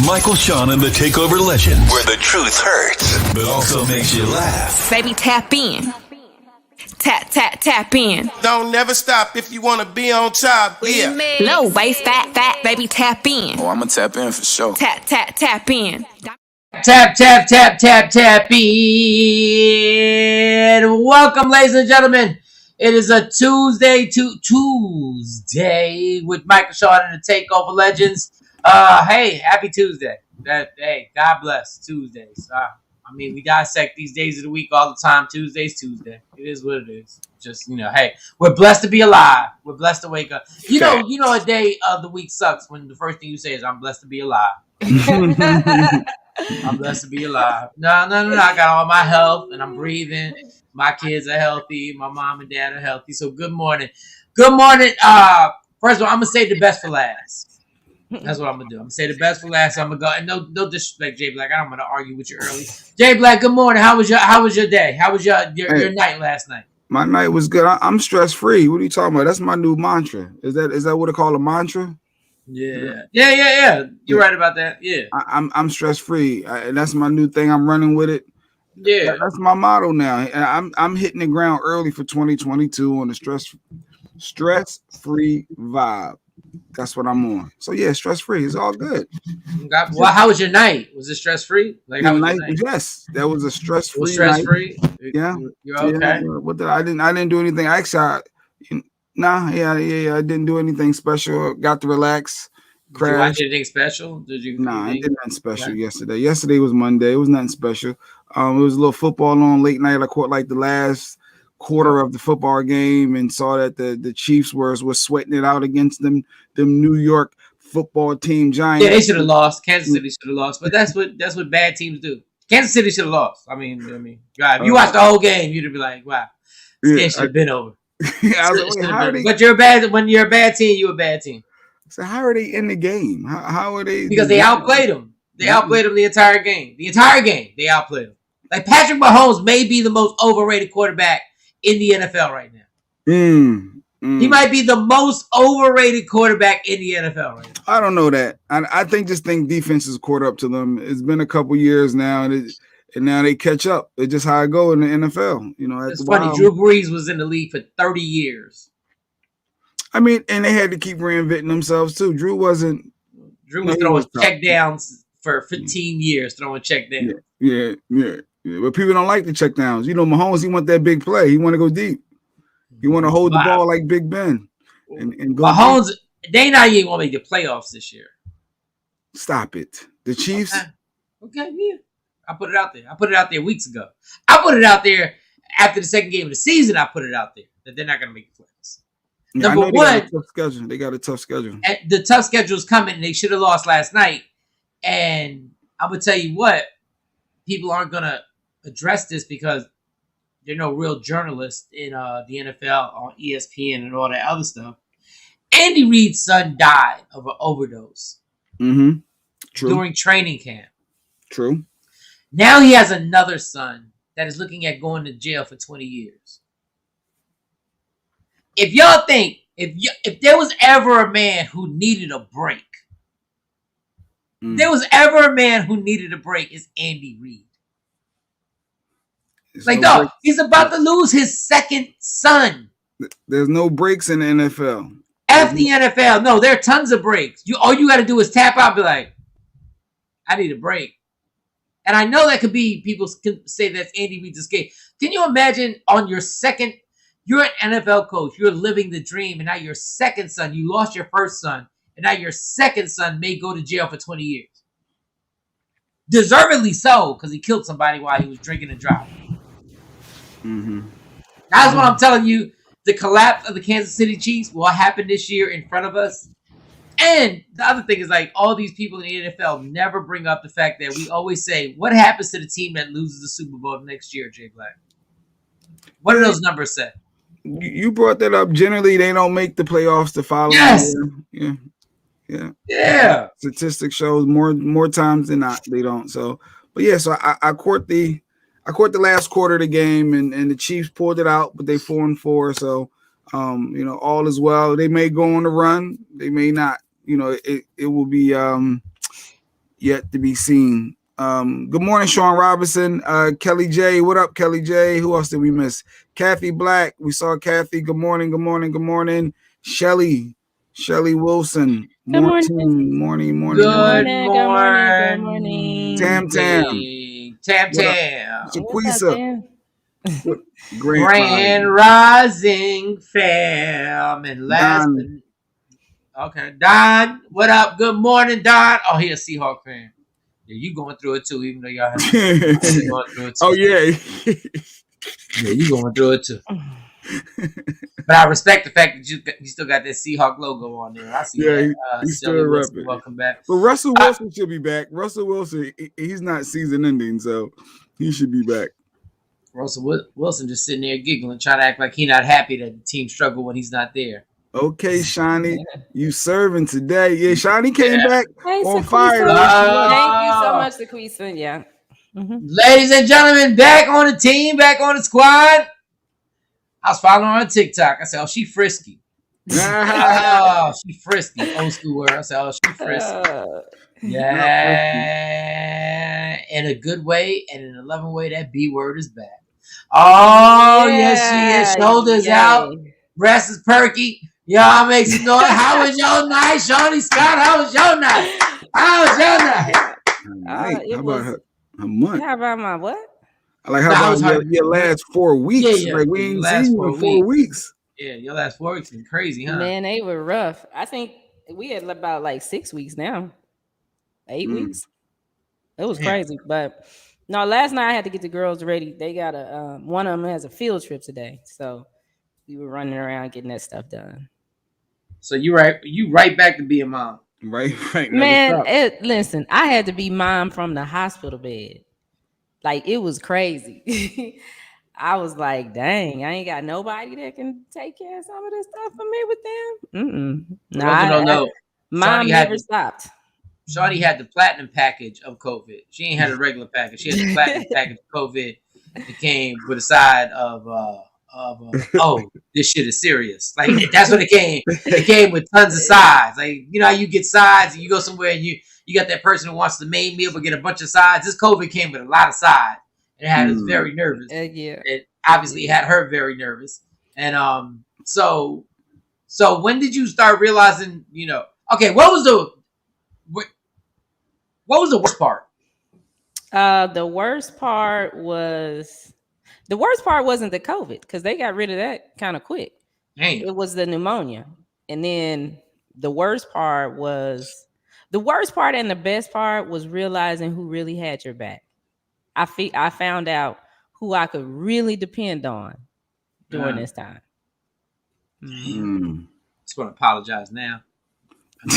Michael, Shawn, and the Takeover Legends, where the truth hurts, but also makes you laugh. Baby, tap in. Tap in. Don't never stop if you want to be on top. Yeah. Low waist, fat, baby, tap in. Oh, I'm gonna tap in for sure. Tap in. Tap in. Welcome, ladies and gentlemen. It is a Tuesday with Michael, Shawn, and the Takeover Legends. Hey, happy Tuesday. Hey, God bless Tuesdays. We dissect these days of the week all the time. Tuesday's Tuesday. It is what it is. Just, hey, we're blessed to be alive. We're blessed to wake up. You know, a day of the week sucks when the first thing you say is, I'm blessed to be alive. I'm blessed to be alive. No. I got all my health and I'm breathing. My kids are healthy. My mom and dad are healthy. So good morning. Good morning. First of all, I'm going to say the best for last. That's what I'm going to do. I'm going to say the best for last. I'm going to go. And no disrespect, Jay Black. I don't want to argue with you early. Jay Black, good morning. How was your day? How was your night last night? My night was good. I'm stress-free. What are you talking about? That's my new mantra. Is that what they call a mantra? Yeah. You're right about that. Yeah. I'm stress-free. And that's my new thing. I'm running with it. Yeah. That's my motto now. And I'm hitting the ground early for 2022 on the stress-free vibe. That's what I'm on. So yeah, stress-free. It's all good. Well, how was your night? Was it stress-free? Like how was your night? Yes, that was a stress-free. Was stress-free? Yeah. You're okay. Yeah. I didn't do anything. Actually, I didn't do anything special. Got to relax. Did you watch anything special? I did nothing special yesterday. Yesterday was Monday. It was nothing special. It was a little football on late night. I caught like the last quarter of the football game and saw that the Chiefs were sweating it out against them New York football team Giants. Yeah, they should have lost. Kansas City should have lost, but that's what bad teams do. Kansas City should have lost. God, if you watched the whole game, you'd be like, wow, this game should have been over. But when you're a bad team, you're a bad team. So how are they in the game? How are they? Because they outplayed them. They outplayed them the entire game. The entire game, they outplayed them. Like Patrick Mahomes may be the most overrated quarterback in the NFL right now. He might be the most overrated quarterback in the NFL right now. I don't know that. I think defense has caught up to them. It's been a couple years now, and now they catch up. It's just how it go in the NFL. It's funny. Drew Brees was in the league for 30 years. And they had to keep reinventing themselves too. Drew was throwing check downs for 15 years, throwing check downs. Yeah. But people don't like the check downs. Mahomes, he want that big play. He want to go deep. He want to hold the ball like Big Ben. And go Mahomes, they not even want to make the playoffs this year. Stop it. The Chiefs? Okay, yeah. I put it out there. I put it out there weeks ago. I put it out there after the second game of the season. I put it out there that they're not going to make the playoffs. Yeah, Number one, they got a tough schedule. And the tough schedule is coming, and they should have lost last night. And I'm going to tell you what, people aren't going to address this because there are no real journalists in the NFL on ESPN and all that other stuff. Andy Reid's son died of an overdose True. during training camp. True. Now he has another son that is looking at going to jail for 20 years. If y'all think, if there was ever a man who needed a break, it's Andy Reid. He's about to lose his second son. There's no breaks in the NFL. F the NFL. No, there are tons of breaks. All you got to do is tap out and be like, I need a break. And I know that could be, people can say that's Andy Reid's escape. Can you imagine on your second, you're an NFL coach, you're living the dream, and now your second son, you lost your first son, and now your second son may go to jail for 20 years. Deservedly so, because he killed somebody while he was drinking and driving. That's what I'm telling you. The collapse of the Kansas City Chiefs will happen this year in front of us. And the other thing is, like, all these people in the NFL never bring up the fact that we always say, what happens to the team that loses the Super Bowl next year, Jay Black? What do those numbers say? You brought that up. Generally, they don't make the playoffs the following year. Yeah. Statistics shows more times than not they don't. So, but yeah. So I caught the last quarter of the game, and the Chiefs pulled it out, but they 4-4. So, all is well. They may go on the run. They may not. It will be yet to be seen. Good morning, Shawn Robinson. Kelly J. What up, Kelly J? Who else did we miss? Kathy Black. We saw Kathy. Good morning. Good morning. Good morning. Shelly Wilson. Good morning. Morning. Good morning. Tam. Shaquisa. Grand Rising fam. And last Don. Okay, Don, what up? Good morning, Don. Oh, he a Seahawk fan. Yeah, you going through it too, even though y'all have going through it too. Oh yeah. Yeah, you going through it too. But I respect the fact that you still got that Seahawk logo on there. I see that. He's still repping. Welcome back. But Russell Wilson should be back. Russell Wilson, he's not season ending, so he should be back. Russell Wilson just sitting there giggling, trying to act like he's not happy that the team struggled when he's not there. Okay, Shawnee, you serving today. Yeah, Shawnee came back on fire. Thank you so much, Shaquisa. Yeah. Mm-hmm. Ladies and gentlemen, back on the team, back on the squad. I was following her on TikTok. I said, oh, she frisky. Oh, she frisky. Old school word. I said, oh, she frisky. Yeah. In a good way and in a loving way, that B word is back. Oh, yes, she is. Shoulders out. Breast is perky. Y'all make some noise. How was your night, Shawnee Scott? How was your night? How about her month? How about my what? Like, how about your last 4 weeks? Yeah. Like, we ain't seen you in 4 weeks. Yeah, your last 4 weeks been crazy, huh? Man, they were rough. I think we had about like 6 weeks now. 8 weeks. It was crazy. But no, last night I had to get the girls ready. They got one of them has a field trip today. So we were running around getting that stuff done. So you right back to being mom. Right. Man, listen, I had to be mom from the hospital bed. Like, it was crazy. I was like, dang, I ain't got nobody that can take care of some of this stuff for me with them. No, I don't know. Mom never stopped. Shawty had the platinum package of COVID. She ain't had a regular package. She had the platinum package of COVID. It came with a side of oh, this shit is serious. Like, that's what it came. It came with tons of sides. Like, you know how you get sides and you go somewhere and you got that person who wants the main meal but get a bunch of sides. This COVID came with a lot of sides. It had us very nervous. Yeah. It obviously had her very nervous. And so when did you start realizing, okay, what was the worst part? The worst part wasn't the COVID, because they got rid of that kind of quick. Dang. It was the pneumonia. And then the worst part and the best part was realizing who really had your back. I found out who I could really depend on during this time. Just want to apologize now.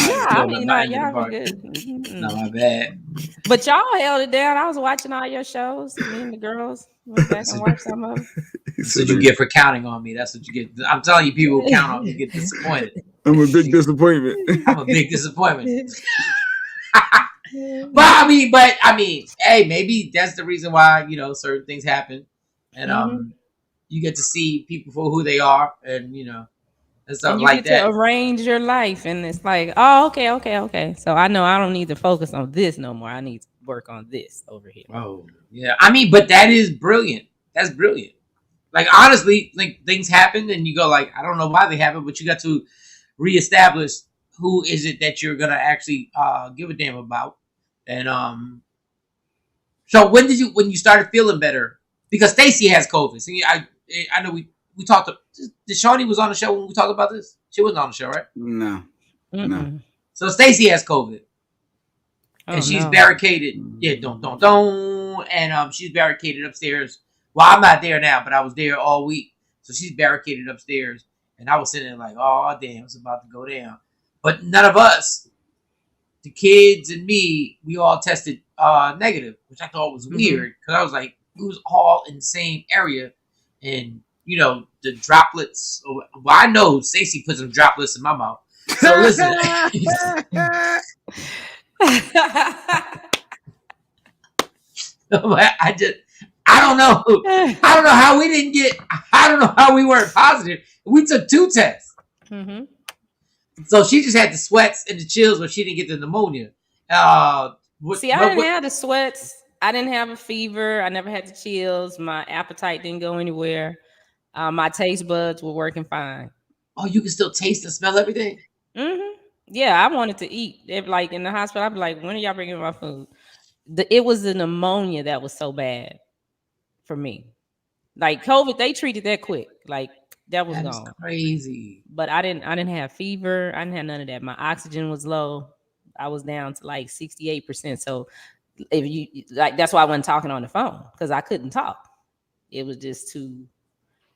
Y'all were good. Not my bad. But y'all held it down. I was watching all your shows. Me and the girls went back and watched some of them. That's what you get for counting on me. That's what you get. I'm telling you, people who count on me get disappointed. I'm a big disappointment. I'm a big disappointment. But I mean, hey, maybe that's the reason why, certain things happen. And you get to see people for who they are, and and stuff and like that. To arrange your life, and it's like, oh, okay. So I know I don't need to focus on this no more. I need to work on this over here. Oh, yeah. I mean, but that is brilliant. That's brilliant. Like, honestly, like, things happen and you go like, I don't know why they happen, but you got to reestablish who is it that you're gonna actually give a damn about. And so when you started feeling better? Because Stacey has COVID. So I know we talked to, Shawnee was on the show when we talked about this. She wasn't on the show, right? No. So Stacey has COVID. And she's barricaded. Yeah, don't. And she's barricaded upstairs. Well, I'm not there now, but I was there all week. So she's barricaded upstairs. And I was sitting there like, oh, damn, it's about to go down. But none of us, the kids and me, we all tested negative, which I thought was weird. Because I was like, we was all in the same area. And, the droplets. Well, I know Stacey put some droplets in my mouth. So listen. I don't know how we didn't get. I don't know how we weren't positive. We took 2 tests. So she just had the sweats and the chills, but she didn't get the pneumonia. See, I didn't have the sweats. I didn't have a fever. I never had the chills. My appetite didn't go anywhere. My taste buds were working fine. Oh, you can still taste and smell everything? Mm-hmm. Yeah, I wanted to eat. Like in the hospital, I'd be like, when are y'all bringing my food? It was the pneumonia that was so bad for me. Like COVID, they treated that quick. Like that was gone. Crazy. But I didn't have fever. I didn't have none of that. My oxygen was low. I was down to like 68%. So if you like, that's why I wasn't talking on the phone, because I couldn't talk. It was just too.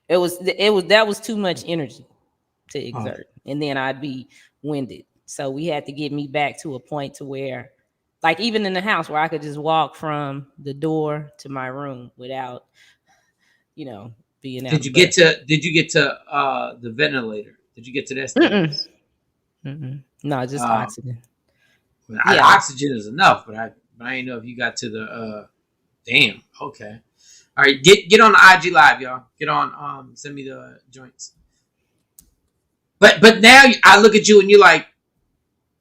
That was too much energy to exert, and then I'd be winded. So we had to get me back to a point to where, like even in the house, where I could just walk from the door to my room without, being out. Did you get to the ventilator? Did you get to that stage? No, just oxygen. Oxygen is enough, but I didn't know if you got to the damn. Okay. All right, get on the IG live, y'all. Get on. Send me the joints. But now I look at you and you're like,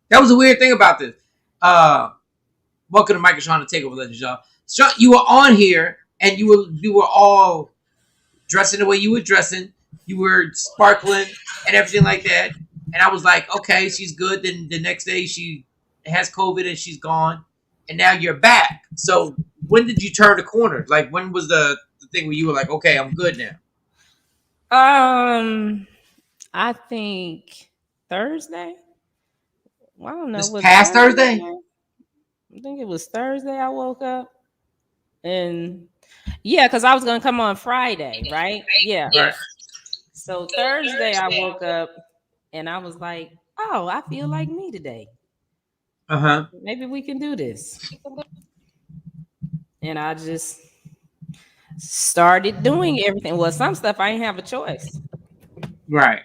that was a weird thing about this. Welcome to Mike and Shawn to Takeover Legends, y'all. Shawn, you were on here and you were all dressing the way you were dressing. You were sparkling and everything like that. And I was like, okay, she's good. Then the next day she has COVID and she's gone. And now you're back. So when did you turn the corner? Like, when was the thing where you were like, okay, I'm good now? I think Thursday. Well, I don't know. This past Thursday? I think it was Thursday I woke up. And yeah, because I was going to come on Friday, right? Yeah. Right. So Thursday I woke up and I was like, oh, I feel like me today. Maybe we can do this. And I just started doing everything. Well, some stuff I didn't have a choice. Right.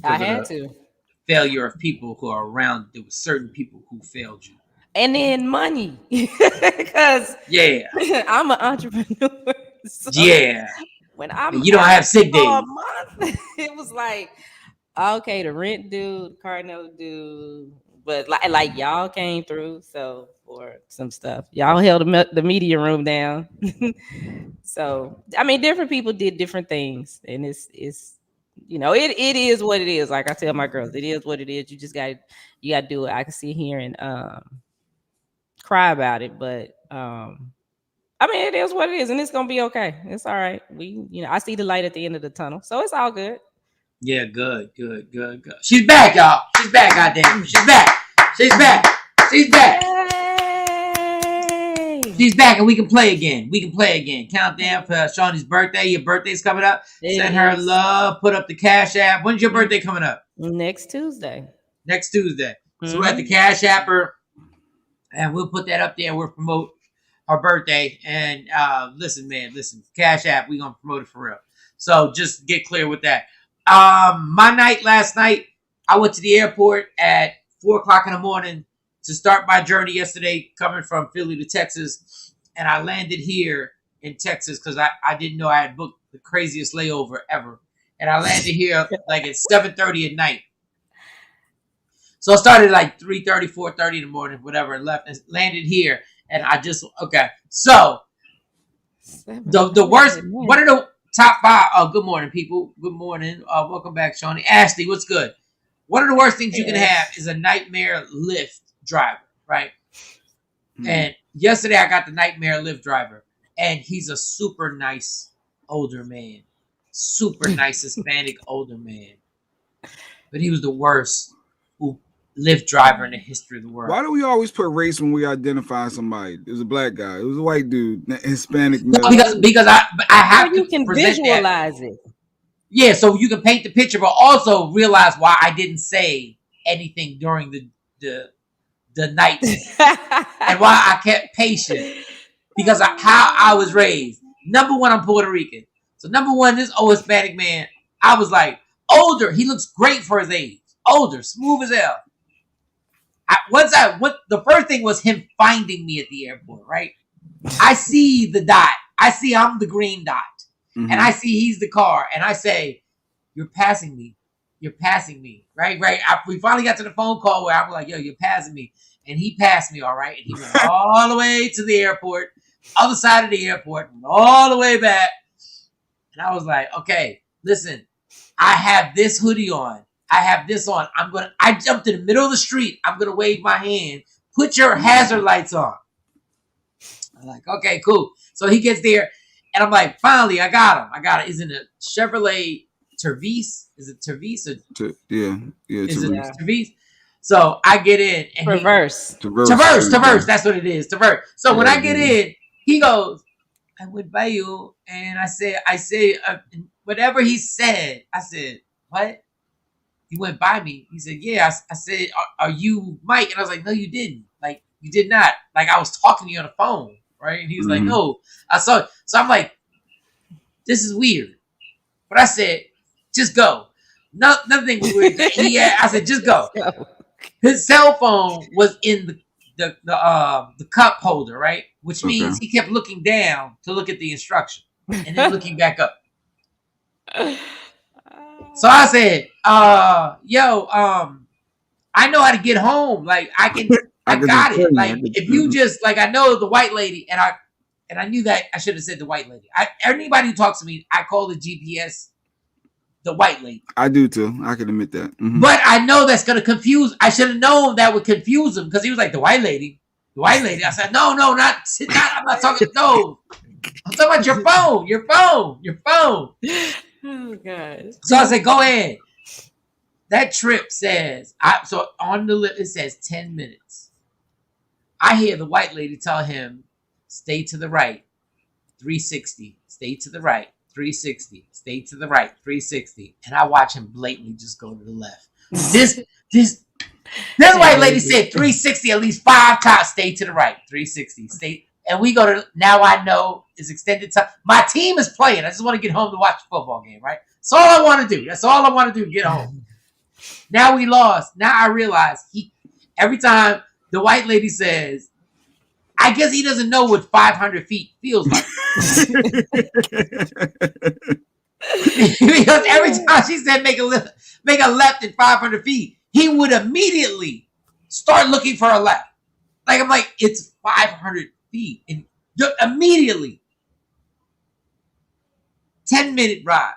I had to. Failure of people who are around. There were certain people who failed you. And then money. Because I'm an entrepreneur. So when you don't have sick days. A month, it was like, okay, the rent due, the car note due. But like y'all came through, so for some stuff, y'all held the media room down. So I mean, different people did different things, and it's it is what it is. Like I tell my girls, it is what it is. You just got to do it. I can sit here and cry about it, but I mean, it is what it is, and it's gonna be okay. It's all right. I see the light at the end of the tunnel, so it's all good. Yeah, good. She's back, y'all. She's back, goddamn. She's back. She's back. Yay! She's back, and we can play again. Countdown for Shawnee's birthday. Your birthday's coming up. Send her love. Put up the Cash App. When's your birthday coming up? Next Tuesday. So we're at the Cash Apper, and we'll put that up there. We'll promote our birthday. And listen, Cash App, we're gonna promote it for real. So just get clear with that. My night last night, I went to the airport at 4:00 in the morning to start my journey yesterday, coming from Philly to Texas, and I landed here in Texas because I didn't know I had booked the craziest layover ever, and I landed here like at 7:30 at night. So I started like 3:30, 4:30 in the morning, whatever, and left and landed here, and I just So the worst, one of the top 5. Oh, good morning, people. Good morning. Welcome back, Shawnee. Ashley, what's good? One of the worst things you can have is a nightmare Lyft driver, right? Mm-hmm. And yesterday I got the nightmare Lyft driver, and he's a super nice older man. Super nice Hispanic older man. But he was the worst Lyft driver in the history of the world. Why do we always put race when we identify somebody? It was a black guy. It was a white dude, Hispanic male. Because I have you can visualize it. Yeah, so you can paint the picture, but also realize why I didn't say anything during the night and why I kept patient, because how I was raised. Number one, I'm Puerto Rican. So number one, this old Hispanic man, I was like, older. He looks great for his age. Older, smooth as hell. The first thing was him finding me at the airport, right? I see the dot. I see I'm the green dot. Mm-hmm. And I see he's the car. And I say, you're passing me. Right? We finally got to the phone call where I'm like, yo, you're passing me. and he passed me, all right? And he went all the way to the airport, other side of the airport, went all the way back. And I was like, okay, listen, I have this hoodie on. I have this on. I jumped in the middle of the street. I'm going to wave my hand. Put your hazard lights on. I'm like, okay, cool. So he gets there, and I'm like, finally, I got him. Is it a Chevrolet Traverse? Is it Traverse? Yeah. Is it Traverse? So I get in. And Traverse. That's what it is. Traverse. So when I get in, he goes, I went by you, and I say, whatever he said. I said, what? He went by me. He said, yeah. I said, are you Mike? And I was like, no, you didn't. Like, you did not. Like, I was talking to you on the phone, right? And he was like, no. I saw it. So I'm like, this is weird. But I said, just go. Nothing weird. I said, just go. His cell phone was in the cup holder, right? Which means he kept looking down to look at the instruction and then looking back up. So I said, yo, I know how to get home. Like I got it. Like if you just like, I know the white lady, and I knew that I should have said the white lady. Anybody who talks to me, I call the GPS the white lady. I do too. I can admit that. Mm-hmm. But I know that's gonna confuse. I should have known that would confuse him because he was like the white lady. The white lady. I said, no, not. I'm not talking. No, I'm talking about your phone. Your phone. Oh God. So I said, go ahead. That trip says so on the list it says 10 minutes. I hear the white lady tell him, stay to the right, 360. Stay to the right, 360. Stay to the right, 360. And I watch him blatantly just go to the left. This white lady said 360 at least 5 times. Stay to the right, 360. Stay. And we go to, now I know it's extended time. My team is playing. I just want to get home to watch the football game, right? That's all I want to do. Get home. Now we lost. Now I realize every time the white lady says, I guess he doesn't know what 500 feet feels like. Because every time she said make a left at 500 feet, he would immediately start looking for a left. Like I'm like, it's 500 feet. And immediately, 10-minute ride.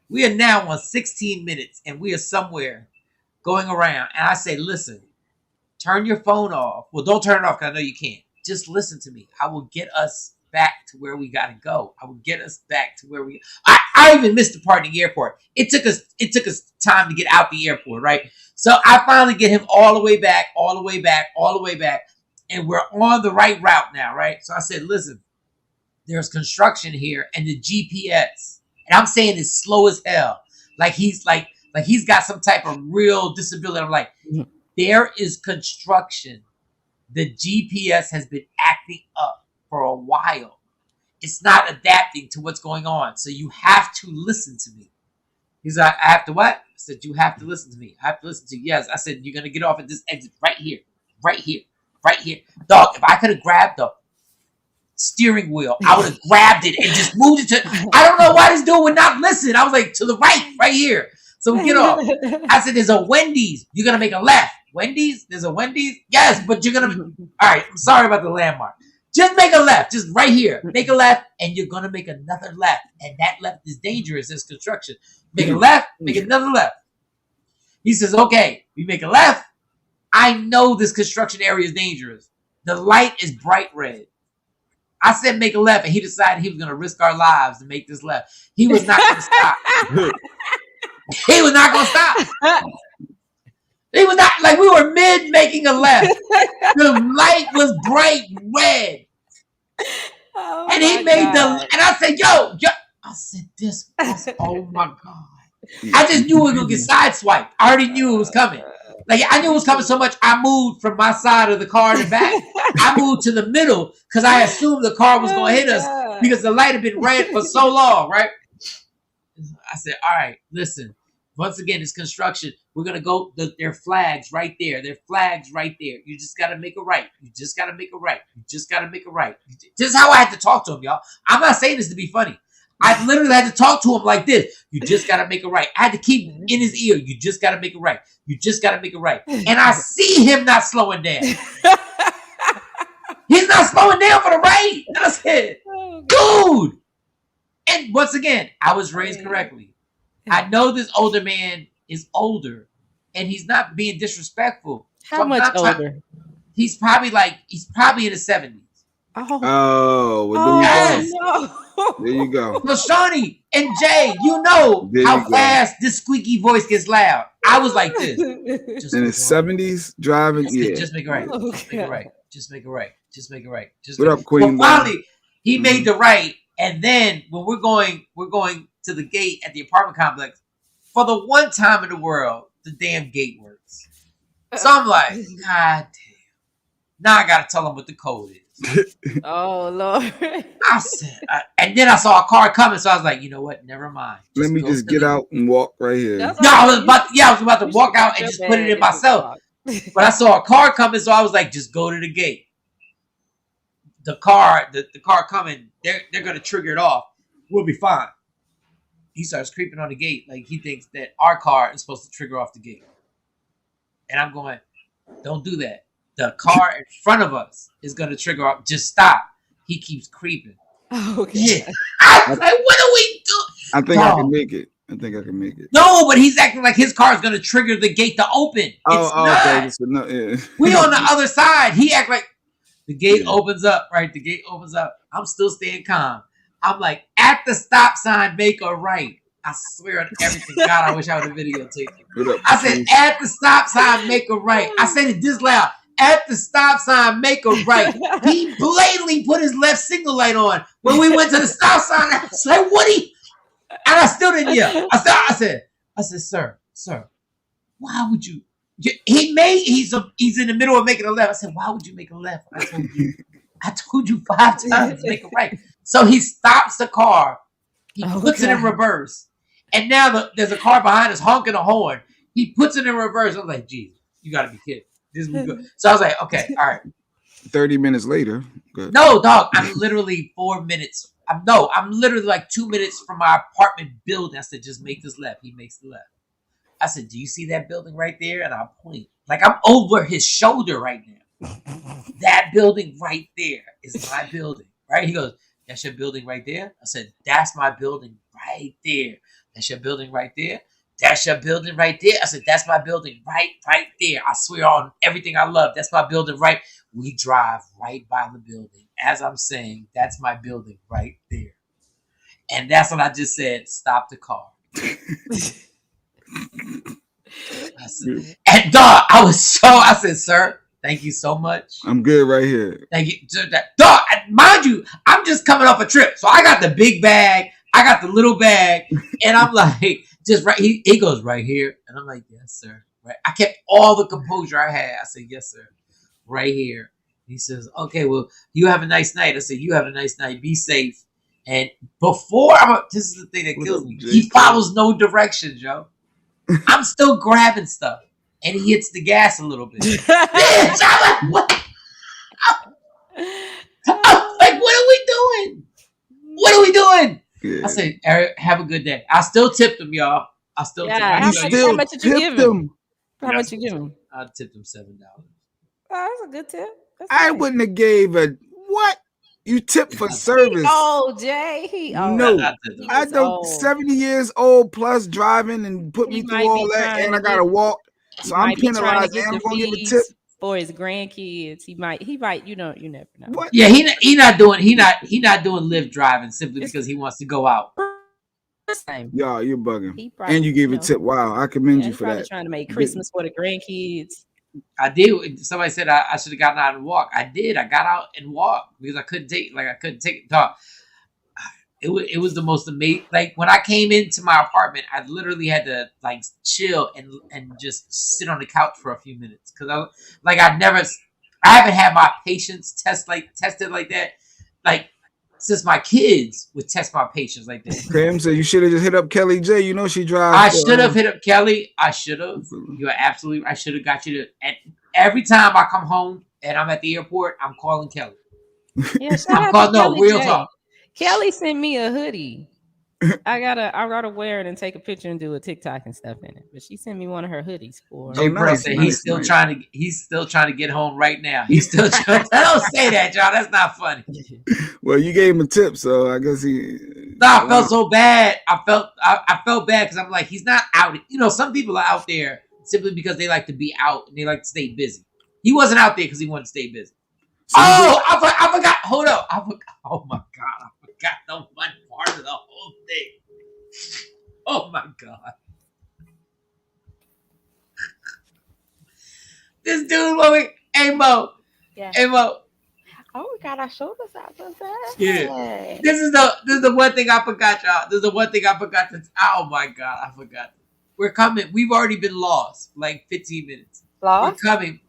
We are now on 16 minutes and we are somewhere going around. And I say, listen, turn your phone off. Well, don't turn it off because I know you can't. Just listen to me. I will get us back to where we got to go. I will get us back to where we. I even missed the part in the airport. It took us time to get out the airport, right? So I finally get him all the way back. And we're on the right route now, right? So I said, listen, there's construction here and the GPS. And I'm saying it's slow as hell. Like he's got some type of real disability. I'm like, there is construction. The GPS has been acting up for a while. It's not adapting to what's going on. So you have to listen to me. He's like, I have to what? I said, you have to listen to me. I have to listen to you. Yes. I said, you're going to get off at this exit right here. Dog, if I could have grabbed the steering wheel, I would have grabbed it and just moved it to. I don't know why this dude would not listen. I was like, to the right here. So we get off. I said, there's a Wendy's. You're going to make a left. Wendy's? There's a Wendy's? Yes, but you're going to. All right, I'm sorry about the landmark. Just make a left. Just right here. Make a left, and you're going to make another left. And that left is dangerous. There's construction. Make a left, make another left. He says, okay, we make a left. I know this construction area is dangerous. The light is bright red. I said make a left, and he decided he was going to risk our lives to make this left. He was not going to stop. He was not going to stop. He was not, like we were mid making a left. The light was bright red. Oh and he made God. And I said, yo. I said, this was, oh my God. I just knew it was going to get sideswiped. I already knew it was coming. Like I knew it was coming so much, I moved from my side of the car in the back. I moved to the middle because I assumed the car was going to hit us because the light had been red for so long, right? I said, all right, listen. Once again, it's construction. We're going to go. There are flags right there. There are flags right there. You just got to make a right. This is how I had to talk to him, y'all. I'm not saying this to be funny. I literally had to talk to him like this. You just got to make it right. I had to keep in his ear. You just got to make it right. You just got to make it right. And I see him not slowing down. He's not slowing down for the right. I said, dude. And once again, I was raised correctly. I know this older man is older, and he's not being disrespectful. How much older? He's probably in his 70s. Oh, well, there you go. So Shawnee and Jay, you know how fast this squeaky voice gets loud. I was like this. Just in his 70s, driving. Just make it right. Just make it right. Just make it right. Just make it right. What up, Queen? Well, finally, he made the right, and then when we're going to the gate at the apartment complex. For the one time in the world, the damn gate works. So I'm like, God damn. Now I gotta tell him what the code is. Oh Lord! I said, and then I saw a car coming, so I was like, you know what? Never mind. Let me just get out and walk right here. I was about to walk out and just put it in myself. But I saw a car coming, so I was like, just go to the gate. The car coming, they're gonna trigger it off. We'll be fine. He starts creeping on the gate like he thinks that our car is supposed to trigger off the gate. And I'm going, don't do that. The car in front of us is going to trigger off. Just stop. He keeps creeping. Okay. Yeah. I was like, what are we doing? I think I can make it. I think I can make it. No, but he's acting like his car is going to trigger the gate to open. It's not. Okay. So no, yeah. We on the other side. He act like the gate opens up, right? The gate opens up. I'm still staying calm. I'm like, at the stop sign, make a right. I swear on everything. God, I wish I would have videotaped it. I said, at the stop sign, make a right. I said it this loud. At the stop sign, make a right. He blatantly put his left signal light on. When we went to the stop sign, I was like, what he? And I still didn't yell. I said, sir, why would you? He's in the middle of making a left. I said, why would you make a left? I told you 5 times to make a right. So he stops the car. He puts it in reverse. And now there's a car behind us honking a horn. He puts it in reverse. I was like, Jesus, you got to be kidding. This is good. So I was like, okay, all right. 30 minutes later. Good. No, dog. I'm literally 4 minutes. I'm literally like 2 minutes from my apartment building. I said, just make this left. He makes the left. I said, do you see that building right there? And I'll point. Like I'm over his shoulder right now. That building right there is my building. Right? He goes, that's your building right there? I said, that's my building right there. That's your building right there? That's your building right there? I said, that's my building right there. I swear on everything I love. That's my building right. We drive right by the building. As I'm saying, that's my building right there. And that's what I just said. Stop the car. I said, and dog, I said, sir, thank you so much. I'm good right here. Thank you. Dog, mind you, I'm just coming off a trip. So I got the big bag. I got the little bag. And I'm like, just right. He goes right here. And I'm like, yes, sir. Right. I kept all the composure I had. I said, yes, sir. Right here. He says, okay, well, you have a nice night. I said, you have a nice night. Be safe. And this is the thing that kills me. He follows no directions, Joe. I'm still grabbing stuff. And he hits the gas a little bit. Bitch, I'm like, what? I'm like, what are we doing? What are we doing? Yeah. I said, Eric, have a good day. I still tipped him, y'all. I still tipped him. How much did you give him? How much you give him? I tipped him $7. Oh, that's a good tip. I wouldn't have gave a what? You tip for service. Oh, Jay. No, I don't. 70 years old plus driving and put me through all that, and I gotta walk. So I'm penalized, and I'm gonna give a tip for his grandkids. He might. You never know. What? Yeah, he not doing Lyft driving simply because he wants to go out. Y'all, you're bugging. And you gave a tip. Wow, I commend you for that. Trying to make Christmas for the grandkids. I did. Somebody said I should have gotten out and walked. I did. I got out and walked because I couldn't take it. It was the most amazing. Like when I came into my apartment, I literally had to like chill and just sit on the couch for a few minutes because I haven't had my patience tested like that. Like since my kids would test my patience like that. Cram said you should have just hit up Kelly J. You know she drives. I should have hit up Kelly. I should have. You're absolutely. I should have got you to. And every time I come home and I'm at the airport, I'm calling Kelly. Yeah, I'm calling. No, real talk. Kelly sent me a hoodie. I gotta wear it and take a picture and do a TikTok and stuff in it. But she sent me one of her hoodies for. Jay Bro said he's still trying to get home right now. He's still trying. Don't say that, y'all. That's not funny. Well, you gave him a tip, so I guess he. No, I felt so bad. I felt bad because I'm like, he's not out. You know, some people are out there simply because they like to be out and they like to stay busy. He wasn't out there because he wanted to stay busy. So I forgot. Hold up. Oh my God. I forgot the one part of the whole thing. Oh my God. This dude, hey Mo. Yeah. Hey Mo. Oh, we got our shoulders out. Yeah. This is the one thing I forgot, y'all. This is the one thing I forgot to. Oh my God, I forgot. We're coming. We've already been lost for like 15 minutes. Lost? We're coming.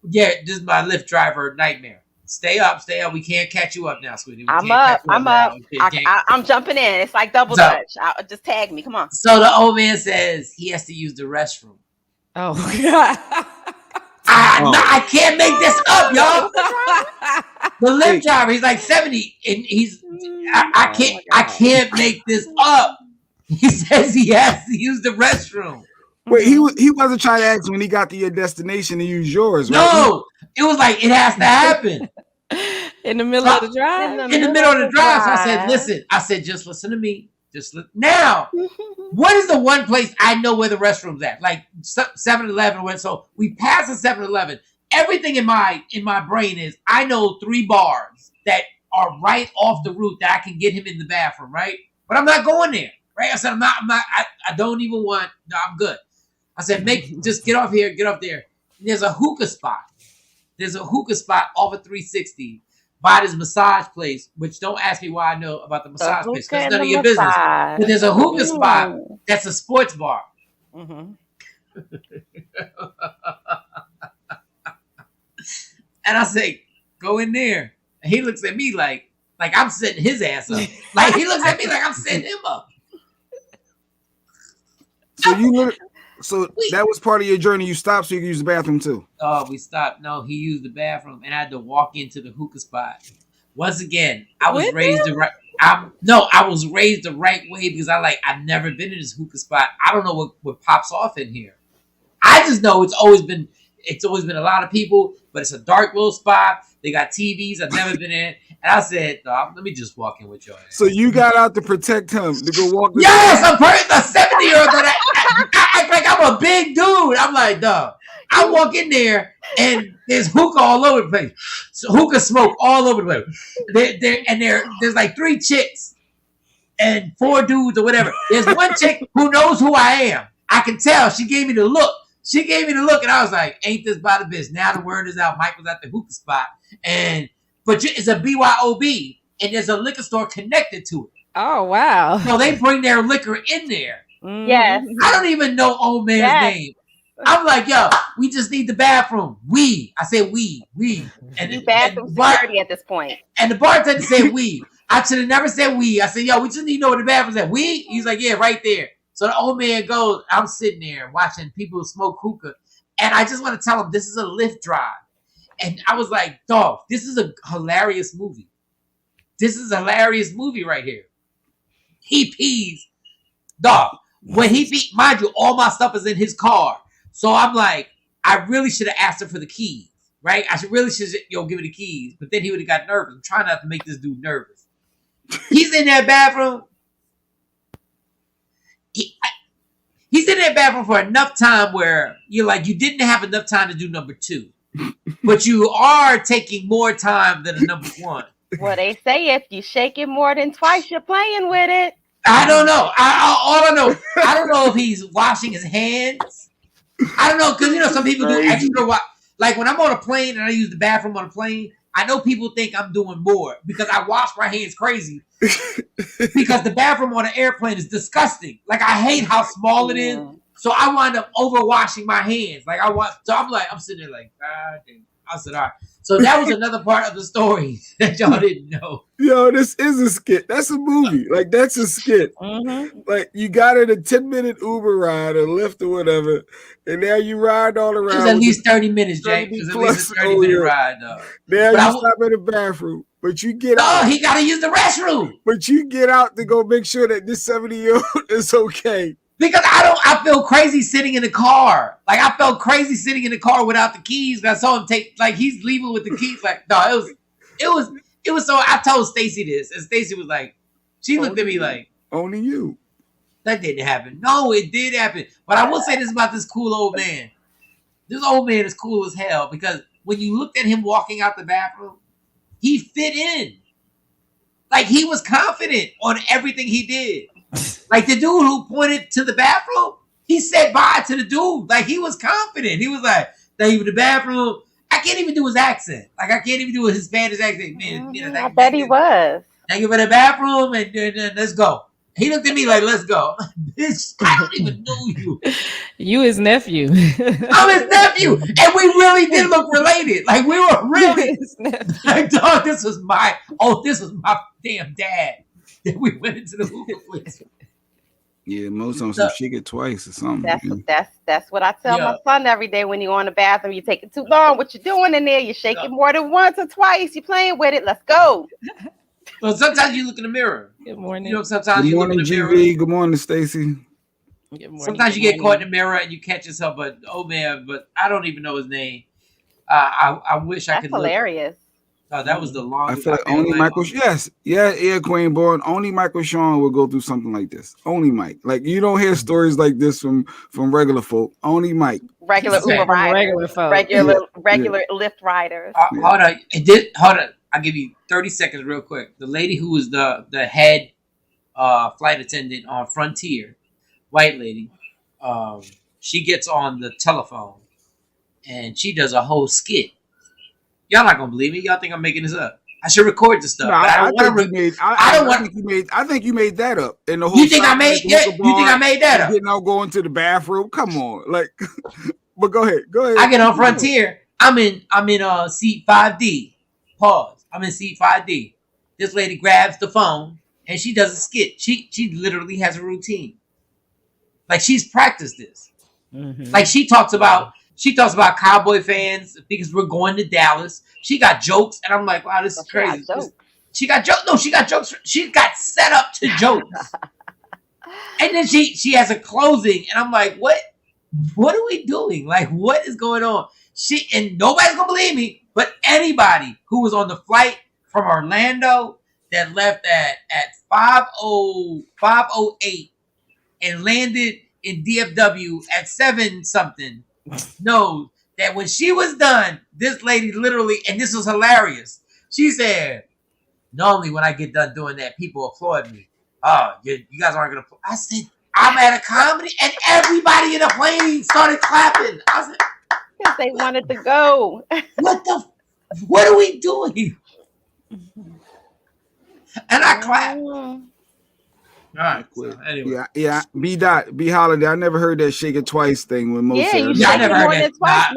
Yeah, this is my Lyft driver nightmare. Stay up. We can't catch you up now, sweetie. I'm up. I'm jumping in. It's like double dutch. Just tag me. Come on. So the old man says he has to use the restroom. Oh God. I can't make this up, y'all. The Lyft driver, he's like 70, and I can't make this up. He says he has to use the restroom. Wait, he wasn't trying to ask when he got to your destination to use yours, right? No, it was like it has to happen. In the middle of the drive? In the middle of the drive. So I said, listen. I said, just listen to me. Now, what is the one place I know where the restroom's at? Like 7-Eleven. So we pass the 7-Eleven. Everything in my brain is I know 3 bars that are right off the route that I can get him in the bathroom, right? But I'm not going there, right? I said, I'm not. I don't even want. No, I'm good. I said, just get off here, get off there. And there's a hookah spot. There's a hookah spot off of 360 by this massage place, which don't ask me why I know about the massage place because it's none of your business. But there's a hookah spot that's a sports bar. Mm-hmm. And I say, go in there. And he looks at me like I'm setting his ass up. Like he looks at me like I'm setting him up. So that was part of your journey. You stopped so you could use the bathroom too. Oh, we stopped. No, he used the bathroom and I had to walk into the hookah spot. Once again, I was raised the right. I was raised the right way because I've never been in this hookah spot. I don't know what pops off in here. I just know it's always been a lot of people, but it's a dark little spot. They got TVs. I've never been in. And I said, let me just walk in with y'all. So you got out to protect him to go walk. Yes, I'm a 70-year-old that I act like I'm a big dude. I'm like, dog. I walk in there and there's hookah all over the place. So hookah smoke all over the place. There's like 3 chicks and 4 dudes or whatever. There's one chick who knows who I am. I can tell. She gave me the look. And I was like, ain't this by the bitch? Now the word is out. Mike was at the hookah spot. But it's a BYOB, and there's a liquor store connected to it. Oh, wow. So they bring their liquor in there. Yes. I don't even know old man's name. I'm like, yo, we just need the bathroom. I said we. And bathroom security at this point. And the bartender said we. I should have never said we. I said, yo, we just need to know where the bathroom's at. We? He's like, yeah, right there. So the old man goes, I'm sitting there watching people smoke hookah. And I just want to tell him this is a Lyft drive. And I was like, dog, this is a hilarious movie. This is a hilarious movie right here. He pees. Dog, when he pees, mind you, all my stuff is in his car. So I'm like, I really should have asked him for the keys, right? I should give me the keys. But then he would have got nervous. I'm trying not to make this dude nervous. He's in that bathroom. He's in that bathroom for enough time where you're like, you didn't have enough time to do number 2. But you are taking more time than a number 1. Well, they say if you shake it more than twice, you're playing with it. I don't know. I don't know if he's washing his hands. I don't know, because some people do extra. Like when I'm on a plane and I use the bathroom on a plane, I know people think I'm doing more because I wash my hands crazy. Because the bathroom on an airplane is disgusting. Like I hate how small it is. So I wind up overwashing my hands. So I'm sitting there like, God damn. I said, all right. So that was another part of the story that y'all didn't know. Yo, this is a skit. That's a movie. Like, that's a skit. Mm-hmm. Like, you got in a 10-minute Uber ride or Lyft or whatever, and now you ride all around. It was at least 30 minutes, Jake. It was at least a 30-minute ride, though. Now you stop in the bathroom. But you get out. He got to use the restroom. But you get out to go make sure that this 70-year-old is okay. Because I feel crazy sitting in the car. Like, I felt crazy sitting in the car without the keys. I saw him he's leaving with the keys. Like, no, it was so, I told Stacy this. And Stacy was like, she looked at me like. Only you. That didn't happen. No, it did happen. But I will say this about this cool old man. This old man is cool as hell because when you looked at him walking out the bathroom, he fit in. Like, he was confident on everything he did. Like, the dude who pointed to the bathroom, he said bye to the dude. Like, he was confident. He was like, thank you for the bathroom. I can't even do his accent. Like, I can't even do his Spanish accent. Man, I bet he was. Thank you for the bathroom, and let's go. He looked at me like, let's go. Bitch, I don't even know you. You his nephew. I'm his nephew. And we really did look related. Like, we were really like, dog, this was my damn dad. That we went into the hookah place. Yeah, most on some shake it twice or something. That's what I tell my son every day when you go in the bathroom. You take it too long. What you doing in there? You shake it more than once or twice. You playing with it. Let's go. Well, sometimes you look in the mirror. Good morning. You know, sometimes you look in the mirror. GV. Good morning, Stacy. Sometimes you get caught in the mirror and you catch yourself, but I don't even know his name. I wish I could. That's hilarious. That was the longest. I feel like only Michael. Yes, Queen Born. Only Michael Shawn will go through something like this. Only Mike. Like, you don't hear stories like this from regular folk. Only Mike. Regular Uber riders. Regular Lyft riders. Hold on. I'll give you 30 seconds real quick. The lady who was the head flight attendant on Frontier, white lady, she gets on the telephone and she does a whole skit. Y'all not gonna believe me. Y'all think I'm making this up. I should record this stuff. No, but I think you made that up. And the whole you think I made that up? Getting out, going to the bathroom. Come on, like. But go ahead. I get on Frontier. I'm in seat 5D. Pause. I'm in seat 5D. This lady grabs the phone and she does a skit. She literally has a routine. Like, she's practiced this. Mm-hmm. Like, she talks about Cowboy fans because we're going to Dallas. She got jokes, and I'm like, wow, this is crazy. She got jokes. No, she got jokes. She got set up to jokes. And then she has a closing, and I'm like, what are we doing? Like, what is going on? And nobody's gonna believe me, but anybody who was on the flight from Orlando that left at 5:08 and landed in DFW at 7 something knows that when she was done, this lady literally, and this was hilarious, she said, normally when I get done doing that, people applaud me. Oh, you guys aren't gonna applaud. I said, I'm at a comedy, and everybody in the plane started clapping. I said, because they wanted to go. What are we doing? And I clapped. All right. So anyway. Yeah. B Holiday. I never heard that shake it twice thing when most. I never heard that twice.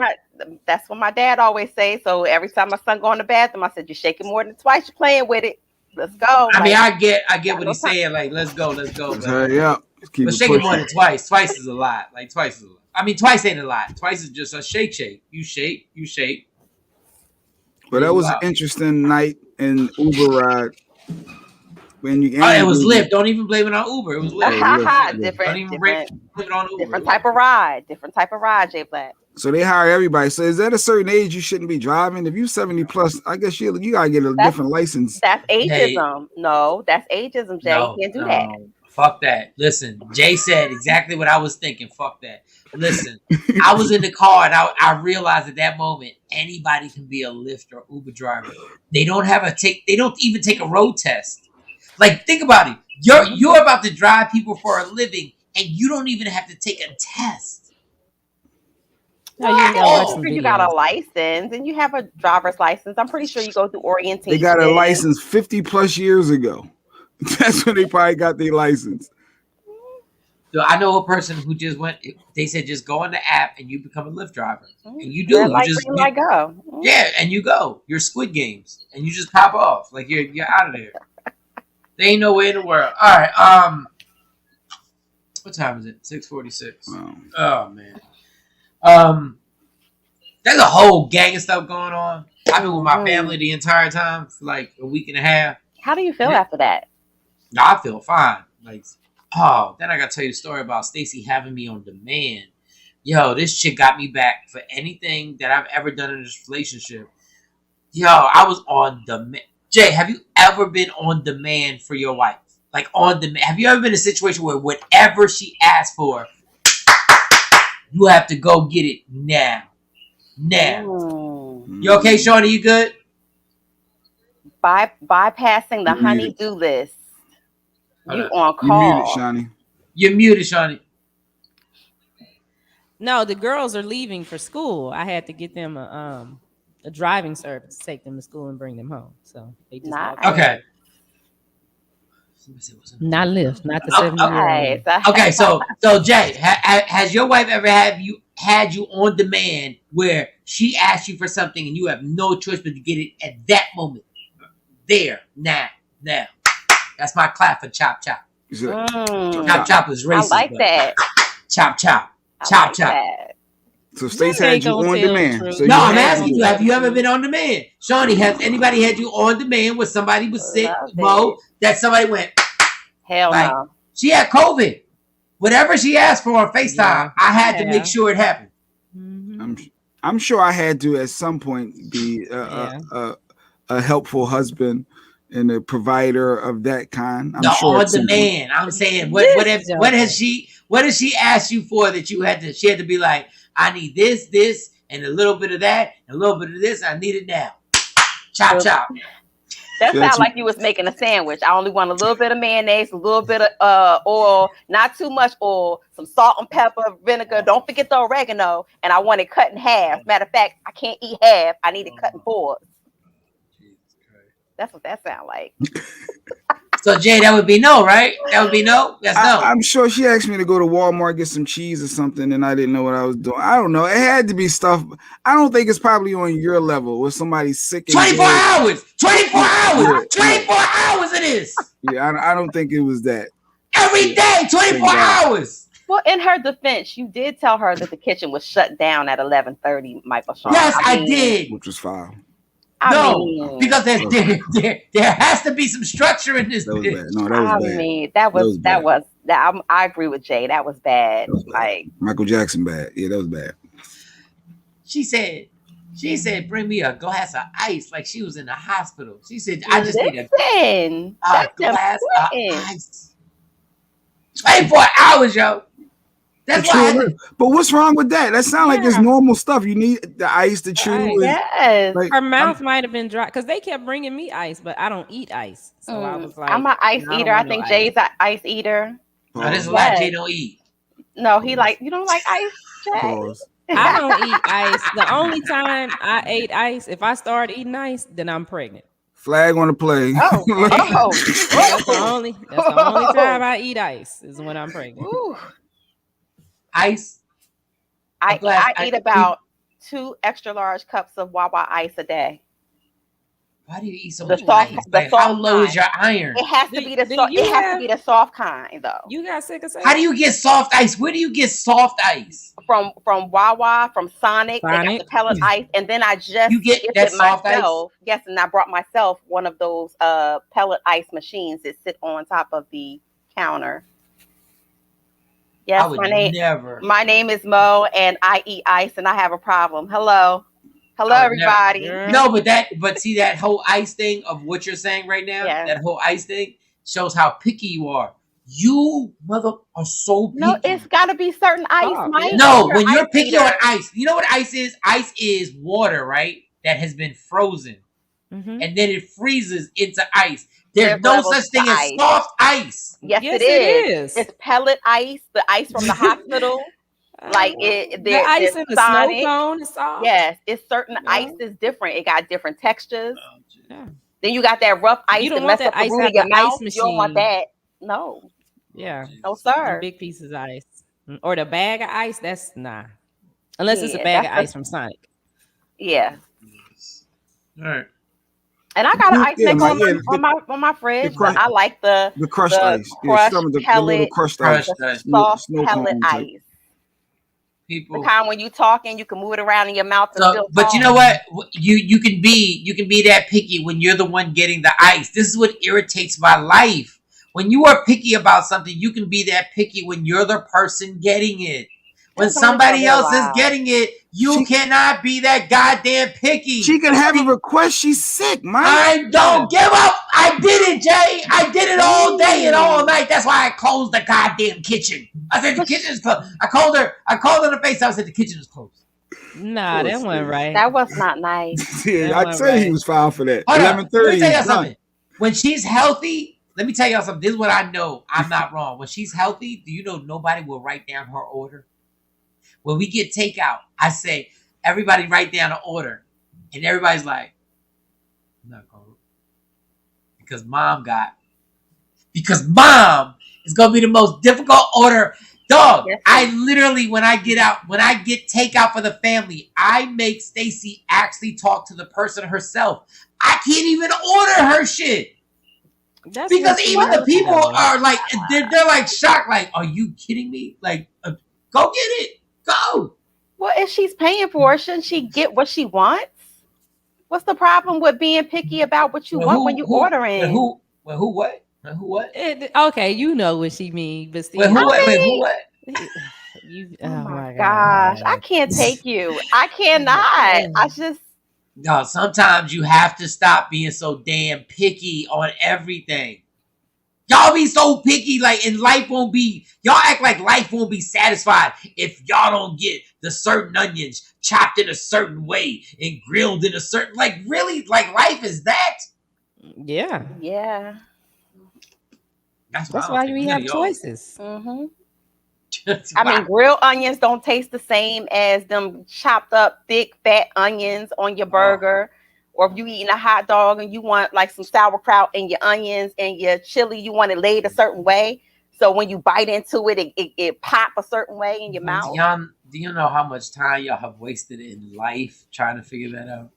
That's what my dad always say. So every time my son go in the bathroom, I said, "You shake it more than twice. You're playing with it. Let's go." I mean, I get what he's saying. Like, let's go. Yeah. But shake it more than twice. Twice is a lot. Like, twice is a lot. I mean, twice ain't a lot. Twice is just a shake. You shake. But that was an interesting night in Uber ride. It was Lyft. Don't even blame it on Uber. It was Lyft. Different type of ride. J Black. So they hire everybody. So is that a certain age you shouldn't be driving? If you're 70 plus, I guess you gotta get a different license. That's ageism. No, that's ageism, Jay. You can't do that. Fuck that. Listen, Jay said exactly what I was thinking. Fuck that. Listen, I was in the car and I realized at that moment anybody can be a Lyft or Uber driver. They don't even take a road test. Like, think about it. You're about to drive people for a living and you don't even have to take a test. You got a license and you have a driver's license. I'm pretty sure you go through orientation. They got a license 50 plus years ago. That's when they probably got their license. So I know a person who just went. They said just go on the app and you become a Lyft driver, and you do. Go. Yeah, and you go. You're Squid Games, and you just pop off like you're out of there. There ain't no way in the world. All right. What time is it? 6:46. Wow. Oh man. There's a whole gang of stuff going on. I've been with my family the entire time for like a week and a half. How do you feel after that? No, I feel fine. Like, then I gotta tell you the story about Stacy having me on demand. Yo, this chick got me back for anything that I've ever done in this relationship. Yo, I was on demand. Jay, have you ever been on demand for your wife? Like on demand? Have you ever been in a situation where whatever she asked for, you have to go get it now? You okay, Shawn? Are you good? Bypassing the honey-do list. You on call. You're muted, Shawnee. You're muted, Shawnee. No, the girls are leaving for school. I had to get them a driving service to take them to school and bring them home. So they just okay. Not Lyft, not the 70-year-old. Okay, so Jay, has your wife ever had you on demand where she asked you for something and you have no choice but to get it at that moment? There, now. That's my clap for chop. Chop is racist. I like that. Chop. So Stacey had you on demand. So no, I'm asking you, have you ever been on demand? Shawnee, has anybody had you on demand where somebody was sick, that somebody went, hell no. She had COVID. Whatever she asked for on FaceTime, I had to make sure it happened. I'm sure I had to at some point be a helpful husband and a provider of that kind. I'm sure on demand. I'm saying, what has she asked you for that she had to be like, I need this, and a little bit of that, and a little bit of this. I need it now. Chop. That sounds like you was making a sandwich. I only want a little bit of mayonnaise, a little bit of oil, not too much oil, some salt and pepper, vinegar. Don't forget the oregano. And I want it cut in half. Matter of fact, I can't eat half. I need it cut in fours. That's what that sounds like. So Jay, that would be no, right? That would be no. That's no. I'm sure she asked me to go to Walmart get some cheese or something, and I didn't know what I was doing. I don't know. It had to be stuff. I don't think it's probably on your level where somebody's sick. 24 hours. 24 hours. 24 hours. It is. Yeah, I don't think it was that. Every day, 24 hours. Well, in her defense, you did tell her that the kitchen was shut down at 11:30, Michael Shawn. Yes, I did. Which was fine. Because there has to be some structure in this. That was bad. No, that was bad. I agree with Jay. That was bad. Like Michael Jackson bad. Yeah, that was bad. She said, bring me a glass of ice, like she was in the hospital. She said, I just need a glass of ice. 24 hours, yo. That's why. But what's wrong with that? That sounds like it's normal stuff. You need the ice to chew. Yes. Her mouth might have been dry because they kept bringing me ice, but I don't eat ice. So I was like, I'm an ice eater. I think Jay's an ice eater. This is why Jay don't eat. No, you don't like ice, Jay? I don't eat ice. The only time I ate ice, if I start eating ice, then I'm pregnant. Flag on the play. That's the only time I eat ice is when I'm pregnant. Ooh. Ice. I eat about 2 extra large cups of Wawa ice a day. Why do you eat so much ice? How low is your iron? It has to be the soft kind, though. You got sick of How do you get soft ice? Where do you get soft ice? From Wawa, from Sonic. They got the pellet ice, and then I just get that soft myself. Ice? Yes, and I brought myself one of those pellet ice machines that sit on top of the counter. Yes, my name is Mo, and I eat ice, and I have a problem. Hello, everybody. No, but see that whole ice thing of what you're saying right now. Yeah. That whole ice thing shows how picky you are. You mother are so picky. No, it's got to be certain ice, Mike. No, when you're picky on ice, you know what ice is? Ice is water, right? That has been frozen, and then it freezes into ice. There's no such thing as soft ice. Yes, it is. It's pellet ice, the ice from the hospital. Like the ice in the snow cone is soft. Yes, it's certain ice is different. It got different textures. Yeah. Then you got that rough ice that mess up the root of your mouth. You don't want that. No. Yeah. No, sir. Big pieces of ice. Or the bag of ice, that's nah. Unless it's a bag of ice from Sonic. Yeah. All right. And I got an ice pick on my fridge, but I like the crushed ice. Crushed pellet, crushed ice. Soft pellet ice. People. The kind when you talking, you can move it around in your mouth. But you know what? You can be that picky when you're the one getting the ice. This is what irritates my life. When you are picky about something, you can be that picky when you're the person getting it. When somebody else is getting it, you cannot be that goddamn picky. She can have a request. She's sick, man. I don't give up. I did it, Jay. I did it all day and all night. That's why I closed the goddamn kitchen. I said the kitchen is closed. I called her in the face. I said the kitchen is closed. Nah, that wasn't right. That was not nice. Yeah, I'd say he was filed for that. 11:30. Let me tell you something. When she's healthy, let me tell y'all something. This is what I know. I'm not wrong. When she's healthy, do you know nobody will write down her order? When we get takeout, I say, everybody write down an order. And everybody's like, I'm not going to. Because mom is going to be the most difficult order. Dog, yes. I literally, when I get takeout for the family, I make Stacy actually talk to the person herself. I can't even order her shit. Because even the people are like, they're like shocked. Like, are you kidding me? Like, go get it. Go. Well, if she's paying for it, shouldn't she get what she wants? What's the problem with being picky about what you want when you ordering? Who what? Okay, you know what she means, but still. Who what? Oh my gosh, I can't take you. I cannot. I just. No, sometimes you have to stop being so damn picky on everything. Y'all be so picky, like, and y'all act like life won't be satisfied if y'all don't get the certain onions chopped in a certain way and grilled in a certain, like, really, like, life is that? Yeah. Yeah. That's why we have choices. Mm-hmm. I mean, grilled onions don't taste the same as them chopped up thick, fat onions on your burger. Or if you eating a hot dog and you want like some sauerkraut and your onions and your chili, you want it laid a certain way. So when you bite into it, it pop a certain way in your mouth. Do you know how much time y'all have wasted in life trying to figure that out?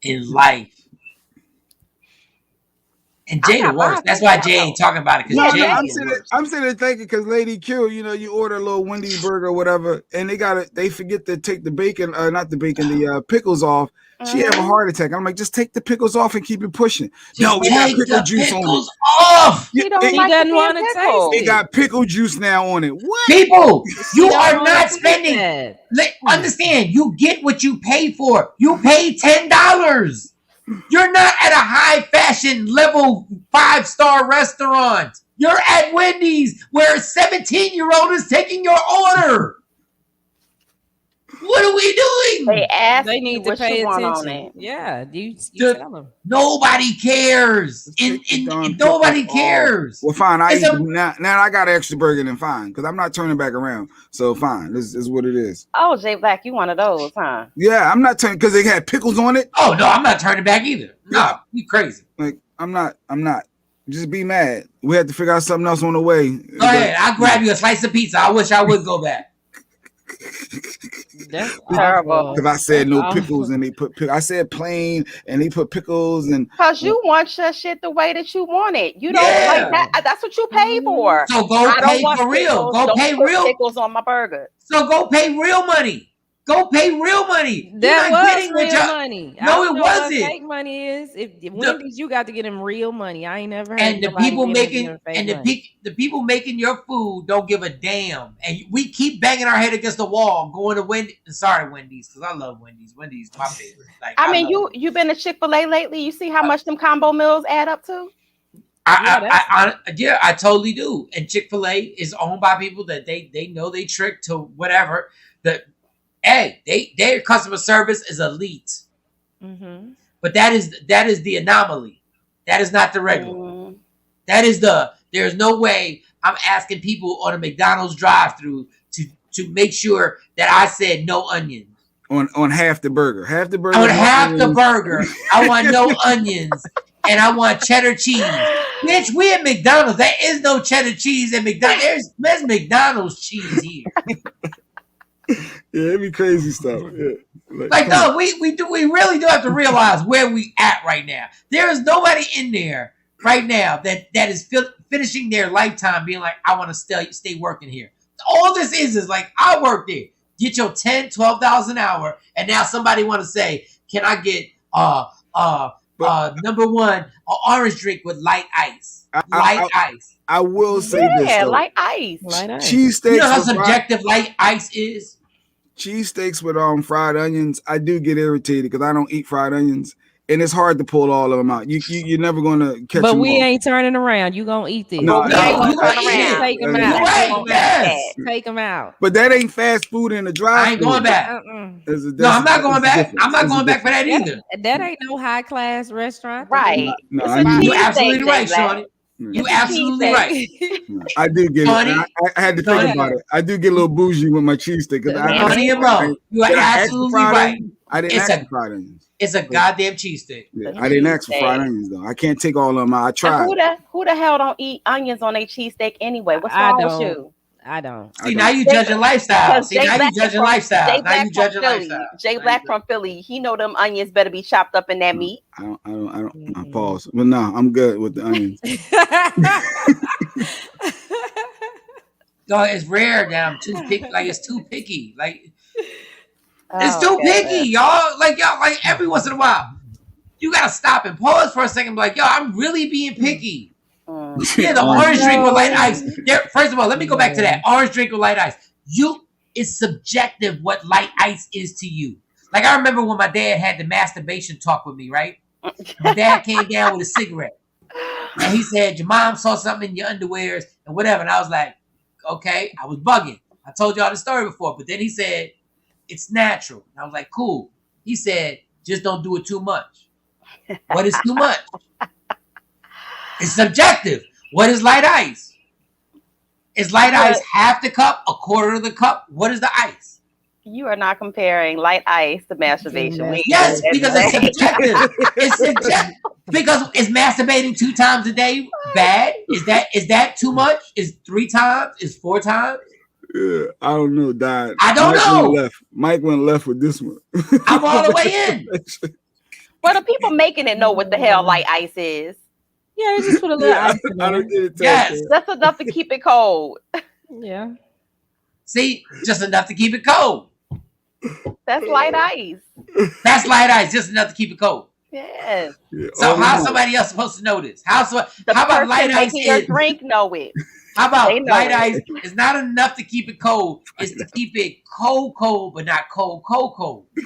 In life. And Jay the worst. That's why Jay ain't talking about it. No, I'm sitting there thinking because Lady Q, you order a little Wendy's burger or whatever, and they forget to take the bacon, the pickles off. She have a heart attack. I'm like, just take the pickles off and keep it pushing. No, we got pickle juice on it. Off. He doesn't want to taste it. It got pickle juice now on it. What? People, you are not spending. Understand, you get what you pay for. You pay $10. You're not at a high fashion level 5-star restaurant. You're at Wendy's where a 17-year-old is taking your order. What are we doing? They need to pay attention. Yeah, you tell them. Nobody cares. And nobody cares. Well, fine. Now I got an extra burger, then fine, because I'm not turning back around. So fine, this is what it is. Oh, Jay Black, you one of those, huh? Yeah, I'm not turning because they had pickles on it. Oh no, I'm not turning back either. No, you crazy. Like I'm not. Just be mad. We had to figure out something else on the way. Go ahead. I'll grab you a slice of pizza. I wish I would go back. That's terrible. Because I said no pickles and they put I said plain and they put pickles and because you want your shit the way that you want it. You don't like that. That's what you pay for. So go pay for real. Go pay real pickles on my burger. So go pay real money. Go pay real money. That was real money. No, it wasn't. What fake money is if Wendy's, you got to get them real money. I ain't never heard. And the people making your food don't give a damn. And we keep banging our head against the wall, going to Wendy's. Sorry, Wendy's, because I love Wendy's. Wendy's my favorite. Like, I mean, you been to Chick-fil-A lately? You see how much them combo meals add up to? I totally do. And Chick-fil-A is owned by people that they know they trick to whatever. Their customer service is elite. Mm-hmm. But that is the anomaly. That is not the regular. Mm-hmm. That is there's no way I'm asking people on a McDonald's drive-through to make sure that I said no onions. On half the burger. On half the burger, I want no onions. And I want cheddar cheese. Bitch, we at McDonald's. There is no cheddar cheese at McDonald's. There's McDonald's cheese here. Yeah, it'd be crazy stuff. Yeah. No, we really do have to realize where we at right now. There is nobody in there right now that is finishing their lifetime being like, I want to stay working here. All this is like, I work there. get your $10-12 an hour, and now somebody want to say, can I get number one, an orange drink with light ice? Ice. I will say this. Yeah, light ice. Cheesesteaks. You know how subjective light ice is? Cheesesteaks with fried onions, I do get irritated because I don't eat fried onions. And it's hard to pull all of them out. You're never gonna catch them. But we all. ain't turning around. You gonna eat this? No, you gonna turn around. Take them out. Right, yes. Take them out. But that ain't fast food in the drive. I ain't going back. No, I'm not going back. I'm not going back for that either. That ain't no high class restaurant, right? No, you're absolutely right, Shawnee. You absolutely right. I do get it. I had to think about it. I do get a little bougie with my cheesesteak. You are absolutely right. I didn't ask for fried onions. It's a goddamn cheesesteak. Yeah, I didn't ask for fried onions though. I can't take all of them out. I tried. Who the hell don't eat onions on a cheesesteak anyway? What's wrong with you? I don't. See, now you judging lifestyle. Jay Black from Philly, he know them onions better be chopped up in that meat. I don't. Pause. But no, I'm good with the onions. No, it's rare that I'm too picky. Like it's too picky. Like it's too picky, y'all. Like every once in a while, you gotta stop and pause for a second. Like, yo, I'm really being picky. Yeah, the orange drink with light ice. First of all, let me go back to that orange drink with light ice. It's subjective what light ice is to you. Like I remember when my dad had the masturbation talk with me, right? My dad came down with a cigarette, and he said, "Your mom saw something in your underwears and whatever." And I was like, "Okay," I was bugging. I told y'all the story before, but then he said, "It's natural." And I was like, "Cool." He said, "Just don't do it too much." What is too much? It's subjective. What is light ice? Is light ice half the cup, a quarter of the cup? What is the ice? You are not comparing light ice to masturbation. Yes, because it's subjective. It's subjective. Because is masturbating 2 times a day bad? Is that too much? Is 3 times? Is 4 times? Yeah, I don't know, Dad. I don't know. Mike went left with this one. I'm all the way in. But the people making it know what the hell light ice is. Yeah, they just put a little ice in there. I don't get it. Yes. That's enough to keep it cold. Yeah. See, just enough to keep it cold. That's light ice. That's light ice, just enough to keep it cold. Yes. Yeah. So how's somebody else supposed to know this? How about light ice? Your drink know it. How about light ice? It's not enough to keep it cold. It's to keep it cold, but not cold.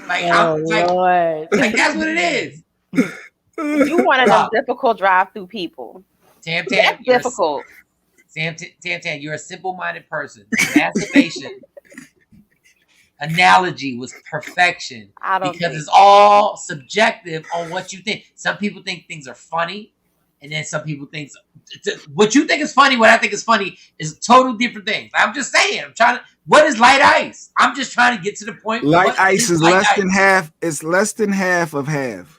Like, like that's what it is. You one of those difficult drive-through people. Tam, that's difficult. Tam, you're a simple-minded person. Masturbation analogy was perfection because it's all subjective on what you think. Some people think things are funny, and then some people think what you think is funny, what I think is funny is total different things. I'm just saying. What is light ice? I'm just trying to get to the point. Light ice is less than half. It's less than half of half.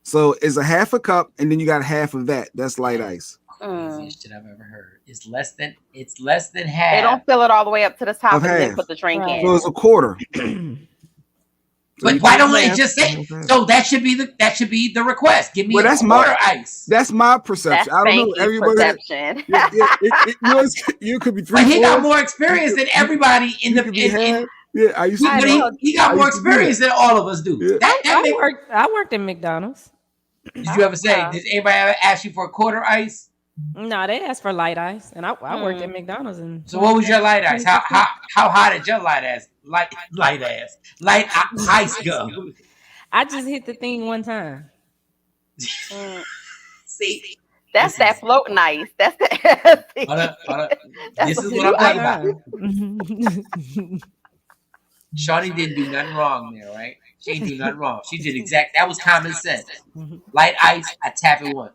So it's a half a cup, and then you got half of that. That's light ice. Craziest shit I've ever heard. It's less than half. They don't fill it all the way up to the top and then put the drink in. So it's a quarter. But why don't they just say? So that should be the request. Give me a quarter ice. That's my perception. I don't know everybody. Perception. You could be 3. But he got more experience than everybody in the. Yeah, he got more experience than all of us do. Yeah. I worked at McDonald's. Did you ever say? Did anybody ever ask you for a quarter ice? No, they asked for light ice, and I worked at McDonald's. And so, what was your light ice? How high did your light ice go? I just hit the thing one time. See, that's that floating ice. That's the. Hold up. This is what I'm talking about. Shawnee didn't do nothing wrong there, right? She didn't do nothing wrong. She did that was common sense. Light ice, I tap it once.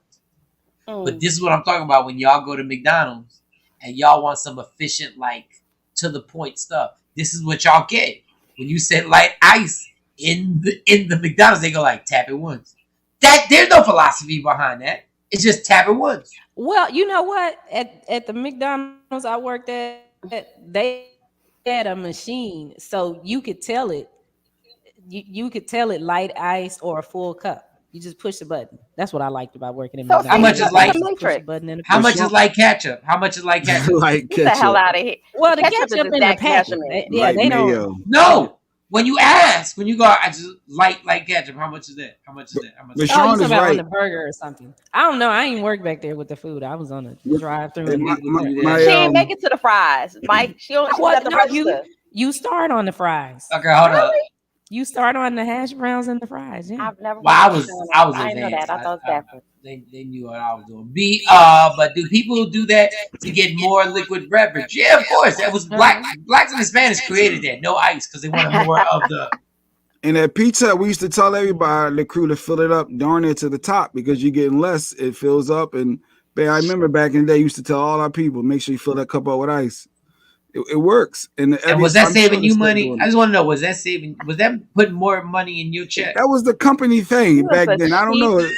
But this is what I'm talking about when y'all go to McDonald's and y'all want some efficient, like, to the point stuff. This is what y'all get. When you said light ice in the McDonald's, they go like, tap it once. There's no philosophy behind that. It's just tap it once. Well, you know what? At the McDonald's I worked at, they had a machine, so you could tell it. You could tell it light ice or a full cup. You just push the button. That's what I liked about working in McDonald's. How much is like How much is like ketchup? How much is like ketchup? Like Get the hell out of here. Well, the ketchup in the packet. They don't. No. When you go, I just like ketchup. How much is that? How much is that? How much? But Shawn is right. On the burger or something. I don't know. I ain't worked back there with the food. I was on a drive-through. She ain't make it to the fries, Mike. She don't. You start on the fries. Okay, hold up. You start on the hash browns and the fries. Yeah. I've never. Well, I was. I know that. I thought it was backwards. They knew what I was doing. But do people do that to get more liquid beverage? Yeah, of course. That was blacks and Hispanics created that. No ice because they wanted more of the. And at pizza, we used to tell everybody, the crew, to fill it up darn near to the top because you're getting less. It fills up. And I remember back in the day, used to tell all our people, make sure you fill that cup up with ice. It works. And was that saving you money? I just want to know, was that putting more money in your check? That was the company thing back then. I don't know. It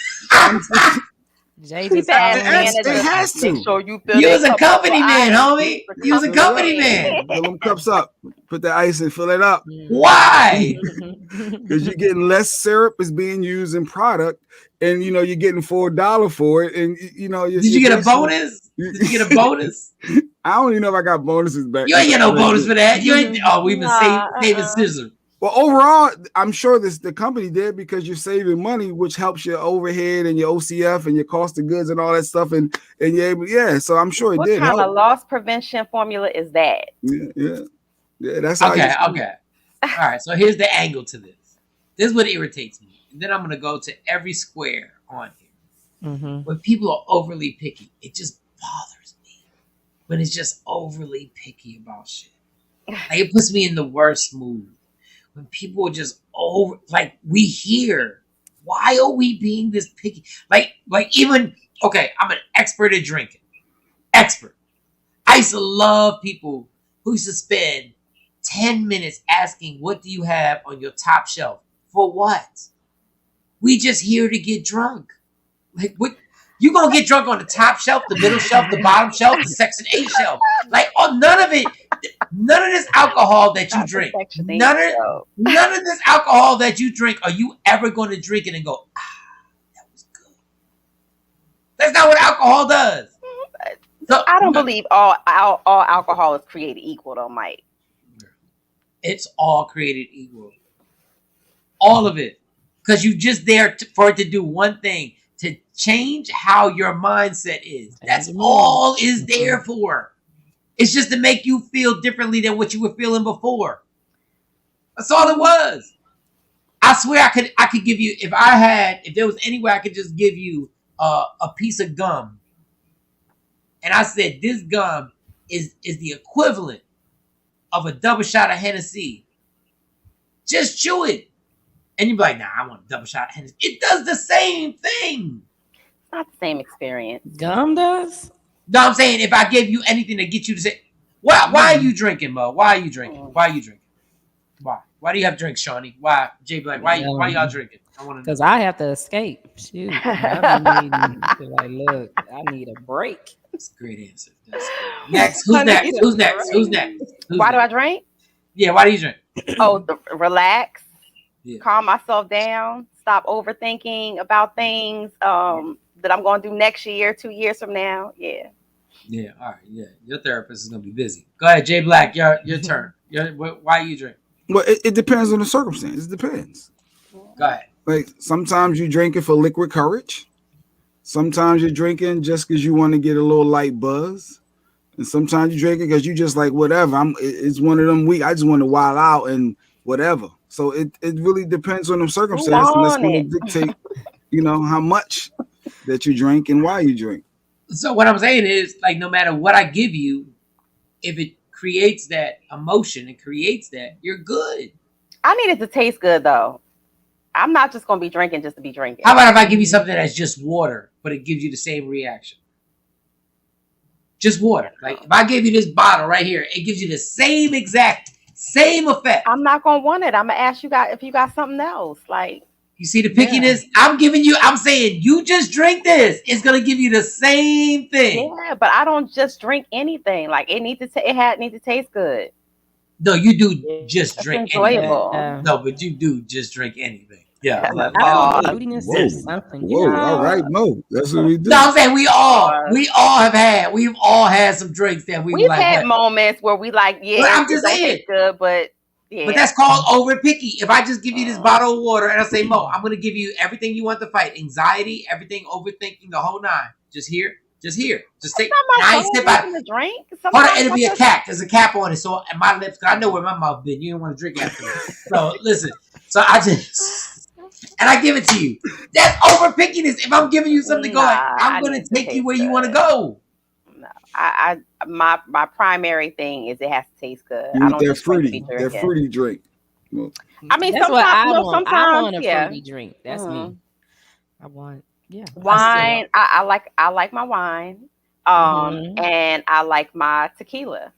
has to. Make sure you was a company man, homie. You was a company man. Fill them cups up. Put the ice and fill it up. Why? Because you're getting less syrup is being used in product, and you're getting $4 for it, and Did you get a bonus? Did you get a bonus? I don't even know if I got bonuses back. You ain't get no bonus for that. You ain't. Oh, we've been saving scissors. Well, overall, I'm sure the company did because you're saving money, which helps your overhead and your OCF and your cost of goods and all that stuff. And you're able, so I'm sure it did. What kind of loss prevention formula is that? Yeah. That's okay. All right. So here's the angle to this. This is what irritates me. And then I'm gonna go to every square on here. Mm-hmm. When people are overly picky, it just bothers me. When it's just overly picky about shit, like it puts me in the worst mood. When people are just we hear, why are we being this picky? Like even, okay, I'm an expert at drinking. Expert. I used to love people who used to spend 10 minutes asking, what do you have on your top shelf? For what? We just here to get drunk. Like, what? You gonna get drunk on the top shelf, the middle shelf, the bottom shelf, the Section 8 shelf. Like, none of this alcohol that you drink, none of this alcohol that you drink, are you ever going to drink it and go, that was good? That's not what alcohol does. So I don't believe all alcohol is created equal, though, Mike. It's all created equal. All of it. Because you're just there for it to do one thing. To change how your mindset is. That's all is there for. It's just to make you feel differently than what you were feeling before. That's all it was. I swear I could give you, if there was any way I could just give you a piece of gum. And I said, this gum is the equivalent of a double shot of Hennessy. Just chew it. And you'd be like, nah, I want a double shot of Hennessy. It does the same thing. It's not the same experience. Gum does? No, I'm saying if I gave you anything to get you to say, why are you drinking, Mo? Why are you drinking? Why are you drinking? Why? Why do you have drinks, Shawnee? Why? Jay Black, why y'all drinking? I want to know. Because I have to escape. Shoot. I look, I need a break. That's a great answer. Next. Who's next? Why do I drink? Yeah, why do you drink? Relax. Yeah. Calm myself down, stop overthinking about things that I'm going to do next year, 2 years from now. Yeah. Yeah. All right. Yeah. Your therapist is going to be busy. Go ahead, Jay Black. Your turn. Why you drink? Well, it depends on the circumstance. It depends. Go ahead. Like sometimes you're drinking for liquid courage. Sometimes you're drinking just because you want to get a little light buzz. And sometimes you're drinking because you just like, whatever. It's one of them weeks. I just want to wild out and whatever. So it really depends on the circumstance, and that's going to dictate, how much that you drink and why you drink. So what I'm saying is, like, no matter what I give you, if it creates that emotion and creates that, you're good. I need it to taste good, though. I'm not just going to be drinking just to be drinking. How about if I give you something that's just water, but it gives you the same reaction? Just water. Like, if I gave you this bottle right here, it gives you the same same effect. I'm not gonna want it. I'm gonna ask you guys if you got something else. Like, you see the pickiness? Yeah. I'm saying you just drink this. It's gonna give you the same thing. Yeah, but I don't just drink anything. Like it need to taste good. No, you do just drink enjoyable. anything. No, but you do just drink anything. Yeah. Like, I don't know, moodiness or something. Whoa, all right, Mo. That's what we do. No, I'm saying we've all had some drinks that we've had moments where we like, but I'm just saying, good, but yeah. But that's called over picky. If I just give you this bottle of water and I say, Mo, I'm gonna give you everything you want to fight, anxiety, everything, overthinking, the whole nine. Just here. Just take. I ain't sip out. Drink. Hold on, it'll be a cap. There's a cap on it, so at my lips, cause I know where my mouth been. You don't want to drink after me. So listen. So I just and I give it to you. That's over pickiness. If I'm giving you something to go, I'm gonna take you where you want to go. No, my primary thing is it has to taste good. I don't that fruity drink. Well, I mean, that's what I want. I want a fruity drink. That's me. I want wine. I like my wine. And I like my tequila.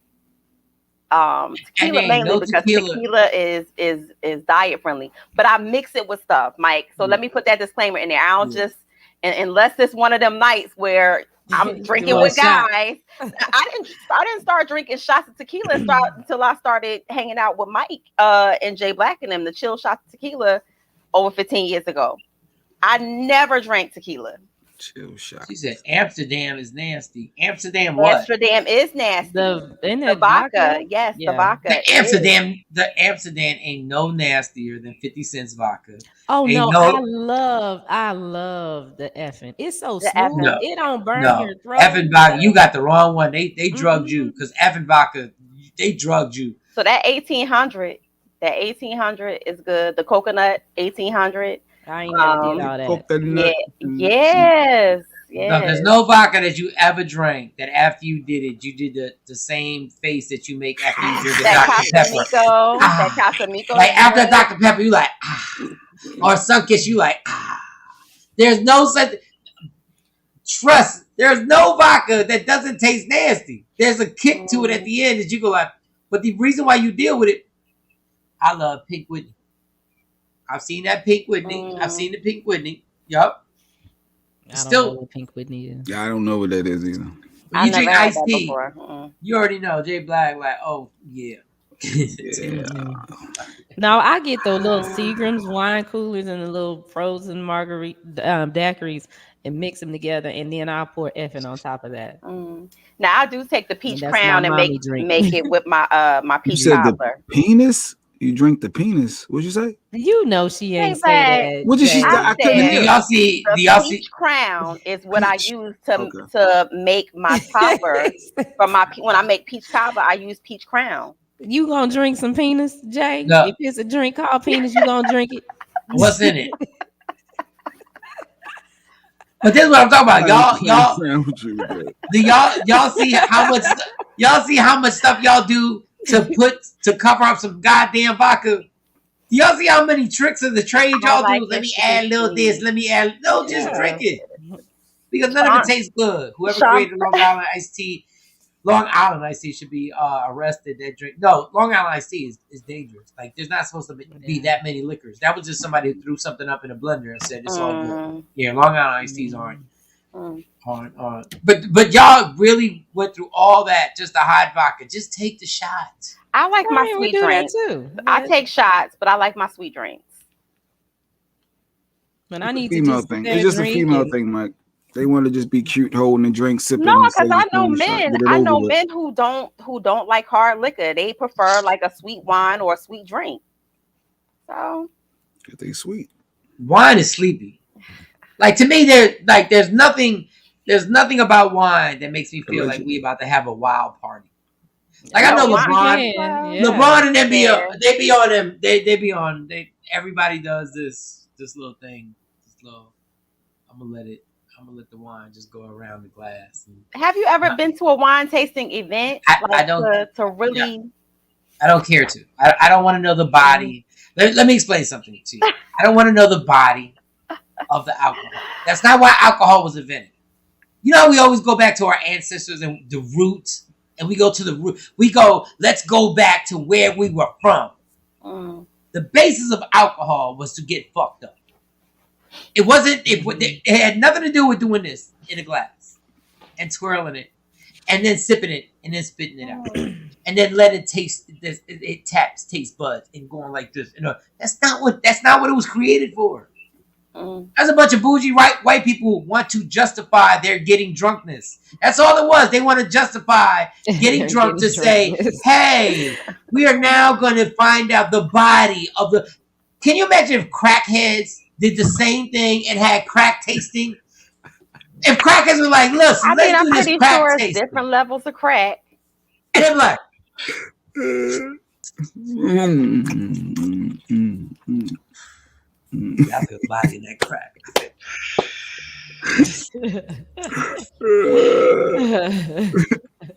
Tequila mainly because tequila is diet friendly, but I mix it with stuff, Mike. So let me put that disclaimer in there. I don't just unless it's one of them nights where I'm drinking with guys. I didn't start drinking shots of tequila until I started hanging out with Mike and Jay Black and them, the chill shots of tequila over 15 years ago. I never drank tequila. Chill shot. She said Amsterdam is nasty. Amsterdam what? Amsterdam is nasty. The vodka. Yes, the vodka. The Amsterdam ain't no nastier than 50 cents vodka. Oh no, I love the effing. It's so smooth. No, it don't burn your throat. Effing vodka, you got the wrong one. They drugged you because effing vodka, they drugged you. So that 1800 is good. The coconut 1800. I ain't never did all that. Coconut. Yes. No, there's no vodka that you ever drank that after you did it, you did the same face that you make after you drink the Dr. Pepper. That Casamico. Like after Dr. Pepper, you like, or Sunkiss, you like, There's no such. Trust, there's no vodka that doesn't taste nasty. There's a kick to it at the end that you go like, but the reason why you deal with it, I love Pink Whitney. I've seen that Pink Whitney. I've seen the Pink Whitney. Yup. Still, know what Pink Whitney is. Yeah, I don't know what that is either. When you drink iced tea, you already know. Jay Black, like, oh yeah. No, I get those little Seagram's wine coolers and the little frozen margarita daiquiris and mix them together, and then I'll pour effing on top of that. Now I do take the peach crown and make it with my my peach cobbler. Penis. You drink the penis. What'd you say? You know she ain't say that. What did she say? I couldn't hear. Do y'all see? Peach crown is what I use to make my cobbler. When I make peach cobbler, I use peach crown. You gonna drink some penis, Jay? No. If it's a drink called penis, you gonna drink it? What's in it? But this is what I'm talking about. Y'all see how much stuff y'all do to cover up some goddamn vodka. Y'all see how many tricks of the trade y'all do? Let me add a little this. Let me add. No, just drink it because none of it tastes good. Whoever created Long Island iced tea should be arrested. That drink. No, Long Island iced tea is dangerous. Like there's not supposed to be that many liquors. That was just somebody who threw something up in a blender and said it's all good. Yeah, Long Island iced teas aren't. But y'all really went through all that just to hide vodka. Just take the shots. I like my sweet drinks too. I take shots, but I like my sweet drinks. When I need female thing. It's just a female thing, Mike. They want to just be cute, holding a drink, sipping. No, because I know men. I know men who don't like hard liquor. They prefer like a sweet wine or a sweet drink. So they sweet. Wine is sleepy. Like to me, there's nothing about wine that makes me feel like we about to have a wild party. Like I know LeBron and them they be on them. They be on. Everybody does this little thing. I'm gonna let the wine just go around the glass. Have you ever been to a wine tasting event? I don't to really. Yeah. I don't care to. I don't want to know the body. Let me explain something to you. I don't want to know the body of the alcohol. That's not why alcohol was invented. You know, we always go back to our ancestors and the roots, and we go to the root. Let's go back to where we were from. The basis of alcohol was to get fucked up. It wasn't. It had nothing to do with doing this in a glass and twirling it. and then sipping it and then spitting it out. And then let it taste this. It taps taste buds and going like this. That's not what it was created for. That's a bunch of bougie white people who want to justify their getting drunkenness. That's all it was. They want to justify getting drunk to say, "Hey, we are now going to find out the body of the." Can you imagine if crackheads did the same thing and had crack tasting? If crackheads were like, "Listen, let's do this crack tasting." Different levels of crack. And they're like, I feel body in that crack.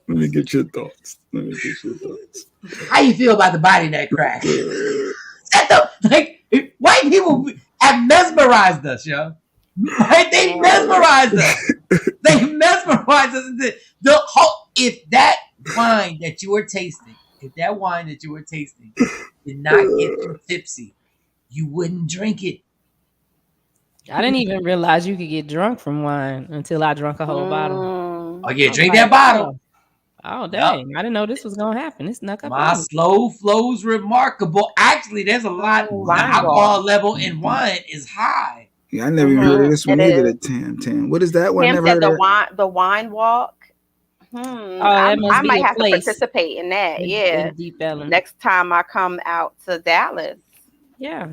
Let me get your thoughts. How you feel about the body in that crack? White people have mesmerized us, yo. Right? They mesmerized us. If that wine that you were tasting, did not get you tipsy, you wouldn't drink it. I didn't even realize you could get drunk from wine until I drank a whole bottle. Oh yeah, drink that bottle. Oh dang! Yep. I didn't know this was gonna happen. It snuck up. My slow flow's remarkable. Actually, there's a lot. The alcohol level in wine is high. Yeah, I never even heard of this one either. The 10. What is that one? Tim said the wine walk. I might have to participate in that. Yeah. Deep Ellum. Next time I come out to Dallas. Yeah.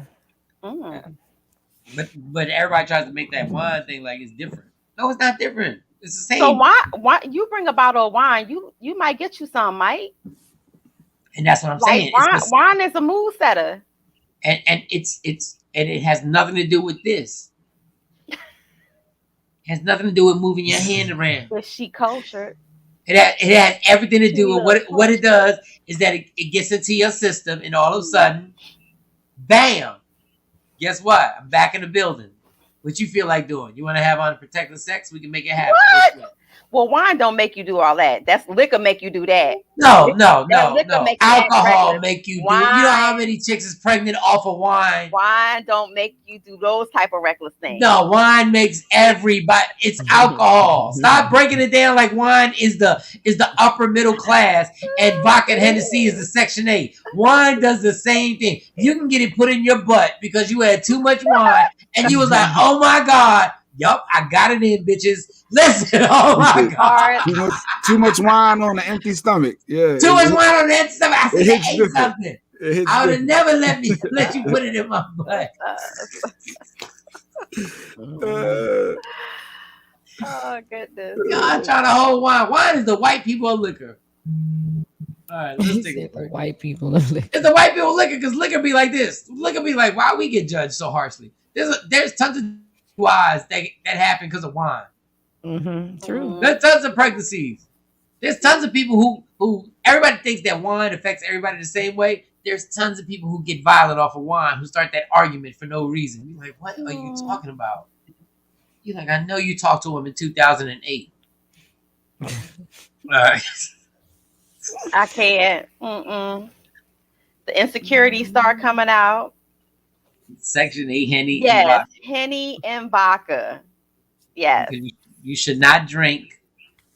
But everybody tries to make that wine thing like it's different. No, it's not different. It's the same. So why you bring a bottle of wine? You might get you some, Mike. And that's what I'm saying. Wine is a mood setter. And it has nothing to do with this. It has nothing to do with moving your hand around. The chic culture. It has everything to do with what it does is that it gets into your system, and all of a sudden, bam! Guess what? I'm back in the building. What you feel like doing? You want to have unprotected sex? We can make it happen. What? Well, wine don't make you do all that. That's liquor make you do that. No. Alcohol make you do. You know how many chicks is pregnant off of wine? Wine don't make you do those type of reckless things. No, wine makes everybody. It's alcohol. Stop breaking it down like wine is the upper middle class and vodka and Hennessy is the Section 8. Wine does the same thing. You can get it put in your butt because you had too much wine and you was like, oh my God. Yup, I got it in, bitches. Listen, oh my God. Too much wine on an empty stomach. Yeah. Too much wine on an empty stomach. I said, hey, something. I would have never let you put it in my butt. Oh, goodness. Y'all trying to hold wine. Wine is the white people of liquor. All right, let's take it. The white people of liquor. It's the white people of liquor because liquor be like this. Liquor be like, why we get judged so harshly? There's tons of wise that happen because of wine. True. There's tons of pregnancies. There's tons of people who everybody thinks that wine affects everybody the same way. There's tons of people who get violent off of wine who start that argument for no reason. You're like, what are you talking about? You're like, I know you talked to him in 2008. All right. I can't. The insecurities start coming out. Section 8 Henny. Yes, Henny and vodka. Yes. You should not drink.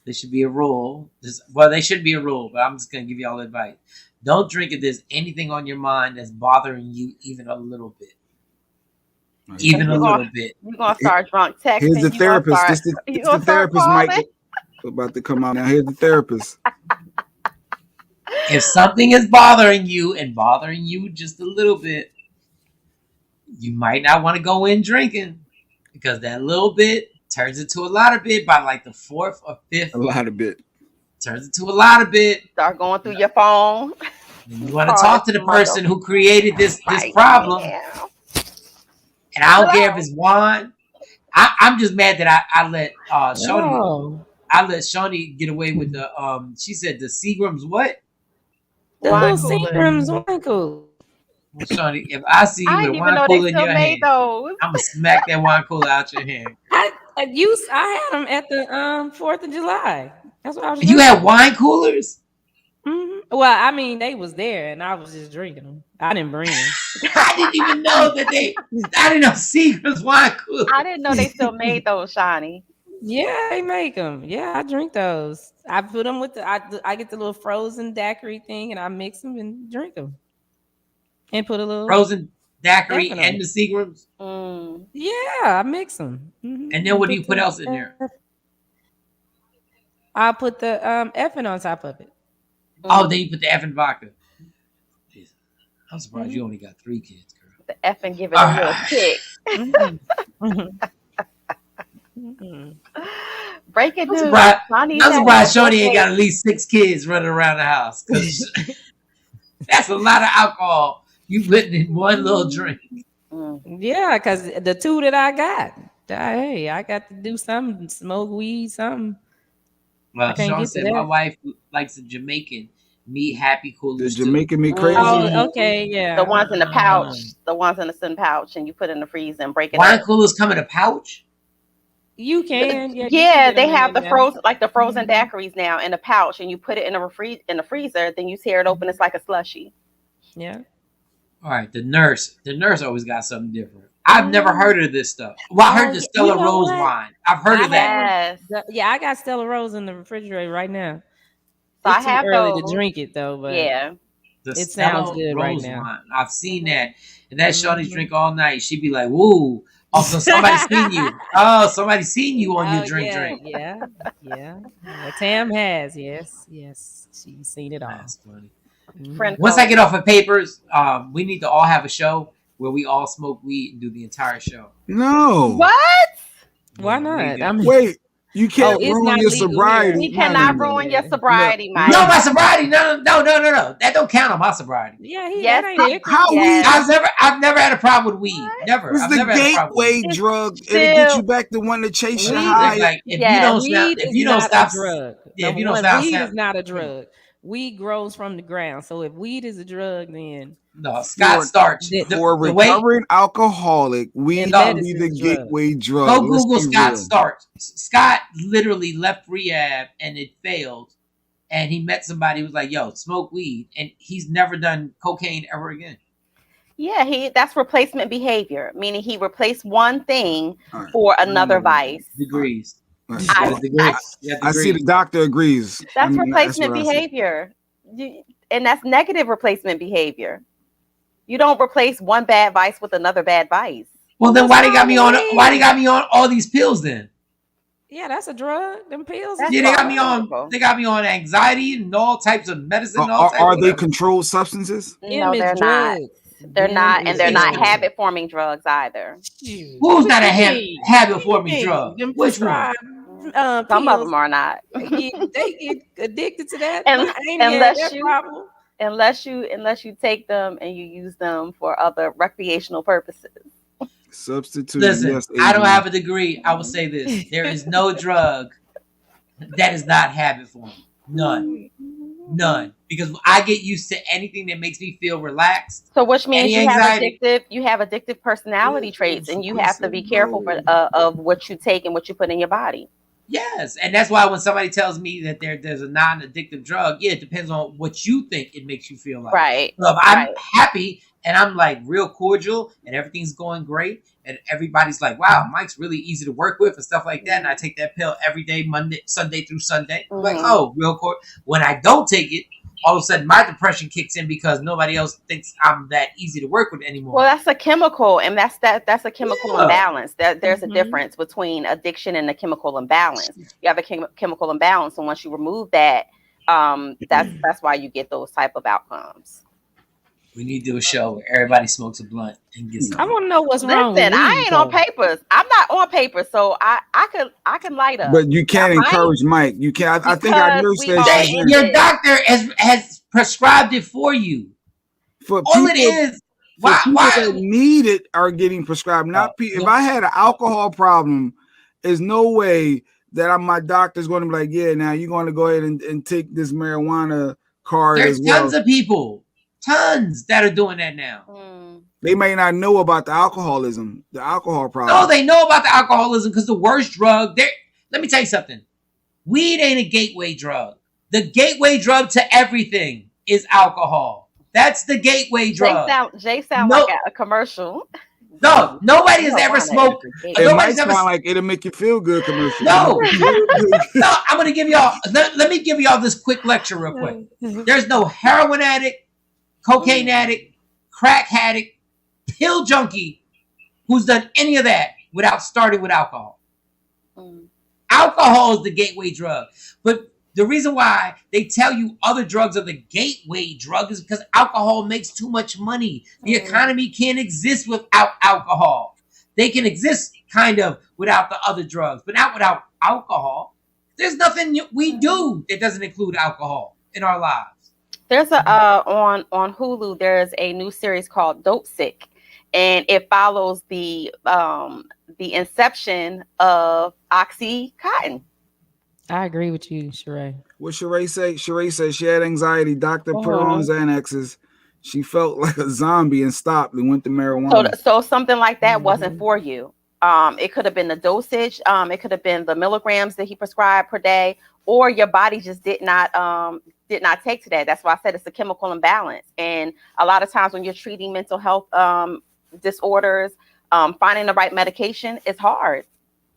There should be a rule. There should be a rule, but I'm just going to give you all advice. Don't drink if there's anything on your mind that's bothering you even a little bit. Even a little bit. You're going to start drunk texting. Here's the therapist. This the therapist, Mike. About to come out now. Here's the therapist. If something is bothering you just a little bit, you might not want to go in drinking because that little bit turns into a lot of bit by like the fourth or fifth. A lot of bit. Turns into a lot of bit. Start going through your phone. You want to talk to the person who created this problem. Now. And I don't care if it's wine. I'm just mad that I let Shawnee get away with the she said the Seagram's what? The little Seagram's wine cooler. Well, Shawnee, if I see you with a wine cooler in your hand, I'm gonna smack that wine cooler out your hand. I had them at the 4th of July. That's what I was. You had wine coolers? Mm-hmm. Well, I mean, they was there, and I was just drinking them. I didn't bring them. I didn't even know that I didn't know Seagram's wine coolers. I didn't know they still made those, Shawnee. Yeah, they make them. Yeah, I drink those. I put them with I get the little frozen daiquiri thing and I mix them and drink them. And put a little frozen daiquiri effing on and it. the Seagrams. Yeah, I mix them. And then what do you put else in there? I put the effing on top of it. Oh, then you put the effing vodka. Jeez. I'm surprised you only got 3 kids, girl. The effing give it a little kick. Breaking news. I'm surprised Shawny ain't got at least 6 kids running around the house. Because that's a lot of alcohol you putting in one little drink. Yeah, because the 2 that I got, hey, I got to do something, smoke weed, something. Well, Shawn said my wife likes a Jamaican. Me happy, cool. The Jamaican me crazy. Oh, okay, yeah. The ones in the pouch, the ones in the sun pouch, and you put in the freezer and break it. Wine coolers come in a pouch. You can, yeah. They have the frozen, like the frozen daiquiris now in a pouch, and you put it in the freezer. Then you tear it open. It's like a slushie. Yeah. All right, the nurse always got something different. I've never heard of this stuff. Well, I heard the Stella Rose wine. I've heard of that. Yeah, I got Stella Rose in the refrigerator right now. So it's I have too early those. To drink it though, but yeah, it sounds good right now. Wine. I've seen that, and that Shawty's drink all night. She'd be like, "Woo!" Also, somebody seen you. Oh, somebody seen you on your drink. Yeah. Tam has, yes, she's seen it all. That's funny. Once I get off of papers, we need to all have a show where we all smoke weed and do the entire show. No. What? Why not? Wait, you can't ruin your sobriety. You cannot ruin your sobriety, Mike. No, my sobriety. No. That don't count on my sobriety. Yeah, I've never had a problem with weed. What? Never. It's the gateway drug. It'll get you back to one to chase you high. Like, if you don't stop, drug. Yeah, if you don't stop, weed is not a drug. Weed grows from the ground. So if weed is a drug, then no, Scott Starch. For a recovering alcoholic, weed can be the gateway drug. Go Google Scott Starch. Scott literally left rehab and it failed. And he met somebody who was like, yo, smoke weed. And he's never done cocaine ever again. Yeah, that's replacement behavior, meaning he replaced one thing for another vice. Degrees. I see the doctor agrees. That's replacement behavior. And that's negative replacement behavior. You don't replace one bad vice with another bad vice. Well, then why they got me on all these pills then? Yeah, that's a drug. Them pills. They got me on anxiety and all types of medicine. Are they controlled substances? No, they're not. They're not, and they're not habit-forming drugs either. Who's not a habit-forming drug? Which one? Some of them are not. They get addicted to that. Unless you take them and you use them for other recreational purposes. Substitute. Listen, I don't have a degree. I will say this: there is no drug that is not habit-forming. None. Because I get used to anything that makes me feel relaxed. So which means you have addictive personality traits, and you have to be careful of what you take and what you put in your body. Yes, and that's why when somebody tells me that there's a non-addictive drug, it depends on what you think it makes you feel like. Right. So if I'm happy and I'm like real cordial and everything's going great and everybody's like, wow, Mike's really easy to work with and stuff like that, and I take that pill every day, Sunday through Sunday. I'm like, oh, real cool. When I don't take it, all of a sudden my depression kicks in because nobody else thinks I'm that easy to work with anymore. Well, that's a chemical, and that's a chemical imbalance. There's a difference between addiction and a chemical imbalance. You have a chemical imbalance, and once you remove that, that's why you get those type of outcomes. We need to do a show where everybody smokes a blunt and gets. I want to know what's wrong. Listen, I ain't on papers. I'm not on paper, so I can light up. But you can't encourage Mike. You can't. I think I knew that your doctor has prescribed it for you. For all it is. Why that need it are getting prescribed? Not people. If I had an alcohol problem, there's no way that my doctor's going to be like, yeah, now you're going to go ahead and take this marijuana card. There's as well. Tons of people. Tons that are doing that now. They may not know about the alcohol problem. No, they know about the alcoholism because the worst drug. Let me tell you something. Weed ain't a gateway drug. The gateway drug to everything is alcohol. That's the gateway drug. Jay sound like a commercial. No, nobody has ever smoked. It might sound like it'll make you feel good commercial. No, no. I'm gonna give y'all. Let me give y'all this quick lecture real quick. There's no heroin addict, cocaine addict, crack addict, pill junkie who's done any of that without starting with alcohol. Alcohol is the gateway drug, but the reason why they tell you other drugs are the gateway drug is because alcohol makes too much money. The economy can't exist without alcohol. They can exist kind of without the other drugs, but not without alcohol. There's nothing we do that doesn't include alcohol in our lives. There's a on Hulu. There's a new series called Dope Sick, and it follows the inception of OxyContin. I agree with you, Sheree. What Sheree say? Sheree said she had anxiety. Doctor put her on Xanaxes. She felt like a zombie and stopped and went to marijuana. So something like that wasn't for you. It could have been the dosage. It could have been the milligrams that he prescribed per day, or your body just did not take to that. That's why I said it's a chemical imbalance. And a lot of times when you're treating mental health disorders, finding the right medication is hard.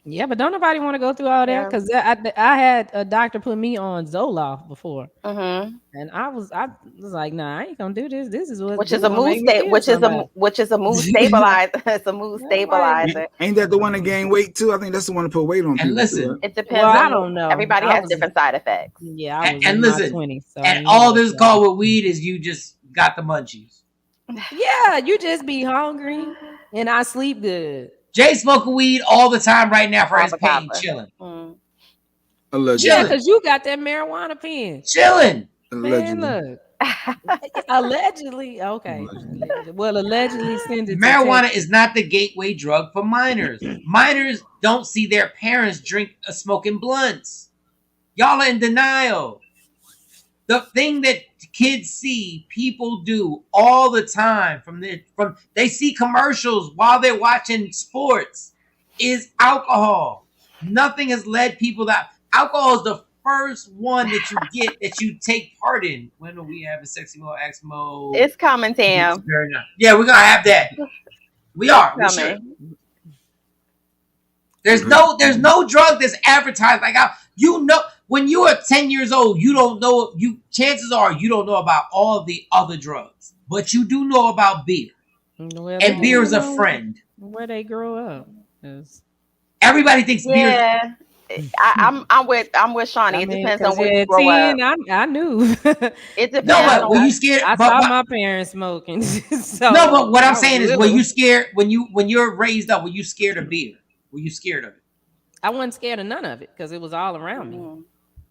Yeah, but don't nobody want to go through all that because I had a doctor put me on Zoloft before, and I was like, nah, I ain't gonna do this. This is which is a mood stabilizer. It's a mood stabilizer. Ain't that the one that gain weight too? I think that's the one to put weight on. And people listen, too, right? It depends. I don't know. Everybody has different side effects. Yeah, I was and listen, 20s, so and all this called with weed is you just got the munchies. Yeah, you just be hungry, and I sleep good. Jay smoking weed all the time right now for his pain, chilling. Allegedly. Yeah, because you got that marijuana pen. Chilling. Man, look. Allegedly. Okay. Well, allegedly send it. Marijuana is not the gateway drug for minors. Minors don't see their parents drink smoking blunts. Y'all are in denial. The thing that kids see people do all the time from they see commercials while they're watching sports is alcohol. Nothing has led people that alcohol is the first one that you get that you take part in. When do we have a sexy mode, X mode? It's coming, Tam. Very nice. Yeah, we're gonna have that. We are. We sure. There's no drug that's advertised like when you are 10 years old, you don't know. Chances are you don't know about all the other drugs, but you do know about beer. And beer is a friend. Where they grow up. Everybody thinks beer. I'm with Shawnee. It depends on where you grow up. I knew. It depends. No, but were you scared? I saw my parents smoking. So no, but what I'm saying is, were you scared when you're raised up? Were you scared of beer? Were you scared of it? I wasn't scared of none of it because it was all around me.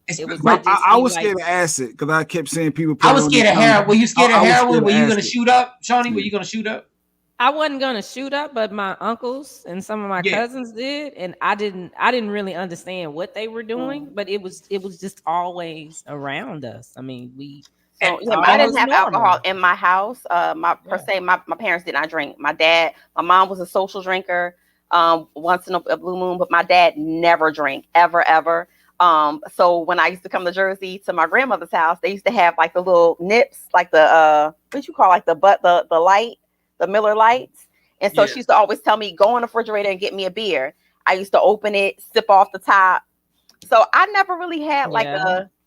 It was I was scared of acid because I kept seeing people. I was scared of heroin. Were you scared of heroin? Were you going to shoot up, Shawnee? Were you going to shoot up? I wasn't going to shoot up, but my uncles and some of my cousins did, and I didn't really understand what they were doing, but it was just always around us. I mean, I didn't have alcohol in my house. My parents did not drink. My mom was a social drinker. Once in a blue moon, but my dad never drank ever. So when I used to come to Jersey to my grandmother's house, they used to have like the little nips, like the what you call like the light, the Miller lights. And so she used to always tell me, go in the refrigerator and get me a beer. I used to open it, sip off the top. So I never really had like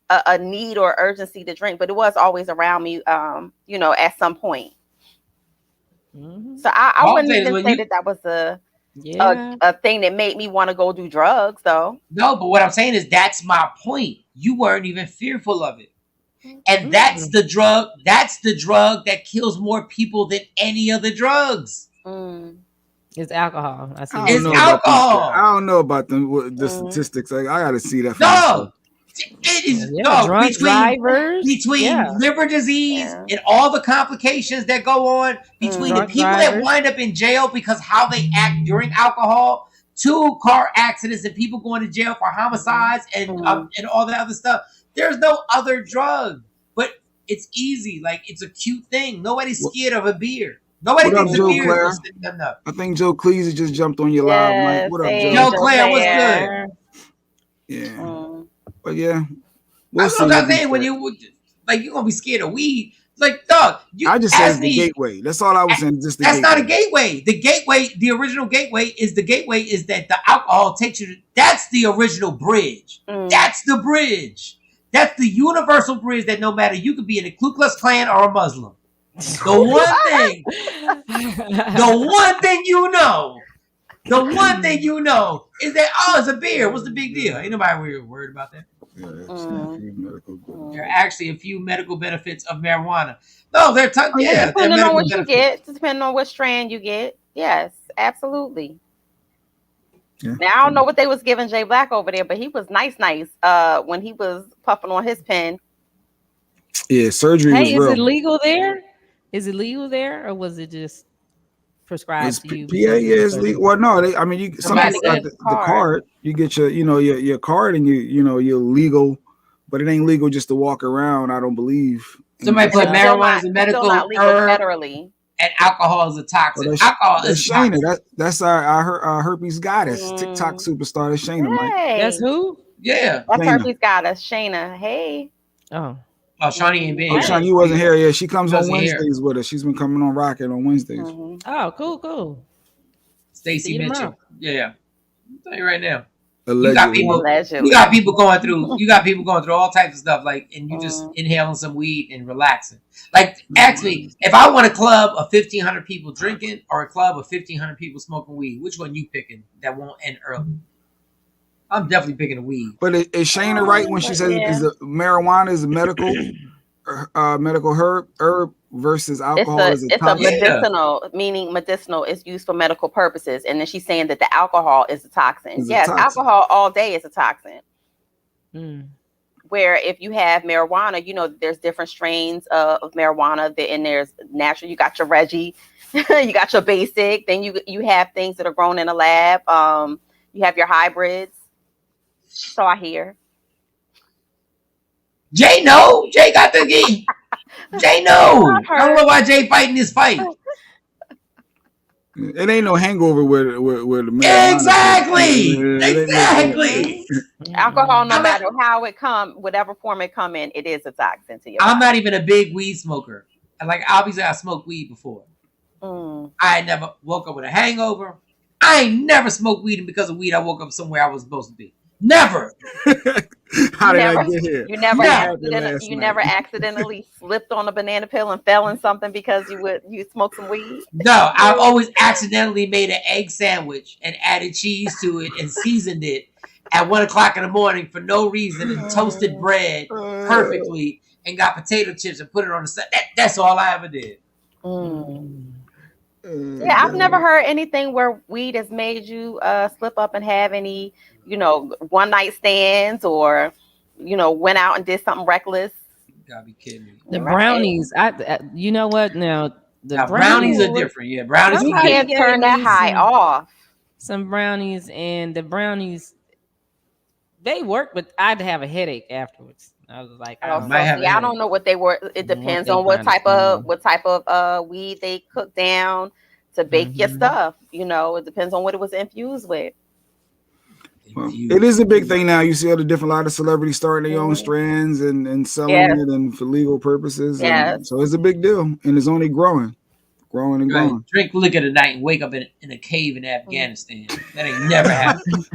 a need or urgency to drink, but it was always around me, at some point. Mm-hmm. So I wouldn't even say that was a thing that made me want to go do drugs, though. No, but what I'm saying is that's my point. You weren't even fearful of it. And that's the drug. That's the drug that kills more people than any other drugs. It's alcohol. It's alcohol. I don't know about the statistics. I got to see that. No, it is between liver disease and all the complications that go on, between the people that wind up in jail because how they act during alcohol, 2 car accidents and people going to jail for homicides and all that other stuff. There's no other drug, but it's easy. Like it's a cute thing. Nobody's scared of a beer. Nobody thinks a beer is enough. I think Joe Cleese just jumped on your live mic. What up, Joe Claire? What's good? Yeah. But yeah, that's what I'm saying. When you're gonna be scared of weed, Like, dog, I just said the gateway. That's all I was saying. Just that's not a gateway. The gateway, the original gateway is that the alcohol takes you to, that's the original bridge. That's the bridge. That's the universal bridge that no matter, you could be in a Ku Klux Klan or a Muslim. The one thing you know is that, it's a beer. What's the big deal? Ain't nobody worried about that. Yeah, there are actually a few medical benefits of marijuana. No, depending on what you get, depending on what strand you get. Yes, absolutely. Yeah. Now I don't know what they was giving Jay Black over there, but he was nice when he was puffing on his pen. Yeah, surgery was real. Is it legal there? Is it legal there, or was it just prescribed to you? PA, it's legal. Well, no, some people got the card. You get your, your card, and you're legal, but it ain't legal just to walk around. I don't believe. Somebody put marijuana as a medical herb, federally, and alcohol is a toxin. Alcohol is Shayna. That's our herpes goddess, TikTok superstar. That's Shayna, Mike. That's who? Yeah, that's herpes goddess, Shayna. Hey. Oh, Shawnee ain't been here. Shawn, you wasn't here. Yeah, she comes on Wednesdays with us. She's been coming on Rocket on Wednesdays. Oh, cool. Stacy Mitchell. Yeah. I'm telling you right now. Allegedly. You got people going through all types of stuff, like, and you just inhaling some weed and relaxing. Like, ask me, if I want a club of 1,500 people drinking or a club of 1,500 people smoking weed, which one you picking that won't end early? I'm definitely picking a weed. But is Shayna right when she says marijuana is a medical herb versus alcohol is a toxin? It's a medicinal, meaning medicinal is used for medical purposes. And then she's saying that the alcohol is a toxin. Alcohol all day is a toxin. Where if you have marijuana, there's different strains of marijuana. And there's natural, you got your Reggie, you got your basic, then you have things that are grown in a lab. You have your hybrids. So I hear. Jay got the key. Jay I don't know why Jay fighting this fight. It ain't no hangover where the marijuana. Exactly. Alcohol, no matter how it come, whatever form it come in, it is a toxin to you. I'm not even a big weed smoker. Like, obviously I smoked weed before. I never woke up with a hangover. I ain't never smoked weed, and because of weed I woke up somewhere I was supposed to be. Never. How did I get here? You never accidentally slipped on a banana peel and fell in something because you smoked some weed? No, I've always accidentally made an egg sandwich and added cheese to it and seasoned it at 1:00 in the morning for no reason and toasted bread perfectly and got potato chips and put it on the side. That's all I ever did. Yeah, I've never heard anything where weed has made you slip up and have any, one night stands or, went out and did something reckless. You gotta be kidding me. The brownies, you know what? Now the brownies are different. Yeah, brownies. You can't turn that high off. Some brownies, and the brownies, they work, but I'd have a headache afterwards. I was like, I don't know what they were. It depends on what type of weed they cook down to bake your stuff. It depends on what it was infused with. Well, it is a big thing now. You see a lot of celebrities starting their own strands and selling it and for legal purposes. So it's a big deal, and it's only growing and growing. Drink liquor tonight and wake up in a cave in Afghanistan. That ain't never happened.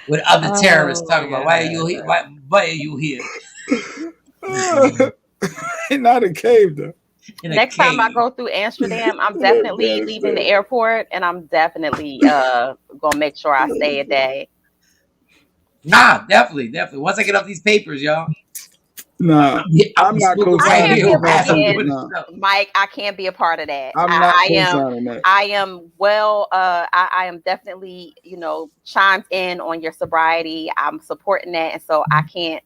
With other terrorists talking about why are you here? Why are you here? Not a cave though. Next time I go through Amsterdam, I'm definitely leaving the airport, and I'm definitely gonna make sure I stay a day. Nah, definitely. Once I get off these papers, y'all. Nah, I'm not co-signing Mike, I can't be a part of that. I'm not co-signing that. I am I am definitely, chimed in on your sobriety. I'm supporting that, and so I can't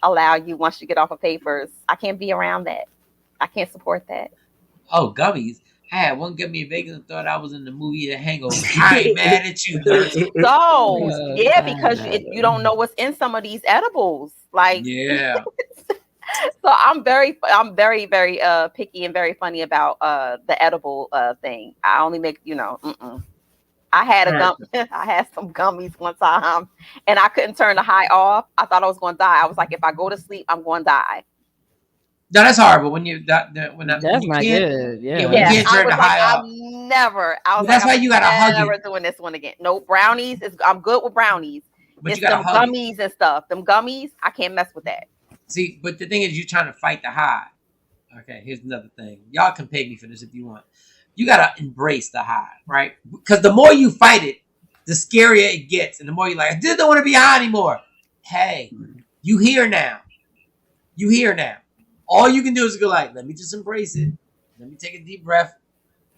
allow you, once you get off of papers, I can't be around that. I can't support that. Oh, gummies. I had one gummy in Vegas and thought I was in the movie The Hangover. I ain't mad at you. So, yeah, because you don't know what's in some of these edibles. Like, yeah. So I'm very, very picky and very funny about the edible thing. I only make, I had I had some gummies one time and I couldn't turn the high off. I thought I was going to die. I was like, if I go to sleep, I'm going to die. No, that's horrible. When you that's when not you good. Yeah. when you can't turn the high up. That's why you gotta hug it. Never doing this one again. No brownies. I'm good with brownies. But it's you gotta them hug gummies and stuff. Them gummies, I can't mess with that. See, but the thing is, you're trying to fight the high. Okay, here's another thing. Y'all can pay me for this if you want. You gotta embrace the high, right? Because the more you fight it, the scarier it gets, and the more you're like, I just don't want to be high anymore. Hey, you here now. You here now. All you can do is go like, let me just embrace it. Let me take a deep breath,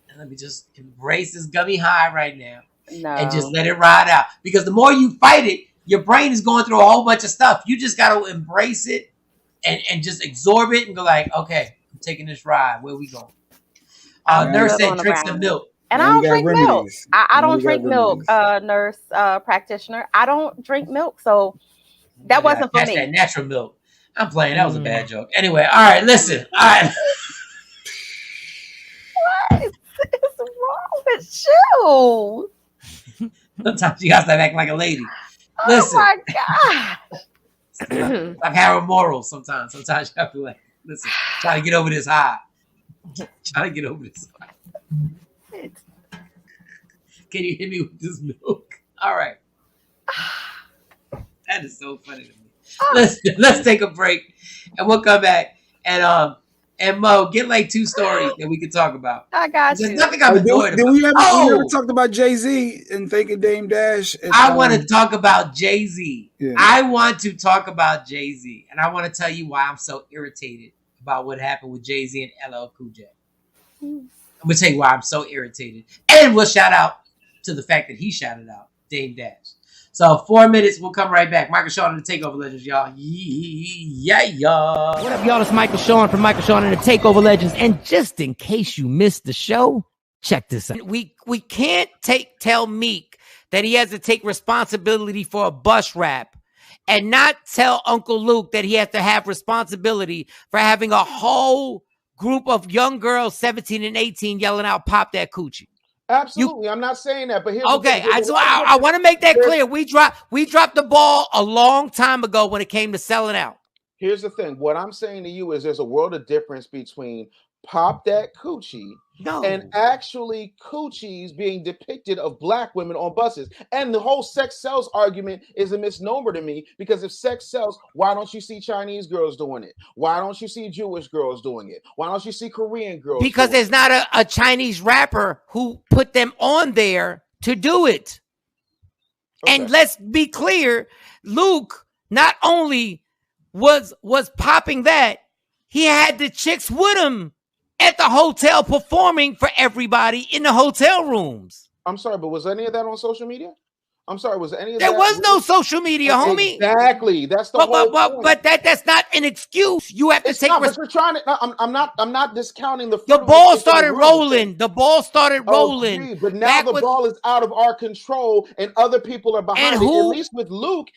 and let me just embrace this gummy high right now, and just let it ride out. Because the more you fight it, your brain is going through a whole bunch of stuff. You just got to embrace it and just absorb it and go like, okay, I'm taking this ride. Where we going? Nurse said drink some milk. And I don't drink milk. I don't drink milk, nurse practitioner. I don't drink milk, so that wasn't for me. That natural milk. I'm playing. That was a bad joke. Anyway, all right, listen. All right. What is wrong with you? Sometimes you gotta start acting like a lady. Listen. Oh my God. I've had morals sometimes. Sometimes you have to like, listen, try to get over this high. Try to get over this high. Can you hit me with this milk? All right. That is so funny to me. Let's take a break and we'll come back and Mo, get like 2 stories that we can talk about. I got you. There's nothing I'm annoyed about. We never talked about Jay-Z and thinking Dame Dash. I want to talk about Jay-Z. Yeah. I want to talk about Jay-Z. And I want to tell you why I'm so irritated about what happened with Jay-Z and LL Cool J. I'm going to tell you why I'm so irritated. And we'll shout out to the fact that he shouted out Dame Dash. So 4 minutes, we'll come right back. Michael Shawn and the Takeover Legends, y'all. Yeah. What up, y'all? It's Michael Shawn from Michael Shawn and the Takeover Legends. And just in case you missed the show, check this out. We can't tell Meek that he has to take responsibility for a bus rap and not tell Uncle Luke that he has to have responsibility for having a whole group of young girls, 17 and 18, yelling out, "Pop that coochie." Absolutely, I'm not saying that, but here's I want to make that clear. We dropped the ball a long time ago when it came to selling out. Here's the thing. What I'm saying to you is there's a world of difference between pop that coochie and actually coochies being depicted of black women on buses. And the whole sex sells argument is a misnomer to me, because if sex sells, why don't you see Chinese girls doing it? Why don't you see Jewish girls doing it? Why don't you see Korean girls? Because there's not a Chinese rapper who put them on there to do it. Okay. And let's be clear, Luke not only was popping that, he had the chicks with him at the hotel performing for everybody in the hotel rooms. I'm sorry, but was any of that on social media? I'm sorry, was any of that? There was no social media, homie. Exactly. That's the whole point. But that's not an excuse. You have to take. But you're trying to. I'm not discounting the. The ball started rolling. The ball started rolling. Agreed, but now the ball is out of our control, and other people are behind it. At least with Luke,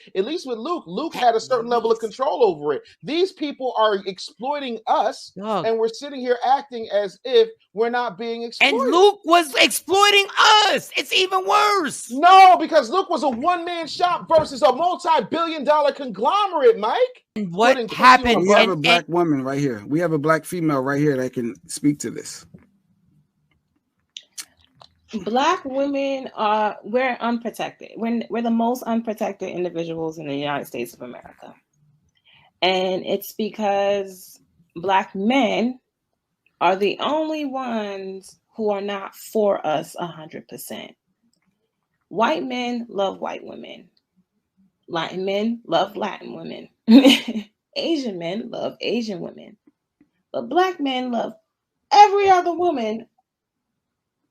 Luke had a certain level of control over it. These people are exploiting us, and we're sitting here acting as if we're not being exploited. And Luke was exploiting us. It's even worse. No, because Luke was a one-man shop versus a multi-billion-dollar conglomerate, Mike. And what happened? We have a black woman right here. We have a black female right here that can speak to this. Black women we're unprotected. We're the most unprotected individuals in the United States of America. And it's because Black men are the only ones who are not for us 100%. White men love white women. Latin men love Latin women. Asian men love Asian women. But Black men love every other woman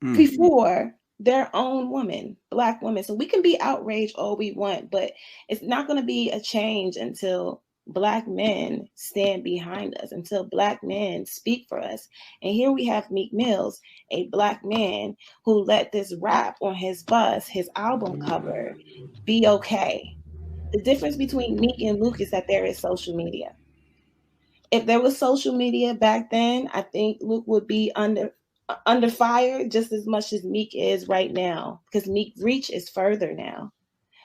before their own woman, Black women. So we can be outraged all we want, but it's not going to be a change until Black men stand behind us, until Black men speak for us. And here we have Meek Mills, a Black man who let this rap on his bus, his album cover, be okay. The difference between Meek and Luke is that there is social media. If there was social media back then, I think Luke would be under fire just as much as Meek is right now, because Meek's reach is further now.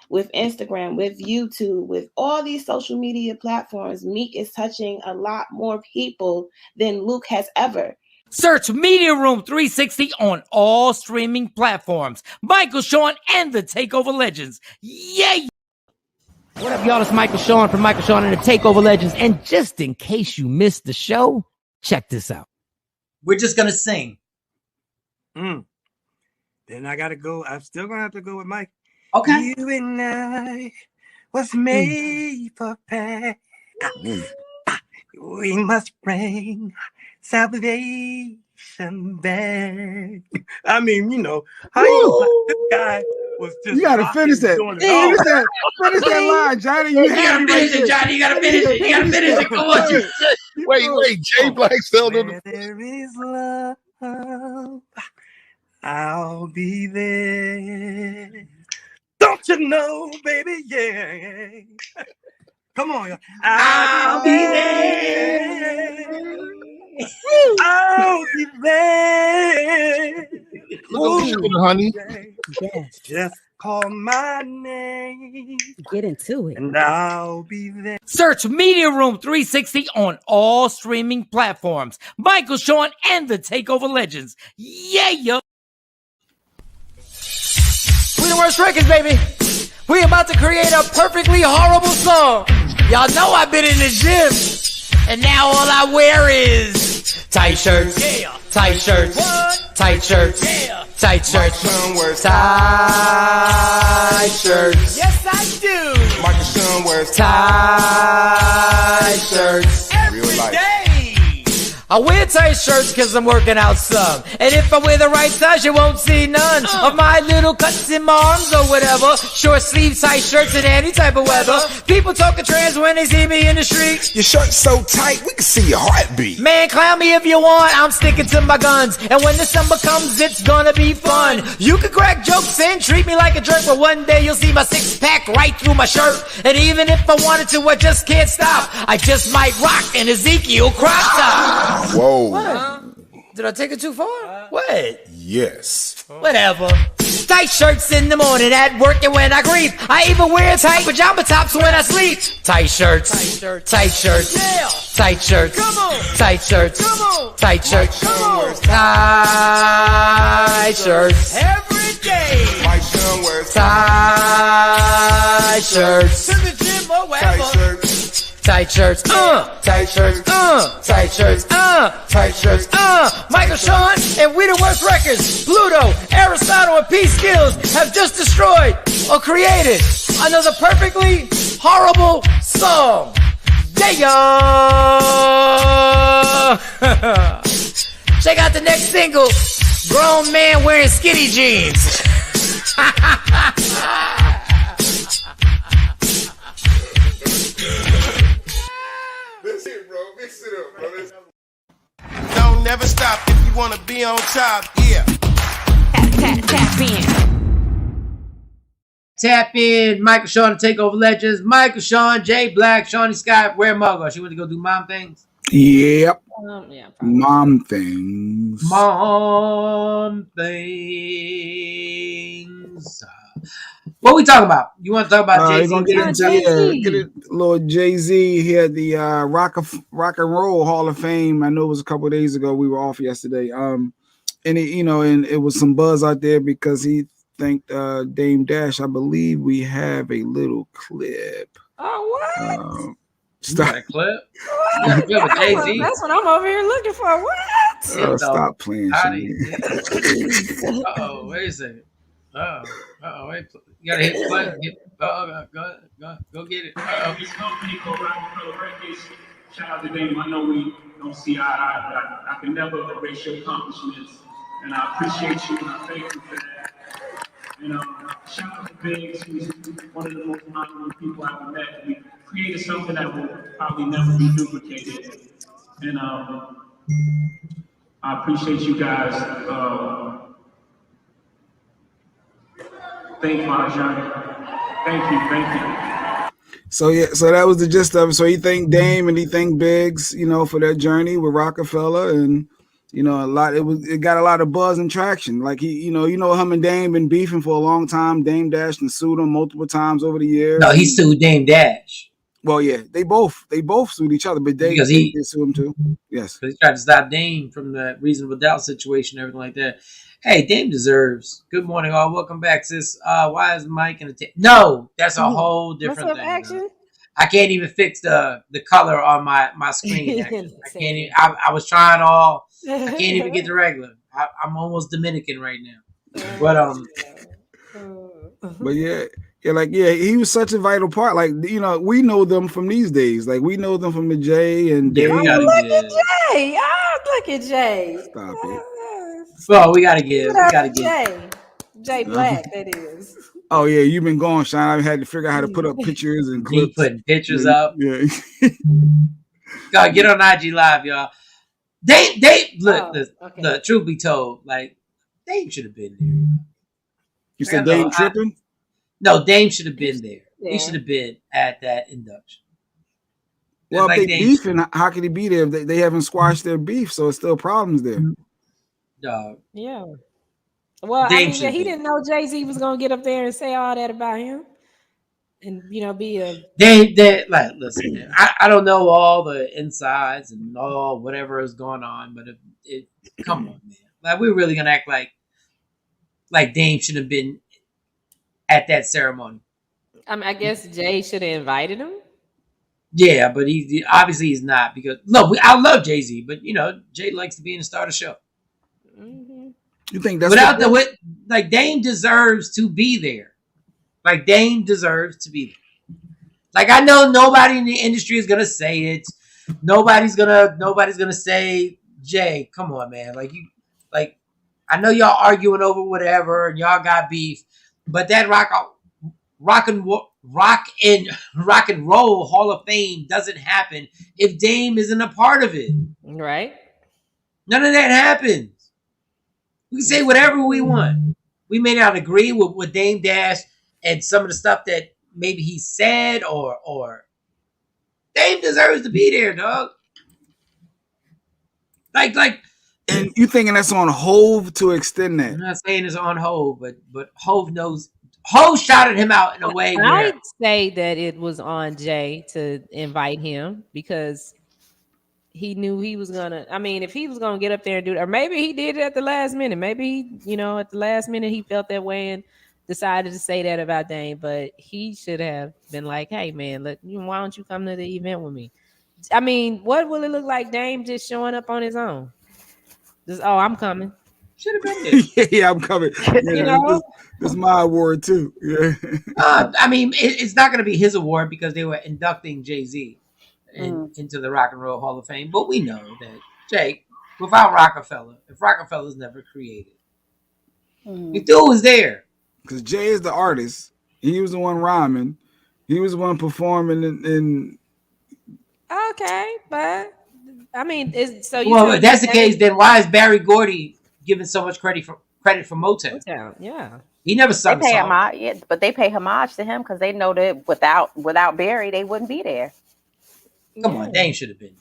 with Instagram, with YouTube, with all these social media platforms, Meek is touching a lot more people than Luke has ever. Search Media Room 360 on all streaming platforms. Michael, Shawn, and the Takeover Legends. Yay! What up, y'all? It's Michael Shawn from Michael Shawn and the Takeover Legends. And just in case you missed the show, check this out. We're just going to sing. Then I got to go. I'm still going to have to go with Mike. Okay. You and I was made for pain. We must bring salvation back. I mean, you know, how you this guy was just. You gotta finish that. Finish that line, Johnny. You gotta finish it, Johnny. You gotta finish it. You gotta finish it. Come on, wait. Jay Black still Where there is love, I'll be there. Don't you know, baby? Yeah. Come on, I'll be there. I'll be there. honey. Yes. Just call my name. Get into it. And I'll be there. Search Media Room 360 on all streaming platforms. Michael, Shawn, and the Takeover Legends. Yeah. We the worst records, baby. We about to create a perfectly horrible song. Y'all know I've been in the gym, and now all I wear is tight shirts, tight shirts, tight shirts, tight shirts, tight shirts. Yes, I do. Michael Shawn wears tight shirts every day. I wear tight shirts because I'm working out some. And if I wear the right size, you won't see none of my little cuts in my arms or whatever. Short sleeve tight shirts in any type of weather. People talking trans when they see me in the street. Your shirt's so tight, we can see your heartbeat. Man, clown me if you want, I'm sticking to my guns. And when December comes, it's gonna be fun. You can crack jokes and treat me like a jerk, but one day you'll see my six-pack right through my shirt. And even if I wanted to, I just can't stop. I just might rock an Ezekiel crop top. Whoa. What? Did I take it too far? What? Yes. Whatever. Tight shirts in the morning at work and when I grieve. I even wear tight pajama tops when I sleep. Tight shirts. Tight shirts. Yeah. Tight shirts. Come on. Tight shirts. Come on. Tight shirts. Come on. Tight shirts. Every day. Mike Shawn wears tight shirts. To the gym or wherever. tight shirts. Tight shirts, tight shirts, tight shirts, tight shirts, Michael Shawn and We the Worst Records, Pluto, Aristotle, and P Skills have just destroyed or created another perfectly horrible song. Yeah. Check out the next single, Grown Man Wearing Skinny Jeans. That's it, bro. Mix it up, bro. Don't never stop if you want to be on top. Yeah. Tap in. Tap in. Michael Shawn, Takeover Legends. Michael Shawn, Jay Black, Shawnee Scott. Where Muggo? She went to go do mom things. Yep. Yeah, Mom things. Mom things. What we talking about? You want to talk about Jay-Z? Get it, Lord Jay-Z. He had the Rock and Roll Hall of Fame. I know it was a couple of days ago. We were off yesterday. And it was some buzz out there because he thanked Dame Dash. I believe we have a little clip. Oh, what? Stop that clip. Jay-Z. That's what I'm over here looking for. What? Stop playing. Uh-oh, wait a second. Uh-oh, wait. You gotta hit play. Go get it. This company called Rockefeller Records. Shout out to Dame. I know we don't see eye to eye, but I can never erase your accomplishments. And I appreciate you and I thank you for that. And shout out to Biggs, who's one of the most honorable people I've ever met. We created something that will probably never be duplicated. And I appreciate you guys. Thank you, Johnny. Thank you. So that was the gist of it. So he thanked Dame and he thanked Biggs, for that journey with Rockefeller, and You know, it got a lot of buzz and traction. Like him and Dame been beefing for a long time. Dame Dash and sued him multiple times over the years. No, he sued Dame Dash. Well, yeah, they both sued each other, but Dame did sue him too. Yes, because he tried to stop Dame from the reasonable doubt situation, everything like that. Hey, Dame deserves. Good morning, all. Welcome back, sis. Why is Mike in the no? That's a whole different thing. Action? I can't even fix the color on my screen. Actually. I can't. Even, I was trying all. I can't even get the regular. I'm almost Dominican right now. But But yeah, he was such a vital part. Like, you know, we know them from these days. Like, we know them from the Jay and Dave. Look at Jay. Oh, look at Jay. Stop it. Well, we gotta give. Jay Black, that is. Oh yeah, you've been gone, Shawn. I had to figure out how to put up pictures and clips. Putting pictures up. Yeah. God, get on IG Live, y'all. They look. The truth be told, like Dame should have been there. You said Dame tripping? No, Dame should have been there. Yeah. He should have been at that induction. Well, if they beefing, how can he be there? They haven't squashed their beef, so it's still problems there. Dog. Yeah. Well, he didn't know Jay-Z was gonna get up there and say all that about him, and be a. They like listen. Man, I don't know all the insides and all whatever is going on, but come on, man. Like we're really gonna act like Dame should have been at that ceremony. I guess Jay should have invited him. Yeah, but he obviously he's not because I love Jay-Z, but Jay likes to be in the start of the show. Mm-hmm. You think that's like Dame deserves to be there. Like Dame deserves to be there. Like I know nobody in the industry is gonna say it. Nobody's gonna say Jay. Come on, man. Like I know y'all arguing over whatever and y'all got beef, but that rock and roll Hall of Fame doesn't happen if Dame isn't a part of it. Right. None of that happens. We can say whatever we want. We may not agree with Dame Dash and some of the stuff that maybe he said or Dame deserves to be there, dog. Like and you thinking that's on Hove to extend that? I'm not saying it's on Hove, but Hove knows. Hove shouted him out in a way. I'd say that it was on Jay to invite him because he knew he was gonna. I mean, if he was gonna get up there and do it, or maybe he did it at the last minute. Maybe he, at the last minute he felt that way and decided to say that about Dame. But he should have been like, "Hey, man, why don't you come to the event with me?" I mean, what will it look like? Dame just showing up on his own. I'm coming. Should have been there. Yeah, I'm coming. This is my award too. Yeah. I mean, it's not going to be his award because they were inducting Jay-Z into the Rock and Roll Hall of Fame. But we know that Jay, without Rockefeller, if Rockefeller's never created, the dude was there. Because Jay is the artist. He was the one rhyming. He was the one performing in. Okay, but I mean, if that's the case, then why is Barry Gordy giving so much credit for Motown? Yeah, he never sung. They pay homage, but they pay homage to him because they know that without Barry, they wouldn't be there. Come on, Dame should have been.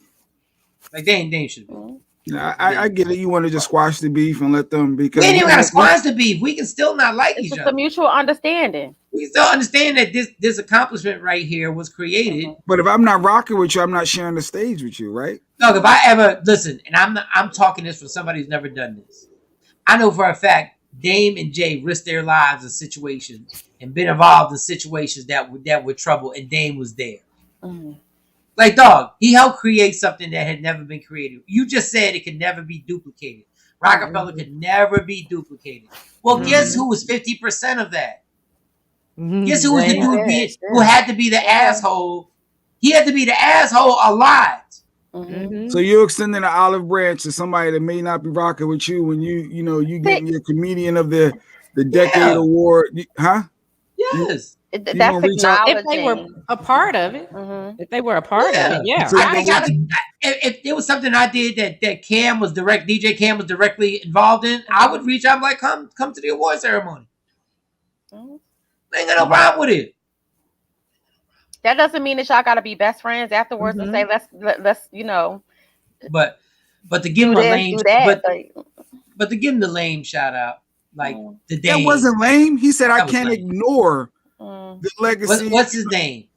Like Dame should have been. Yeah, I get it. You want to just squash the beef and let them because we ain't even got to squash the beef. We can still not like each other. It's a mutual understanding. We still understand that this accomplishment right here was created. But if I'm not rocking with you, I'm not sharing the stage with you, right? Look, if I ever listen, and I'm talking this for somebody who's never done this. I know for a fact Dame and Jay risked their lives in situations and been involved in situations that were trouble, and Dame was there. Mm-hmm. Like, dog, he helped create something that had never been created. You just said it could never be duplicated. Rockefeller could never be duplicated. Well, guess who was 50% of that? Guess who was the dude who had to be the asshole? He had to be the asshole a lot. So you're extending an olive branch to somebody that may not be rocking with you when you getting your comedian of the decade award, huh? Yes. That's acknowledging. If they were a part of it. If they were a part of it, yeah. If there was something I did that DJ Cam was directly involved in, I would reach out and like, come to the award ceremony. I ain't got no problem with it. That doesn't mean that y'all got to be best friends afterwards and say let's. But But to give him a lame, but to give him the lame shout out, like the Dame. That wasn't lame. He said, "I can't ignore the legacy." What's his name?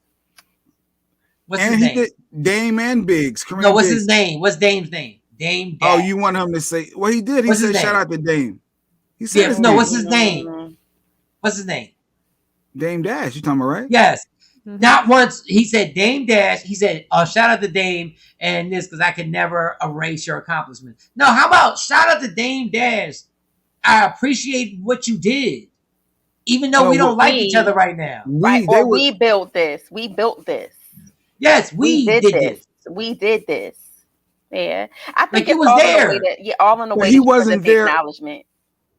What's and his he name? did Dame and Biggs. No, what's his name? What's Dame's name? Dame Dash. Oh, you want him to say? Well, he did. He said, "Shout out to Dame." He said, "Yeah." No, what's his name? What's his name? Dame Dash. You talking about right? Yes. Mm-hmm. Not once he said Dame Dash. He said, shout out to Dame and this because I can never erase your accomplishment. No, how about shout out to Dame Dash? I appreciate what you did, even though we don't like each other right now. We built this. We built this. Yes, we did this. We did this. Yeah, I think it was all there. All in the way. He wasn't there acknowledgement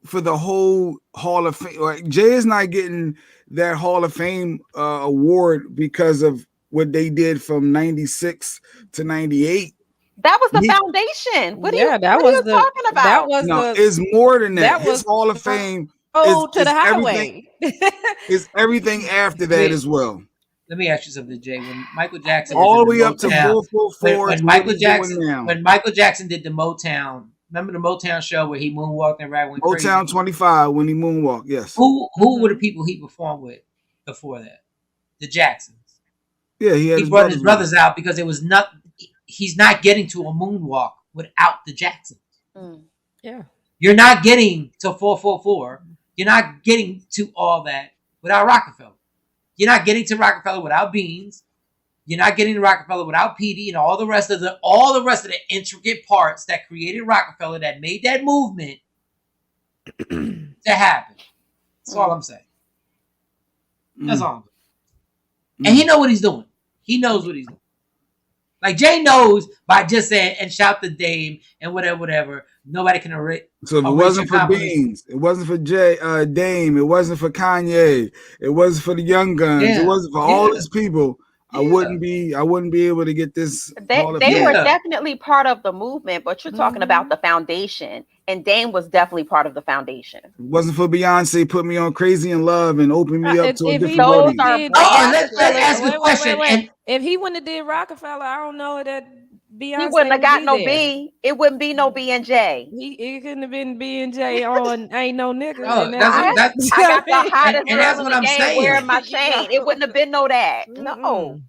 for the whole Hall of Fame. Like Jay is not getting that Hall of Fame award because of what they did from '96 to '98. That was the foundation. What are you talking about? That was it's more than that. His Hall of Fame to the highway. Is everything after that as well. Let me ask you something, Jay. When Michael Jackson all the way up to 444, when Michael Jackson did the Motown, remember the Motown show where he moonwalked and right went crazy? Motown 25 when he moonwalked. Yes. Who were the people he performed with before that? The Jacksons. Yeah, he brought his brothers out because it was not. He's not getting to a moonwalk without the Jacksons. Yeah. You're not getting to 444. You're not getting to all that without Rockefeller. You're not getting to Rockefeller without Beans. You're not getting to Rockefeller without PD and all the rest of the intricate parts that created Rockefeller that made that movement to happen. That's all I'm saying. That's all I'm saying. And he knows what he's doing. He knows what he's doing. Like Jay knows by just saying and shout the Dame and whatever. Nobody can erase. So if it wasn't for Beans, it wasn't for Dame, it wasn't for Kanye, it wasn't for the Young Guns, it wasn't for all these people. I wouldn't be able to get this. They were definitely part of the movement, but you're talking about the foundation, and Dame was definitely part of the foundation. It wasn't for Beyonce put me on Crazy in Love and opened me up to a different audience. Let's ask a question. Wait. If he wouldn't have did Rockefeller, I don't know that Beyonce he wouldn't have got no B. It wouldn't be no B and J. He couldn't have been B and J on Ain't No Nigga. I got the hottest girl in the game wearing my chain. It wouldn't have been no that. No.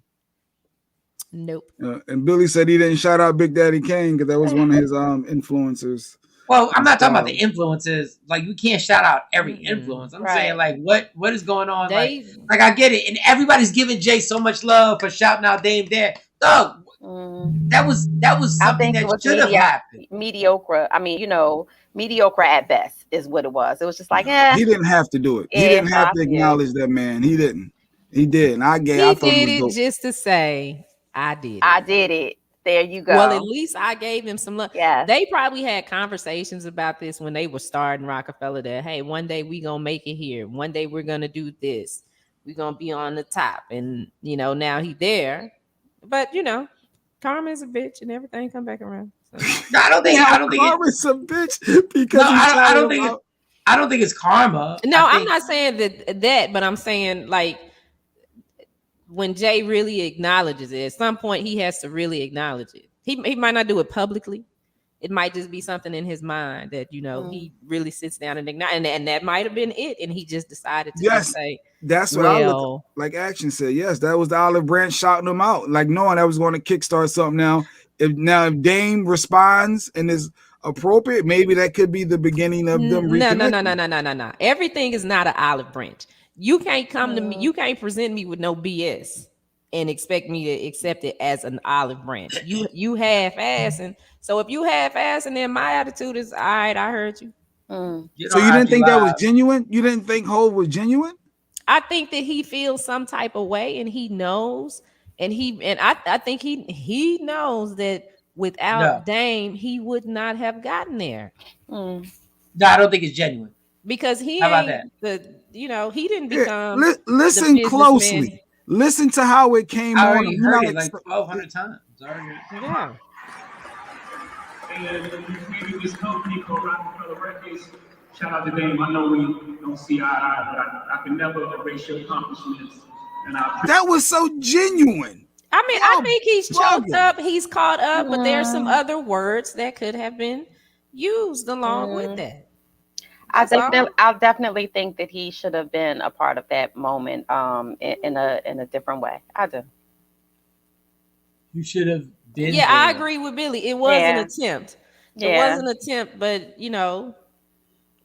Nope. And Billy said he didn't shout out Big Daddy Kane because that was one of his influencers. Well, I'm not talking about the influences. Like you can't shout out every influence. I'm saying like what is going on? Like I get it, and everybody's giving Jay so much love for shouting out Dame Dad. Doug, that was something that should have happened. Mediocre. I mean, mediocre at best is what it was. It was just like, He didn't have to do it. He didn't have to acknowledge that man. He didn't. He did, and I did it just to say I did it. I did it. There you go. Well, at least I gave him some love. Yeah. They probably had conversations about this when they were starting Rockefeller that, hey, one day we going to make it here. One day we're going to do this. We're going to be on the top. And, now he there. But, karma is a bitch and everything come back around. So. No, I don't think karma's a bitch because I don't think it's karma. No, I'm not saying that, but I'm saying like, when Jay really acknowledges it, at some point he has to really acknowledge it. He might not do it publicly. It might just be something in his mind that, he really sits down and acknowledge, and that might have been it. And he just decided to say, that's what I look like. Action said, yes, that was the olive branch shouting him out, like knowing that was going to kickstart something. Now, if Dame responds and is appropriate, maybe that could be the beginning of them. No. Everything is not an olive branch. You can't come to me. You can't present me with no BS and expect me to accept it as an olive branch. You half-assing. So if you half-assing, then my attitude is, all right, I heard you. So you didn't think that was genuine? You didn't think Hov was genuine? I think that he feels some type of way, and he knows, and I think he knows that without Dame, he would not have gotten there. No, I don't think it's genuine. Because he How about that? He didn't become. Listen closely. Listen to how it came on. I already heard it like 1,200 times. Yeah. And we do this company called Rockefeller Records. Shout out to Dame. I know we don't see eye to eye, but I can never erase your accomplishments. And that was so genuine. I mean, I think he's choked up. He's caught up, but there's some other words that could have been used along with that. I definitely think that he should have been a part of that moment in a different way. I do. You should have been. Yeah, I agree with Billy. It was an attempt. It was an attempt, but you know,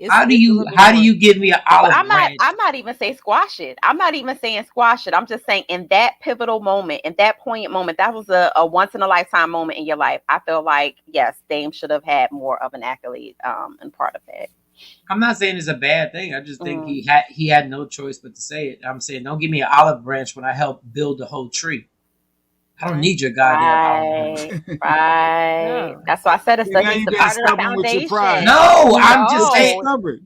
how do you give me an olive branch? I'm not even saying squash it. I'm not even saying squash it. I'm just saying in that pivotal moment, in that poignant moment, that was a once in a lifetime moment in your life. I feel like yes, Dame should have had more of an accolade and part of that. I'm not saying it's a bad thing. I just think he had no choice but to say it. I'm saying don't give me an olive branch when I helped build the whole tree. I don't need your goddamn olive branch. Right. That's why I said it's he's the part of the foundation. No, I'm just saying.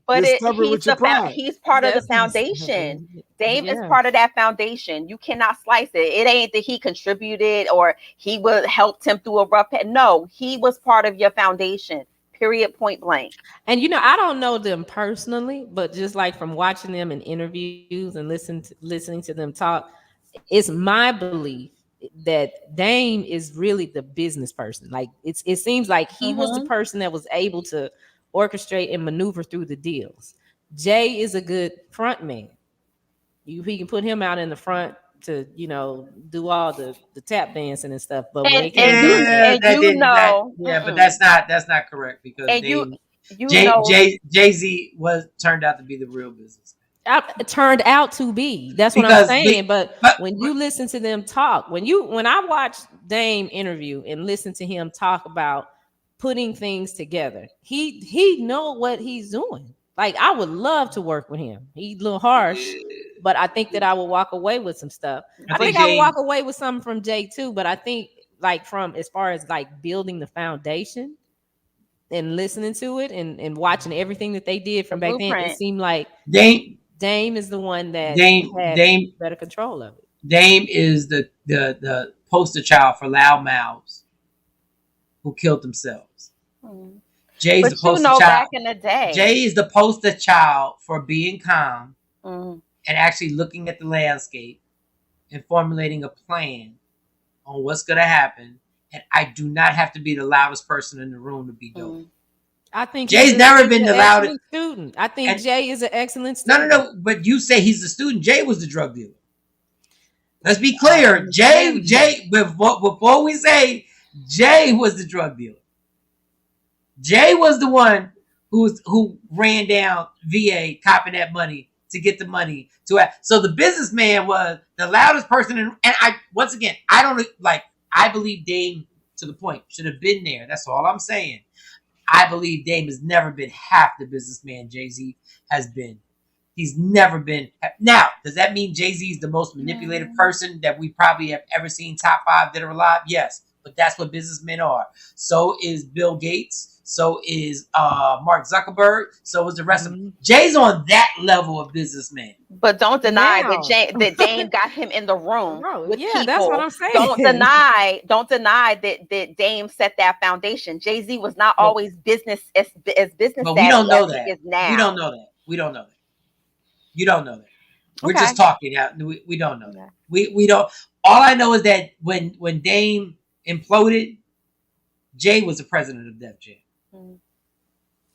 But he's part of the foundation. Dame is part of that foundation. You cannot slice it. It ain't that he contributed or he would helped him through a rough patch. No, he was part of your foundation. Period. Point blank. And you know, I don't know them personally, but just like from watching them in interviews and listening to them talk, it's my belief that Dame is really the business person. Like it seems like he was the person that was able to orchestrate and maneuver through the deals. Jay is a good front man. He can put him out in the front to, you know, do all the tap dancing and stuff. But when but that's not correct because Jay-Z turned out to be the real business. It turned out to be. That's what I'm saying. But when you listen to them talk, when I watch Dame interview and listen to him talk about putting things together, he know what he's doing. Like I would love to work with him. He's a little harsh, but I think that I will walk away with some stuff. I think I will walk away with something from Jay too. But I think like from as far as like building the foundation and listening to it and watching everything that they did from back then, it seemed like Dame is the one that had better control of it. Dame is the poster child for loud mouths who killed themselves. Jay's the poster child. Back in the day, Jay is the poster child for being calm and actually looking at the landscape and formulating a plan on what's going to happen. And I do not have to be the loudest person in the room to be dope. I think Jay's never been the loudest student. I think Jay is an excellent student. No. But you say he's the student. Jay was the drug dealer. Let's be clear. Jay. Before we say Jay was the drug dealer, Jay was the one who ran down VA, copping that money to get the money to. So the businessman was the loudest person. And I believe Dame to the point should have been there. That's all I'm saying. I believe Dame has never been half the businessman Jay-Z has been. He's never been. Now, does that mean Jay-Z is the most manipulative person that we probably have ever seen top 5 that are alive? Yes, but that's what businessmen are. So is Bill Gates. So is Mark Zuckerberg. So is the rest of them. Jay's on that level of businessman. But don't deny that Dame got him in the room with people. That's what I'm saying. Don't deny that Dame set that foundation. Jay-Z was not always business as business. But we don't know that. We don't know that. You don't know that. We're just talking out. We don't know that. We don't. All I know is that when Dame imploded, Jay was the president of Def Jam.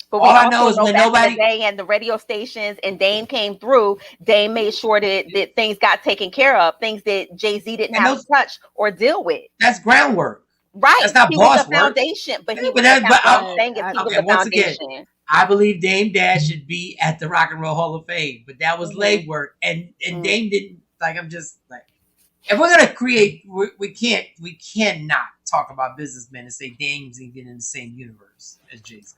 But all I know is when nobody and the radio stations and Dame came through, Dame made sure that things got taken care of, things that Jay-Z didn't have to touch or deal with. That's groundwork, right? That's not boss work. Foundation, but he was the foundation. Again, I believe Dame Dash should be at the Rock and Roll Hall of Fame, but that was leg work, and Dame didn't. Like I'm just like, if we're gonna create, we cannot talk about businessmen and say Dame's even in the same universe as Jay-Z.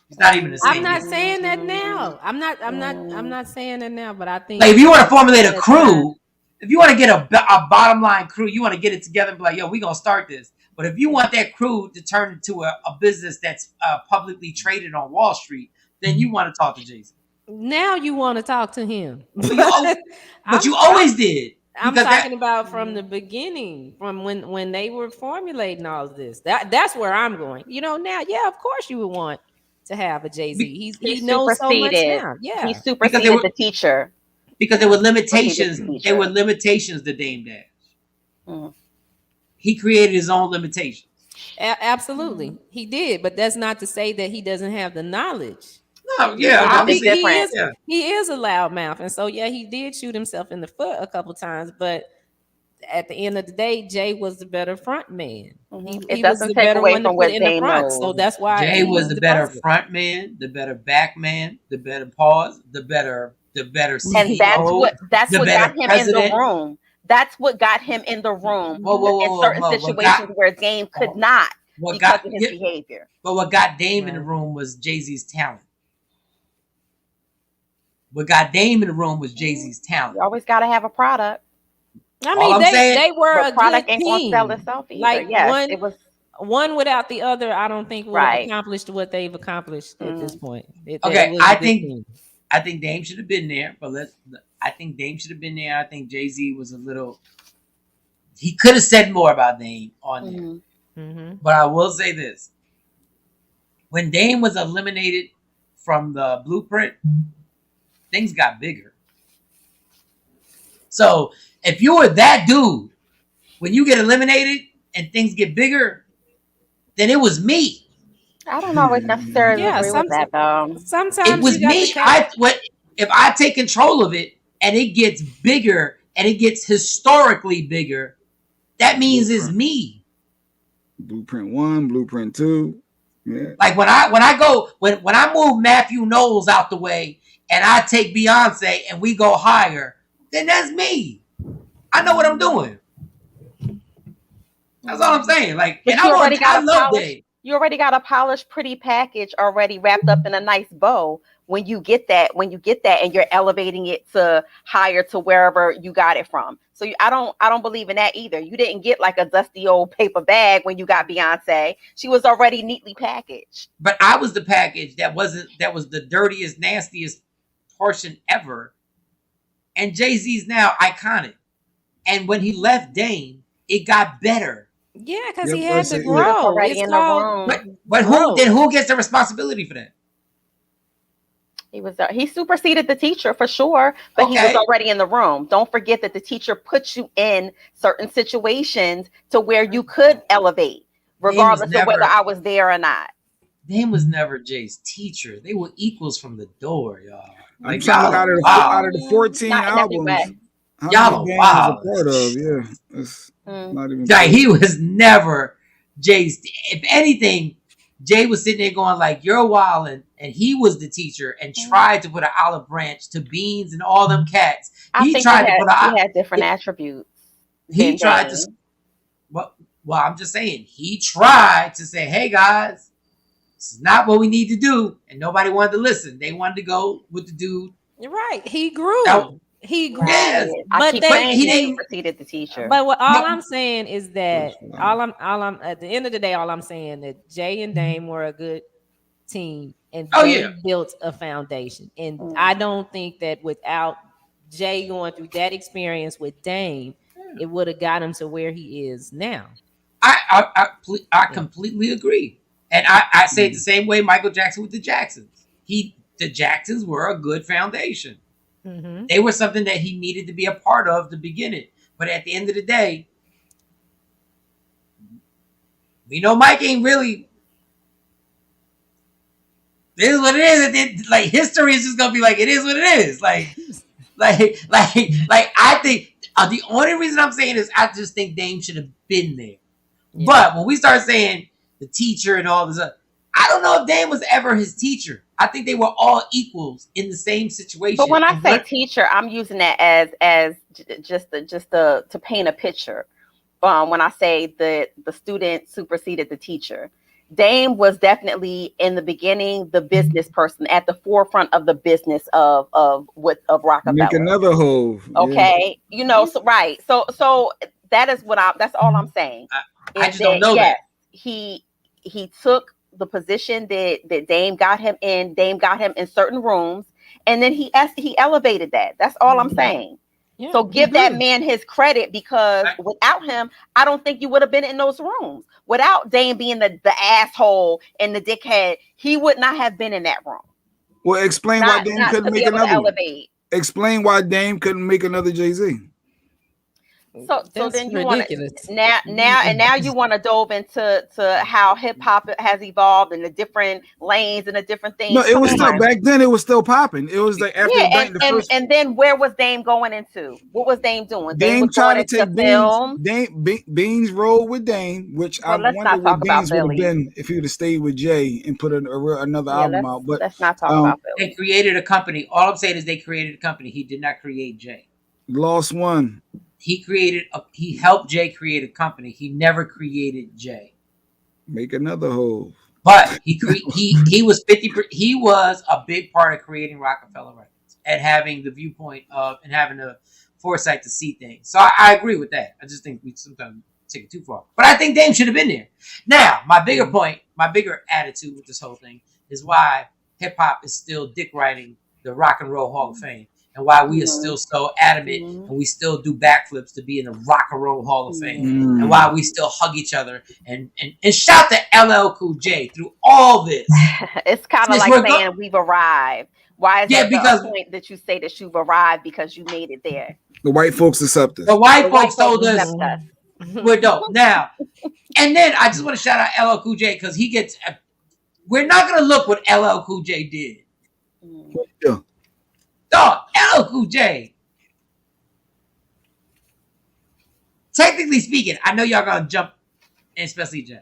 He's not even the same. I'm not saying that now. I'm not saying that now. But I think like if you want to formulate a crew, if you want to get a bottom line crew, you want to get it together and be like, yo, we're gonna start this. But if you want that crew to turn into a business that's publicly traded on Wall Street, then you want to talk to Jay-Z. Now you want to talk to him. But you always did. I'm talking about from the beginning, from when they were formulating all of this. That's where I'm going. You know, now, yeah, of course you would want to have a Jay-Z. He knows so much now. Yeah, he superseded the teacher. Because there were limitations. There were limitations to Dame Dash. he created his own limitations. Absolutely, he did, but that's not to say that he doesn't have the knowledge. No, yeah, obviously he is a loudmouth, and so yeah, he did shoot himself in the foot a couple times, but at the end of the day, Jay was the better front man. He was the better one to put in the front. So that's why Jay was the better front man, the better back man, the better pause, the better CEO, and that's what got him in the room. That's what got him in the room in certain situations where Dame could not because of his behavior. But what got Dame in the room was Jay-Z's talent. What got Dame in the room was Jay-Z's talent. You always got to have a product. I mean, they were a product good ain't team. Gonna sell itself either. Like yes, it was one without the other. I don't think would have accomplished what they've accomplished at this point. I think Dame should have been there, but I think Dame should have been there. I think Jay-Z was a little. He could have said more about Dame on there, but I will say this: when Dame was eliminated from the Blueprint, things got bigger. So if you were that dude, when you get eliminated and things get bigger, then it was me. I don't always necessarily agree with that though. Sometimes it was me. If I take control of it and it gets bigger and it gets historically bigger, that means it's me. Blueprint 1, Blueprint 2. Yeah. Like when I move Matthew Knowles out the way and I take Beyonce and we go higher, then that's me. I know what I'm doing. That's all I'm saying. Like, and I love Dave. You already got a polished, pretty package already wrapped up in a nice bow. When you get that, and you're elevating it to higher to wherever you got it from. So I don't believe in that either. You didn't get like a dusty old paper bag when you got Beyonce. She was already neatly packaged. But I was the package that was the dirtiest, nastiest portion ever. And Jay-Z's now iconic. And when he left Dame, it got better. Yeah, because he had to grow. But who gets the responsibility for that? He superseded the teacher for sure, but he was already in the room. Don't forget that the teacher puts you in certain situations to where you could elevate, regardless of whether I was there or not. Dame was never Jay's teacher. They were equals from the door, y'all. Like out of the 14 albums, y'all are wild. Not even he was never Jay's. If anything, Jay was sitting there going like, "You're wildin'," and he was the teacher and tried to put an olive branch to Beans and all them cats. He had different attributes. He tried to. Well, I'm just saying he tried to say, "Hey guys, this is not what we need to do," and nobody wanted to listen. They wanted to go with the dude. You're right. He grew. He grew. Yes. But he didn't superseded the teacher. But all I'm saying is that all I'm at the end of the day, all I'm saying that Jay and Dame were a good team and they built a foundation. And I don't think that without Jay going through that experience with Dame, it would have got him to where he is now. I completely agree. And I say it the same way Michael Jackson with the Jacksons. The Jacksons were a good foundation. Mm-hmm. They were something that he needed to be a part of to begin it. But at the end of the day, we know Mike ain't really. This is what it is. Like history is just gonna be like it is what it is. Like I think the only reason I'm saying is I just think Dame should have been there. Yeah. But when we start saying the teacher and all this, I don't know if Dame was ever his teacher. I think they were all equals in the same situation. But when I say teacher, I'm using that as just to paint a picture. When I say the student superseded the teacher, Dame was definitely in the beginning the business person at the forefront of the business of Rockefeller. Make another Hove. Okay, so right. So that's all I'm saying. I just don't know that he took the position that Dame got him in. Dame got him in certain rooms, and then he elevated that. That's all I'm saying. Yeah, so give that man his credit, because without him, I don't think you would have been in those rooms. Without Dame being the asshole and the dickhead, he would not have been in that room. Well, explain why Dame couldn't make another one. Explain why Dame couldn't make another Jay-Z. So then you want ridiculous. now you want to dove into how hip hop has evolved and the different lanes and the different things. No, it was still back then. It was still popping. It was like after the first. And then where was Dame going into? What was Dame doing? Dame was tried going to take Beans rolled with Dame, which I wonder what Beans would have been if he would have stayed with Jay and put another album out. But let's not talk about Philly. They created a company. All I'm saying is they created a company. He did not create Jay. Lost one. He helped Jay create a company. He never created Jay. Make another hole. But he was 50. He was a big part of creating Rockefeller Records and having the viewpoint of and having the foresight to see things. So I agree with that. I just think we sometimes take it too far. But I think Dame should have been there. Now, my bigger point, my bigger attitude with this whole thing is why hip hop is still dick riding the Rock and Roll Hall of Fame. And why we are still so adamant and we still do backflips to be in the Rock and Roll Hall of Fame. And why we still hug each other and shout to LL Cool J through all this. It's kind of like saying we've arrived. Why is that the point that you say that you've arrived because you made it there? The white folks accept us. The white folks told us we're dope. Now, and then I just want to shout out LL Cool J because he gets... We're not going to look what LL Cool J did. Yeah. Dog, LL Cool J. Technically speaking, I know y'all gonna jump, especially Jay.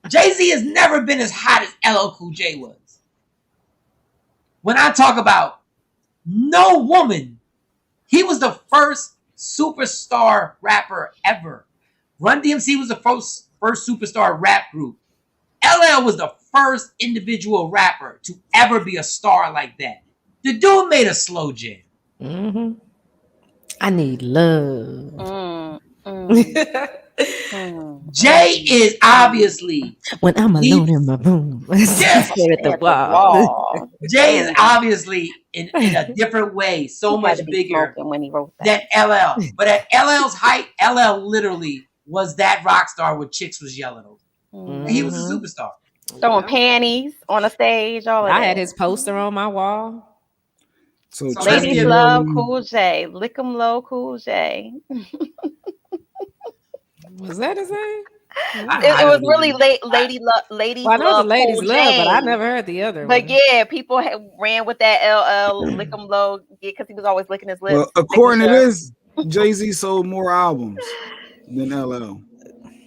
Jay-Z has never been as hot as LL Cool J was. When I talk about no woman, he was the first superstar rapper ever. Run DMC was the first superstar rap group. LL was the first individual rapper to ever be a star like that. The dude made a slow jam. Mm-hmm. I need love. Jay is obviously when I'm alone in my room. Stare at the wall. Jay is obviously in a different way, so much bigger when he wrote that. than LL. But at LL's height, LL literally was that rock star where chicks was yelling over. He was a superstar. Throwing panties on a stage. All of that. I had his poster on my wall. So ladies love Cool J. Lick 'em low, Cool J. Was that his name? It was really lady love. Well, I know the ladies Cool love, J. but I never heard the other. But one. yeah, people ran with that LL Lick 'em low because he was always licking his lips. Well, according to this, Jay-Z sold more albums than LL.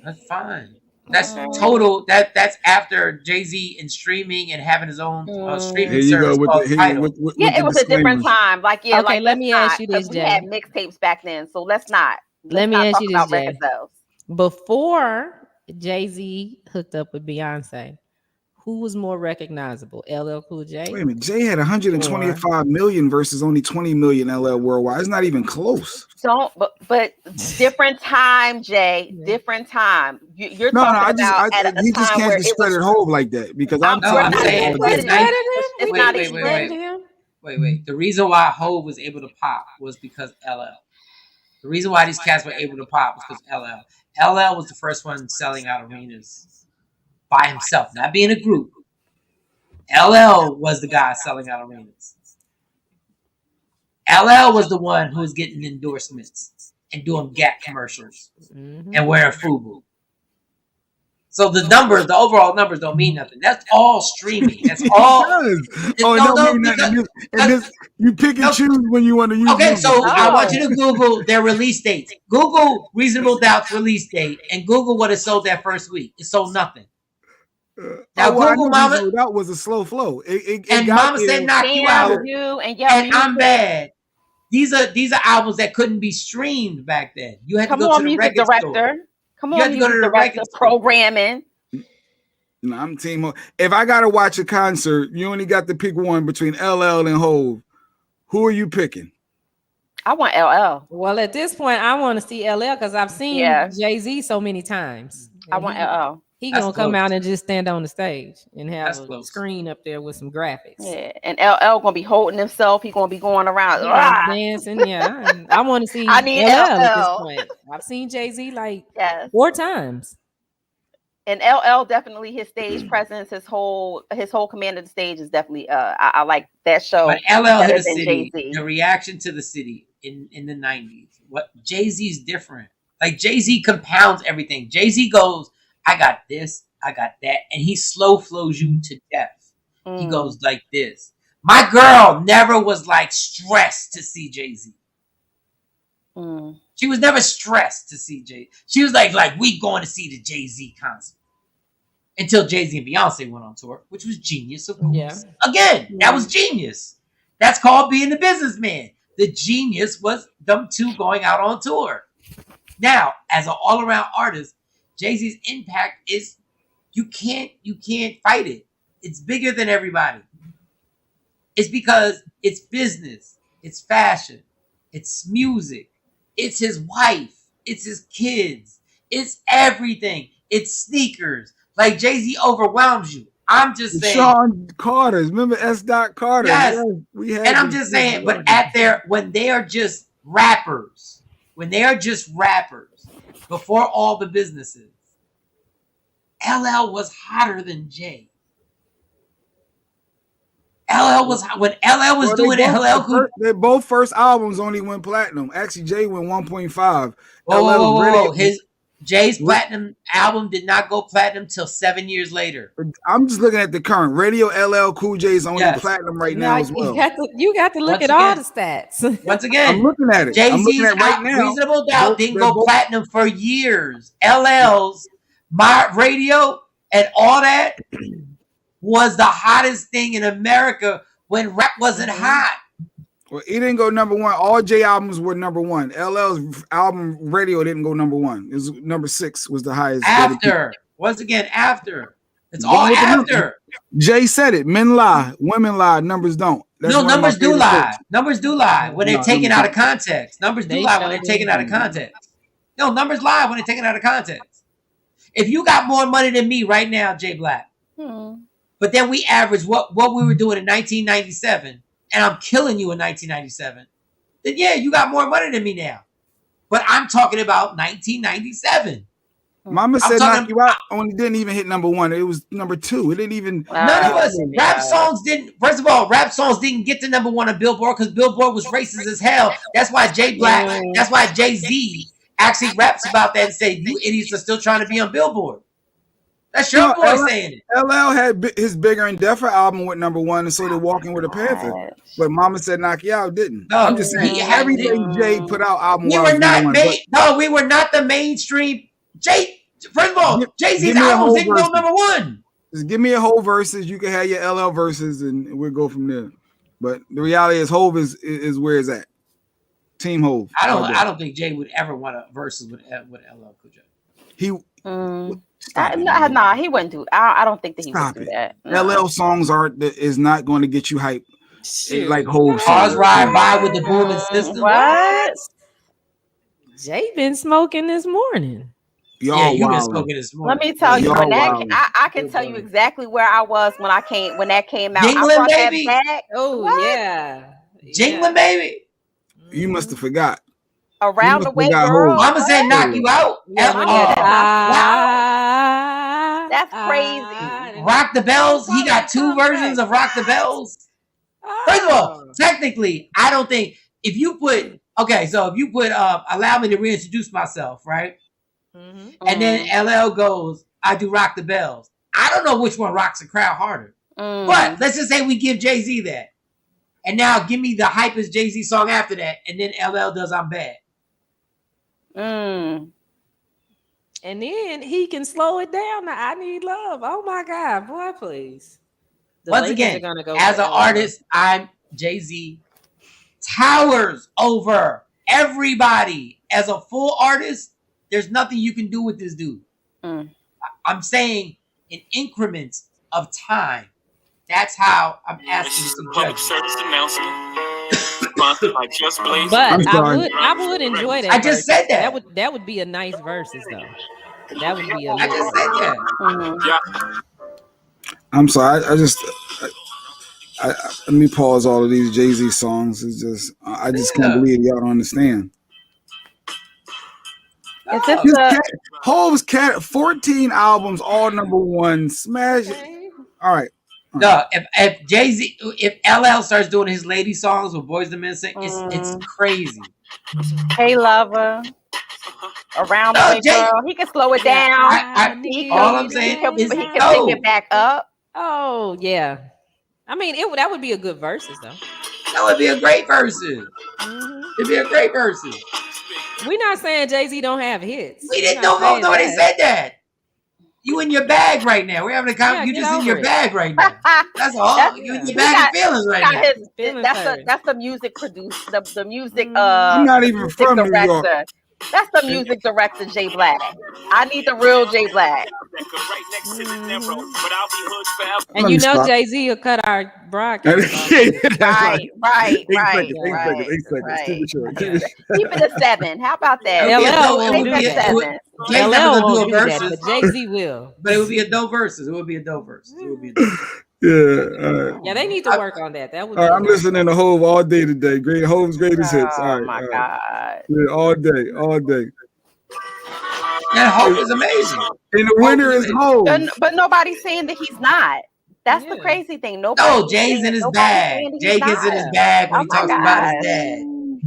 That's fine. That's total. That's after Jay-Z and streaming and having his own streaming service. It was a different time. Okay, let me ask you this, we Jay. had mixtapes back then, so let's not. Let me ask you this, Jay. Sales. Before Jay-Z hooked up with Beyonce, who was more recognizable, LL Cool J? Wait a minute, Jay had 125 million versus only 20 million LL worldwide. It's not even close. But different time, Jay. Different time. You're talking about at a he just time can't where discredit Hov like that because I'm saying it's wait. The reason why Hov was able to pop was because LL. The reason why these cats were able to pop was because LL. LL was the first one selling out arenas by himself, not being a group. LL was the guy selling out arenas. LL was the one who was getting endorsements and doing Gap commercials and wearing FUBU. So the numbers, the overall numbers don't mean nothing. That's all streaming. That's all. You pick and choose when you want to use. Okay, so I want you to Google their release dates. Google Reasonable Doubt's release date and Google what it sold that first week. It sold nothing. Now Google Mama. That was a slow flow. And Mama Said Knock You Out. And I'm Bad. These are albums that couldn't be streamed back then. You had to go to the record store. Come on, you go to the record programming. No, I'm team. If I gotta watch a concert, you only got to pick one between LL and Hov. Who are you picking? I want LL. Well, at this point, I want to see LL because I've seen Jay-Z so many times. I want LL. He gonna come out and just stand on the stage and have a screen up there with some graphics. Yeah, and LL gonna be holding himself. He gonna be going around dancing. Yeah, I want to see. I need LL LL at this point. I've seen Jay-Z like 4 times. And LL definitely his stage presence, his whole command of the stage is definitely. I like that show. But LL hit the city. The reaction to the city in the 90s what Jay-Z is different. Like Jay-Z compounds everything. Jay-Z goes, I got this, I got that, and he slow flows you to death. He goes like this. My girl never was like stressed to see Jay-Z. She was never stressed to see Jay. She was like we going to see the Jay-Z concert. Until Jay-Z and Beyonce went on tour, which was genius, of course. Yeah. Again, that was genius. That's called being the businessman. The genius was them two going out on tour. Now, as an all-around artist, Jay-Z's impact is you can't fight it. It's bigger than everybody. It's because it's business, it's fashion, it's music, it's his wife, it's his kids, it's everything. It's sneakers. Like Jay-Z overwhelms you. I'm just saying. Shawn Carter's. Remember S. Carter? Yes. We had. And I'm just saying, but when they are just rappers, before all the businesses, LL was hotter than Jay. LL was when LL was doing it. Their both first albums only went platinum. Actually, Jay went 1.5. Whoa. Jay's platinum album did not go platinum till 7 years later. I'm just looking at the current. Radio LL Cool J is only platinum right now as well. You got to look at all the stats. Once again, I'm looking at it. Jay-Z's right now. Reasonable Doubt didn't go platinum for years. LL's My Radio and all that was the hottest thing in America when rap wasn't hot. Well, it didn't go number one. All J albums were number one. LL's album Radio didn't go number one. It was number 6 was the highest. After. Once again, after. It's all after. Jay said it. Men lie. Women lie. Numbers don't. That's numbers do lie. Quotes. Numbers do lie when they're taken out of context. Numbers do lie when they're taken out of context. No, numbers lie when they're taken out of context. If you got more money than me right now, Jay Black, but then we average what we were doing in 1997, and I'm killing you in 1997, then yeah, you got more money than me now. But I'm talking about 1997. Mama said Knock You Out only didn't even hit number 1. It was number 2. It didn't even. None of us. Rap songs didn't. First of all, rap songs didn't get to number 1 on Billboard because Billboard was racist as hell. That's why that's why Jay-Z actually raps about that and say, you idiots are still trying to be on Billboard. That's your boy saying it. LL had his Bigger and Deffer album with number 1, and so did Walking with a Panther. But Mama Said Knock You Out didn't. No, I'm just saying everything Jay put out album. We were not we were not the mainstream. First of all, Jay-Z's albums didn't go number 1. Just give me a whole verses. You can have your LL verses, and we'll go from there. But the reality is, Hove is where it's at. Team Hove. I don't think Jay would ever want a versus with LL Cool J. He. Nah, he wouldn't do. I don't think that he would do that. No. LL songs is not going to get you hype like Hove. Cars Ride By with the booming system. What? Jay been smoking this morning. You've been smoking this morning. Let me tell you, I can tell you exactly where I was when that came out. Jingling Baby. Yeah. Jingling Baby. You must have forgot. Around the Way, girl. Mama said Knock You Out. That's crazy. Rock the Bells. He got 2 versions of Rock the Bells. First of all, technically, I don't think if you put Allow Me to Reintroduce Myself, right? And then LL goes, I do Rock the Bells. I don't know which one rocks the crowd harder. But let's just say we give Jay-Z that. And now give me the hypest Jay-Z song after that. And then LL does I'm Bad. And then he can slow it down. I Need Love. Oh my God, boy, please. Once again, as an artist, I'm Jay-Z towers over everybody. As a full artist, there's nothing you can do with this dude. I'm saying in increments of time. That's how I'm asking you to public service announcement. Sponsored by Just Blaze. But I would enjoy that. I just said that. That would be a nice versus though. That would be a. I just said that. Yeah. I'm sorry. Let me pause all of these Jay-Z songs. It's just I just can't believe y'all don't understand. Hove's 14 albums, all number 1, smash. All right. No, if Jay-Z, if LL starts doing his lady songs with Boys II Men sing, it's crazy. Hey Lover. Around the way, girl. He can slow it down. All I'm saying is he can pick it back up. Oh yeah. I mean, that would be a good verses though. That would be a great verses. It'd be a great verses. We're not saying Jay-Z don't have hits. We didn't know. Nobody said that. You in your bag right now. We're having a conversation. You just in your bag right now. That's all. You in your bag of feelings right now. That's the music producer. The music. I'm not even from New York. That's the music director, Jay Black. I need the real Jay Black. And you know Jay-Z will cut our broadcast. Right. 8 seconds. Keep it a 7. How about that? LL won't do that. LL won't do that, but Jay-Z will. But it would be a dope verses. Yeah, they need to work on that. That would. I'm listening to Hove all day today. Hove's greatest hits. All right. Oh my God. Yeah, all day. That Hove is amazing. And the winner is Hove. But nobody's saying that he's not. That's the crazy thing. Jay's in his bag. Jay gets in his bag when he talks about his dad.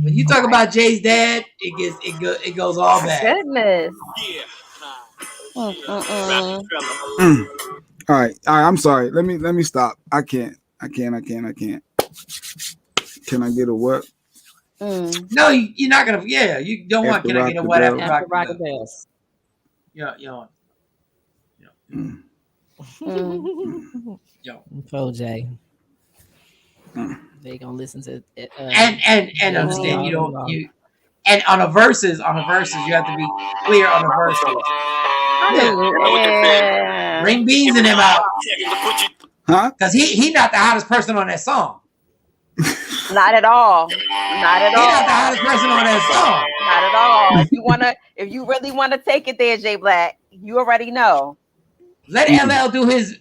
When you talk about Jay's dad, it goes all bad. Goodness. All right. I'm sorry. Let me stop. I can't. Can I get a what? No, you're not gonna. Yeah, you don't want. Can I get a what after Rock the Bells? Yeah. Pro Jay. They gonna listen to it. And understand you and on the verses you have to be clear on the verses. Yeah. Bring Beans in him out. Huh? Because he not the hottest person on that song. Not at all. He's not the hottest person on that song. Not at all. If you really want to take it there, Jay Black, you already know. Let LL do his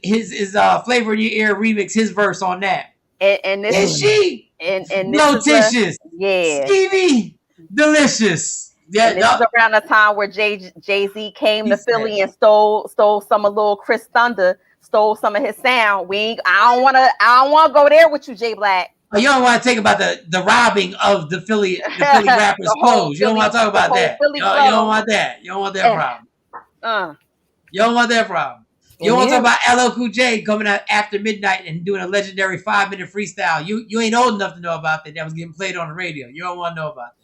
Flavor in Your Ear remix, his verse on that. And this is she Lotitious. Yeah. Stevie Delicious. Yeah, this is around the time where Jay-Z came to Philly and stole some of little Chris Thunder, stole some of his sound. I don't wanna go there with you, Jay Black. You don't want to take about the robbing of the Philly rappers' clothes. You don't want to talk about that. You don't want that. You don't want that problem. You don't want that problem. You don't want to talk about LL Cool J coming out after midnight and doing a legendary 5-minute freestyle. You ain't old enough to know about that. That was getting played on the radio. You don't want to know about that.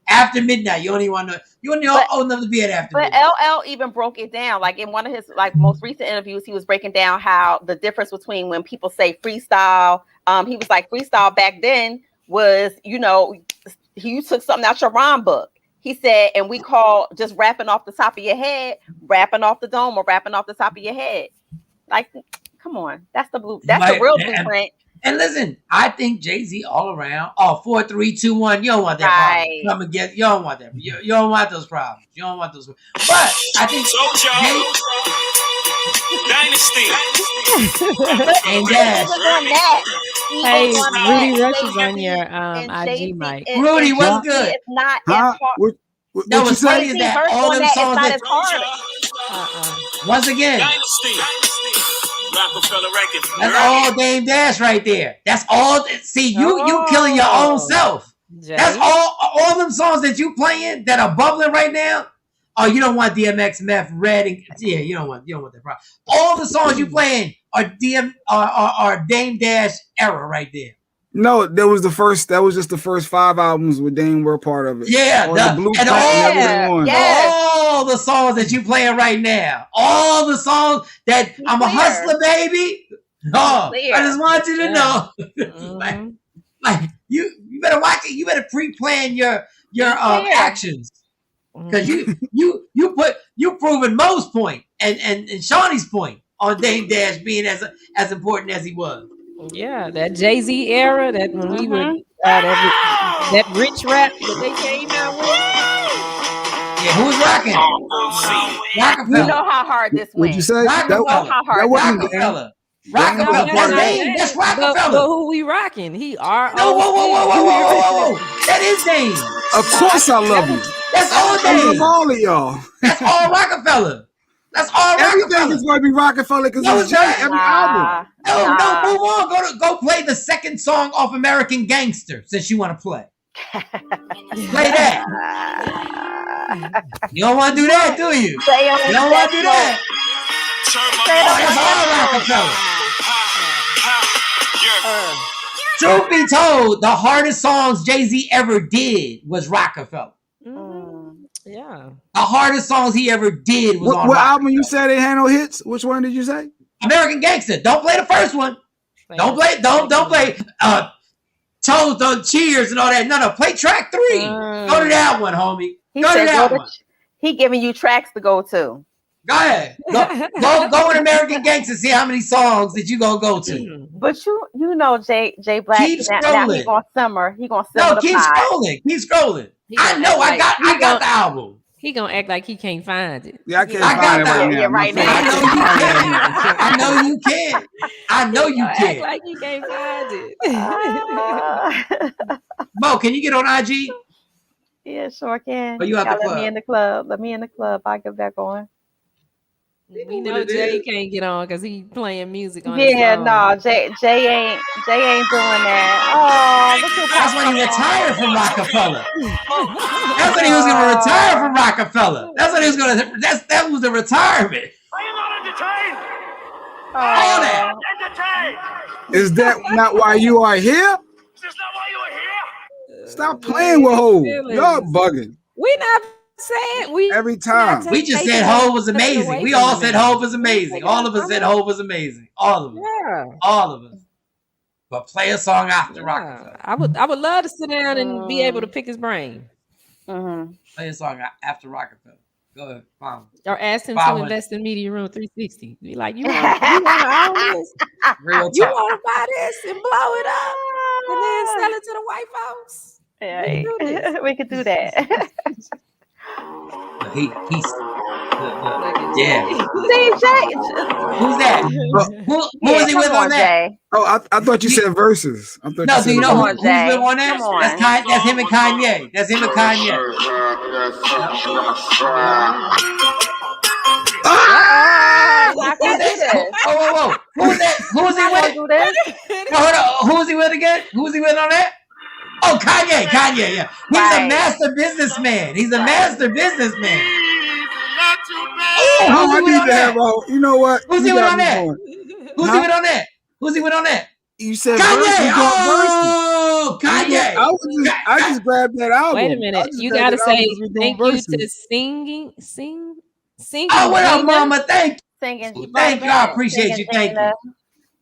After midnight, you only want to know. You only old enough to be at after midnight. But LL even broke it down. Like in one of his most recent interviews, he was breaking down how the difference between when people say freestyle. He was like, freestyle back then was, you took something out your rhyme book. He said, and we call just rapping off the top of your head, rapping off the dome, or rapping off the top of your head. Like, come on, that's the real blueprint. And listen, I think Jay-Z all around. 4, 3, 2, 1. You don't want that problem. Come and get. You don't want that. You don't want those problems. You don't want those. But I think Dynasty. And Dash. Hey, Rudy Rush is on your IG mic. Rudy, what's good? It's not as hard. No, what's funny is that all them songs that once again. That's all Dame Dash right there. That's all. See, you killing your own self. Jay. That's all them songs that you playing that are bubbling right now. Oh, you don't want DMX, Meth, Red, and you don't want that problem. All the songs you playing are Dame Dash era right there. No, that was just the first 5 albums where Dame were part of it. Yeah, all the songs that you playing right now, all the songs that I'm a hustler, baby. Oh, I just want you to know, like you better watch it. You better pre-plan your actions because you proving Mo's point and Shawnee's point on Dame Dash being as important as he was. Yeah, that Jay-Z era, that when we were that rich rap that they came out with. Yeah, who's rocking? Rockefeller. You know how hard this went. What'd you say? Rockefeller. That's Rockefeller. But who we rocking? Whoa. That is Dame. Of course I love you. That's all Dame. I love all of y'all. That's all Rockefeller. That's all Everything Rockefeller. is going to be Rockefeller because it's Jay. Every album. No, move on. Go play the second song off American Gangster since you want to play. Play that. You don't want to do that, do you? You don't want to do that. That's all Rockefeller. Truth be told, the hardest songs Jay-Z ever did was Rockefeller. Yeah. The hardest songs he ever did was on What album you said they had no hits? Which one did you say? American Gangster. Don't play the first one. Don't play Toes, don't Cheers and all that. No, play track 3. Go to that one, homie. Go to that one. He giving you tracks to go to. Go ahead. Go with American Gangster. See how many songs that you gonna go to. But you know Jay Black. Keep now he gonna simmer. He gonna simmer. No, keep scrolling. I know. I got the album. He gonna act like he can't find it. Yeah, I can't find it right now. I know you can. I know you can. Act like he can't find it. Mo, can you get on IG? Yeah, sure can. But you have the club. Let me in the club. Let me in the club. I'll get back on. We know Jay can't get on because he playing music on. Yeah, no, Jay ain't doing that. Oh, that's when he retired from Rockefeller. That's when he was going to retire from Rockefeller. That's when he was going to. That was the retirement. Are you not entertained? All that. Is that not why you are here? Is this not why you are here? Stop playing with Hov. Y'all bugging. We not saying we every time. We just said Hov was amazing. We all said Hov was amazing. All of us said Hov was amazing. All of us. Yeah. All of us. But play a song after Rockefeller. I would love to sit down and be able to pick his brain. Play a song after Rockefeller. Go ahead, Mom. Or ask him to invest in Media Room 360. Be like, you want to own this? You want to buy this and blow it up and then sell it to the white folks? Yeah, we could do that. Yeah. Jay. Who's that? Who was he with on that? Jay. Oh, I thought you said verses. I thought no, do you know who's with on that? That's him and Kanye. That's him and Kanye. Whoa. Who's that? Who's he with? Hold on. Who's he with again? Who's he with on that? Oh, Kanye, yeah. He's a master businessman. He's a master businessman. Oh, I need to have you know what? Who's he with on that? Who's he with on that? Who's he with on that? You said Kanye. Oh, Kanye. I just grabbed that album. Wait a minute. You gotta say thank you to singing. Oh, what up, Mama? Thank you. Thank you. I appreciate you. Thank you.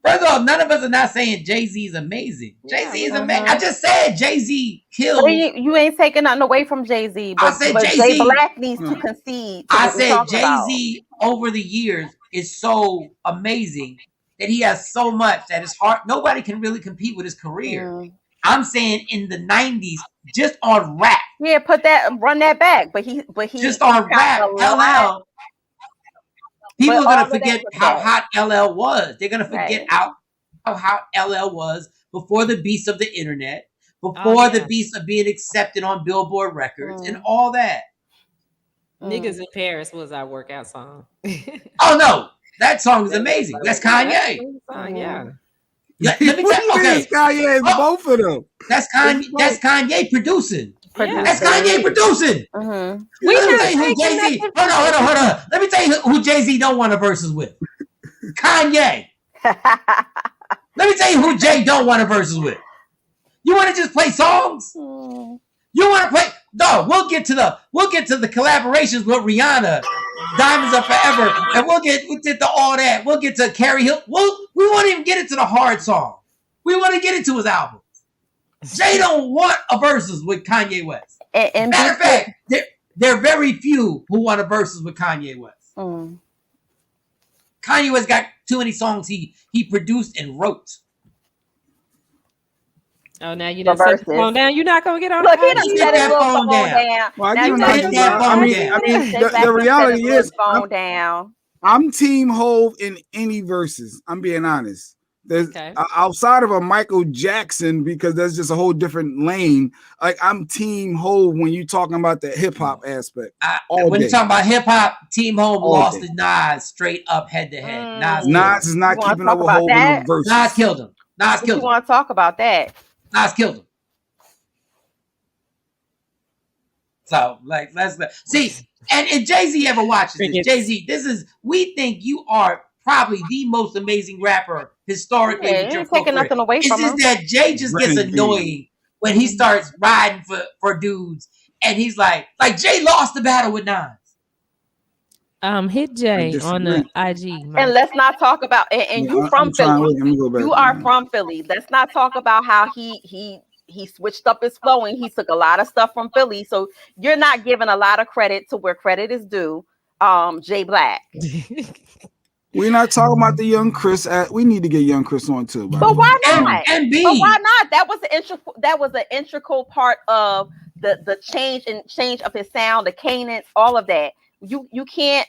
First off, none of us are not saying Jay-Z is amazing. Jay-Z is amazing. I just said Jay-Z killed. You ain't taking nothing away from Jay-Z. But, I said Jay-Z. Jay Black needs to concede. I said Jay-Z over the years is so amazing that he has so much that it's hard. Nobody can really compete with his career. I'm saying in the 90s, just on rap. Yeah, run that back. But he just on rap. LL. People are going to forget how hot LL was. They're going to forget how hot LL was before the beast of the internet, before the beast of being accepted on Billboard records and all that. Niggas in Paris was our workout song. Oh, no. That song is amazing. That's Kanye. Yeah. Let me tell you. Okay. Kanye is both of them. That's Kanye producing. That's Kanye producing. We Let me tell you who Jay-Z. Hold on. Let me tell you who Jay-Z don't want to versus with. Kanye. Let me tell you who Jay don't want to versus with. You want to just play songs? You want to play? No, we'll get to the collaborations with Rihanna, Diamonds Are Forever, and we'll get to all that. We'll get to Carrie Hill. We won't even get into the hard song. We want to get into his album. Jay don't want a versus with Kanye West. Matter of fact, there are very few who want a versus with Kanye West. Kanye West got too many songs he produced and wrote. Oh, now you done set the phone down. You're not gonna get on. Look, he done set his phone down. Well, I mean, the reality is, I'm Team Hov in any verses. I'm being honest. There's outside of a Michael Jackson, because that's just a whole different lane. Like I'm Team Hov when you talking about the hip hop aspect. When you talking about hip hop, Team Hov lost to Nas straight up head to head. Nas is not keeping up with Hov in the verse. Nas killed him. You want to talk about that? Nas killed him. So let's see. And Jay-Z ever watches this? Jay-Z, we think you are probably the most amazing rapper historically. You're taking nothing away from him. It's just that Jay just gets annoying when he starts riding for dudes, and he's like Jay lost the battle with Nas. Hit Jay on the IG. And let's not talk about you from Philly. You are from Philly. Let's not talk about how he switched up his flow and he took a lot of stuff from Philly. So you're not giving a lot of credit to where credit is due. Jay Black. We're not talking about the young Chris. We need to get young Chris on too. But why not? But why not? That was an integral part of the change of his sound, the cadence, all of that. You can't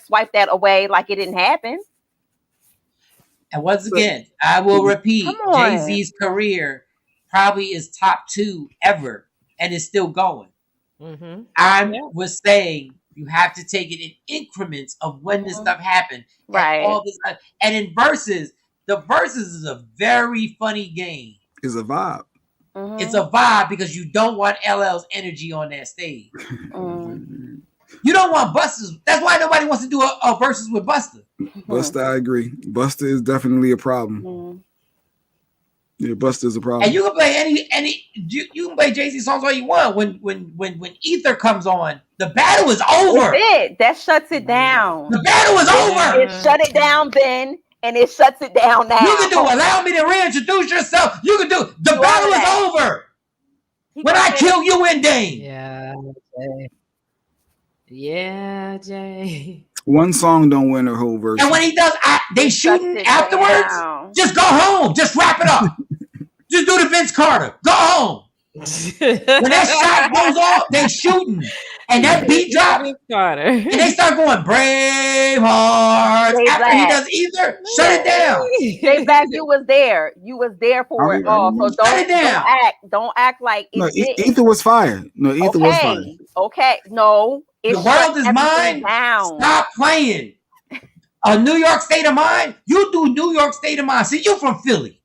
swipe that away like it didn't happen. And once again, I will repeat, Jay-Z's career probably is top 2 ever, and is still going. I was saying you have to take it in increments of when this stuff happened. Right. All this, and in verses, the verses is a very funny game. It's a vibe. It's a vibe because you don't want LL's energy on that stage. You don't want Busta's. That's why nobody wants to do a versus with Busta. Busta, I agree. Busta is definitely a problem. Yeah, Busta's a problem. And you can play you can play Jay-Z songs all you want. When Ether comes on, the battle is over. That shuts it down. The battle is over. It shut it down then, and it shuts it down now. You can do allow me to reintroduce yourself. You can do the battle is over. When I kill you in Dane. Yeah. Okay. Yeah, Jay. One song don't win a whole verse. And when he does, they shooting afterwards. Just go home. Just wrap it up. Just do the Vince Carter. Go home. When that shot goes off, they shooting, and that beat drops, and they start going Braveheart. After he does either, shut it down. Jay Black, you was there. You was there for it all. So don't act like Ether was fire. No, Ether was fire. Okay, no. The world is mine. Stop playing. A New York State of Mind. You do New York State of Mind. See, you from Philly.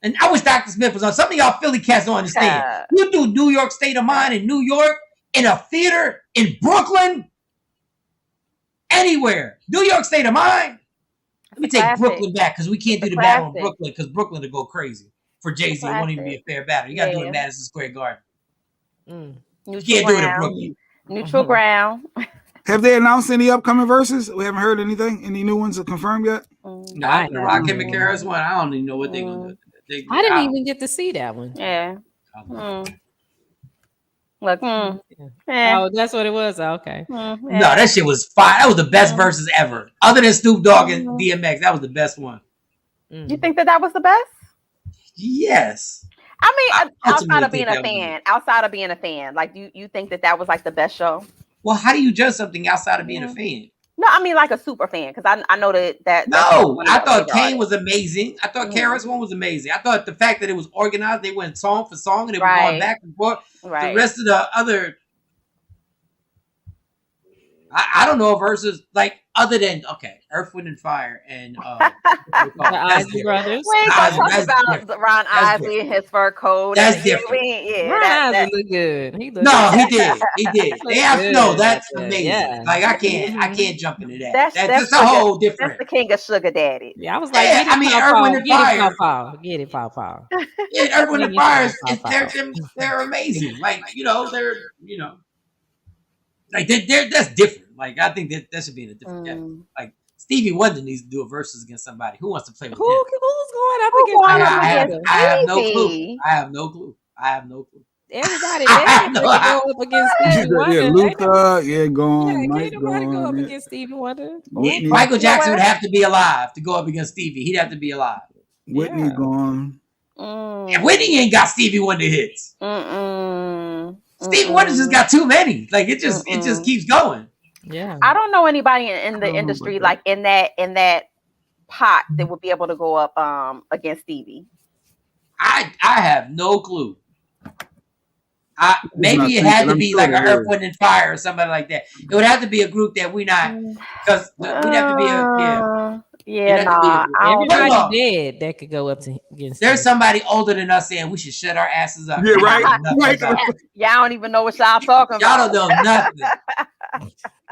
And I wish Dr. Smith was on. Some of y'all Philly cats don't understand. You do New York State of Mind in New York, in a theater, in Brooklyn, anywhere. New York State of Mind. Let me take Brooklyn back because we can't do the battle in Brooklyn because Brooklyn will go crazy. For Jay-Z, it won't even be a fair battle. You got to do it in Madison Square Garden. You can't do it in Brooklyn. Neutral ground. Have they announced any upcoming verses? We haven't heard anything. Any new ones are confirmed yet? No, I the Rakim and Karis one. I don't even know what they're gonna do. I didn't even get to see that one. Yeah. Look. Oh, that's what it was. Okay. No, that shit was fire. That was the best verses ever. Other than Snoop Dogg and DMX, that was the best one. You think that was the best? Yes. I mean, outside of being a fan, like you think that was like the best show? Well, how do you judge something outside of being a fan? No, I mean like a super fan because I know that. No, I thought Kane was amazing. I thought Karis one was amazing. I thought the fact that it was organized, they went song for song and they were going back and forth. Right. The rest of the other, I don't know versus like other than Earth, Wind and Fire and the Isley Brothers. We ain't talking about Ron Isley and his fur coat. That's different. Ron Isley look good. He did. That's amazing. Yeah. Like I can't jump into that. That's a whole different. That's the king of sugar daddy. Yeah, I was like, Earth, Wind and Fire. Get it, Paw. Yeah, Earth, Wind and Fire. They're amazing. Like they're like that's different. Like I think that should be in a different category. Like Stevie Wonder needs to do a versus against somebody. Who wants to play with him? Who's going up against? I have no clue. Everybody go up against Stevie Wonder. Yeah, Luther, gone. Mike can't nobody go up against Stevie Wonder. Michael Jackson would have to be alive to go up against Stevie. He'd have to be alive. Whitney gone. And Whitney ain't got Stevie Wonder hits. Stevie Wonder just got too many. Like it just keeps going. Yeah. I don't know anybody in the industry like in that Pot that would be able to go up against Stevie? I have no clue. Maybe it had to be like an Earth, Wind, and Fire or somebody like that. It would have to be a group that we not, because we'd have to be everybody dead that could go up to against. There's somebody older than us saying we should shut our asses up. Yeah, right. Y'all don't even know what y'all talking about. Y'all don't know nothing.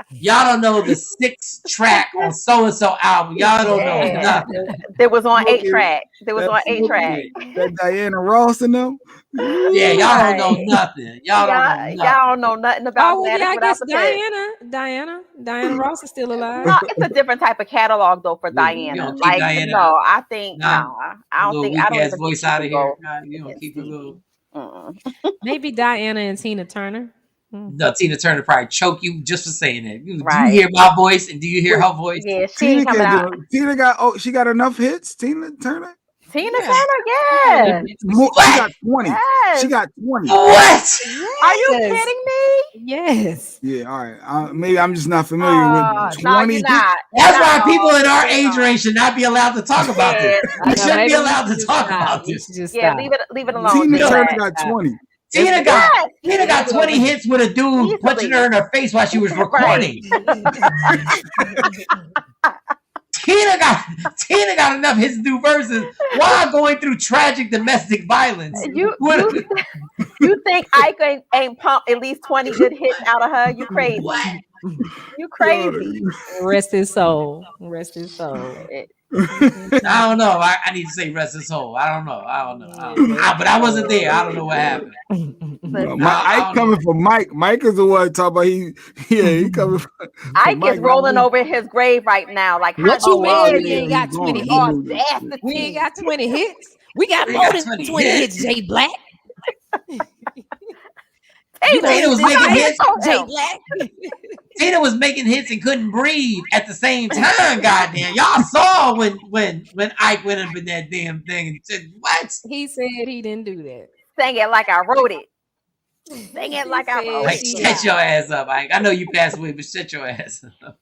Y'all don't know the 6th track on so and so album. Y'all don't know nothing. There was on 8 track. There was on 8 track. That Diana Ross and them. Yeah, y'all don't know nothing. Y'all don't know nothing about that. Yeah, I guess Diana Ross is still alive. No, it's a different type of catalog though for Diana. Like Diana. No, I think I don't think I don't even voice out of here. You don't keep it little. Maybe Diana and Tina Turner. No, Tina Turner probably choke you just for saying that. Do you hear my voice and do you hear her voice? Yeah, Tina she got enough hits. Tina Turner. Tina Turner, yeah. She got 20. Yes. She got 20. What? Yes. Are you kidding me? Yes. Yeah, all right. Maybe I'm just not familiar with 20. No, you're not. That's why people in our age range should not be allowed to talk about this. We shouldn't be allowed to talk about this. Yeah, leave it alone. Tina Turner got 20. Tina got 20 hits with a dude punching her in her face while she was recording. Tina got enough hits to do verses while going through tragic domestic violence. You think Ike ain't pumped at least 20 good hits out of her? You crazy. What? You crazy. Rest his soul. Rest his soul. I don't know. I need to say rest his soul. I don't know. But I wasn't there. I don't know what happened. Ike coming from Mike. Mike is the one talking about he coming from Ike Mike, is rolling over his grave right now. Like what you mean we ain't got 20 hits? We ain't got 20 hits. We got more than 20 hits, Jay Black. Tina was making hits. Jay Black. Tina was making hits and couldn't breathe at the same time. Goddamn, y'all saw when Ike went up in that damn thing and said, "What?" He said he didn't do that. Sang it like I wrote it. Sing it like I wrote it. Shut your ass up, Ike. I know you passed away, but shut your ass up.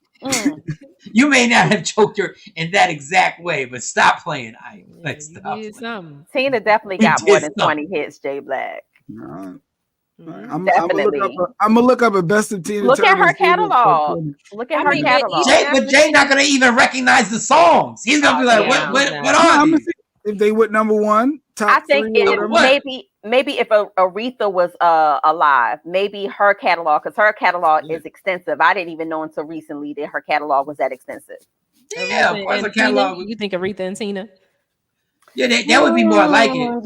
You may not have choked her in that exact way, but stop playing, Ike. Like, stop playing. Tina definitely got more than 20 hits, Jay Black. I'm gonna look up a best of Tina. Look at her catalog. Look at her catalog. But Jay not gonna even recognize the songs. He's gonna be like, "What are these?" If they went number one, I think maybe if Aretha was alive, maybe her catalog, because her catalog is extensive. I didn't even know until recently that her catalog was that extensive. Yeah, of course, her catalog. You think Aretha and Tina? Yeah, that would be more like it.